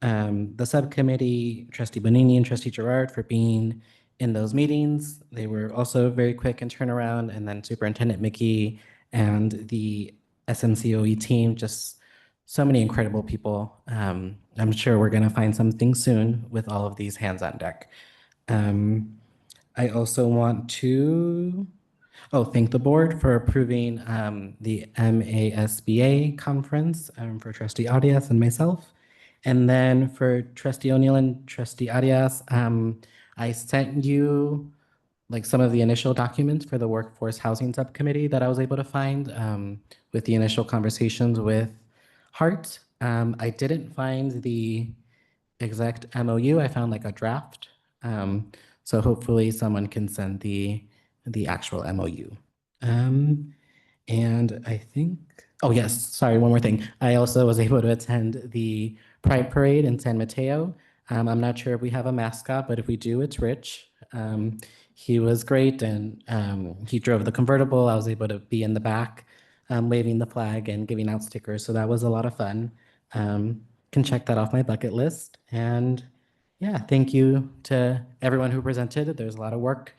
the subcommittee, Trustee Bonini and Trustee Gerard, for being in those meetings. They were also very quick in turnaround, and then Superintendent McGee and the SMCOE team, just so many incredible people. I'm sure we're going to find something soon with all of these hands on deck. I also want to thank the board for approving the MASBA conference for Trustee Arias and myself. And then for Trustee O'Neill and Trustee Arias, I sent you like some of the initial documents for the Workforce Housing Subcommittee that I was able to find with the initial conversations with Hart. I didn't find the exact MOU. I found like a draft. So hopefully someone can send the actual MOU. And I think, oh yes, sorry, one more thing. I also was able to attend the Pride Parade in San Mateo. I'm not sure if we have a mascot, but if we do, it's Rich. He was great, and he drove the convertible. I was able to be in the back, waving the flag and giving out stickers. So that was a lot of fun. Can check that off my bucket list. And yeah, thank you to everyone who presented. There's a lot of work,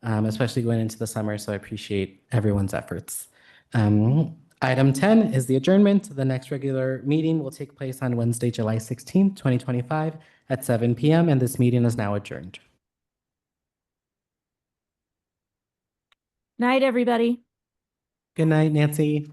especially going into the summer. So I appreciate everyone's efforts. Item 10 is the adjournment. The next regular meeting will take place on Wednesday, July 16th, 2025 at 7 p.m. And this meeting is now adjourned. Night, everybody. Good night, Nancy.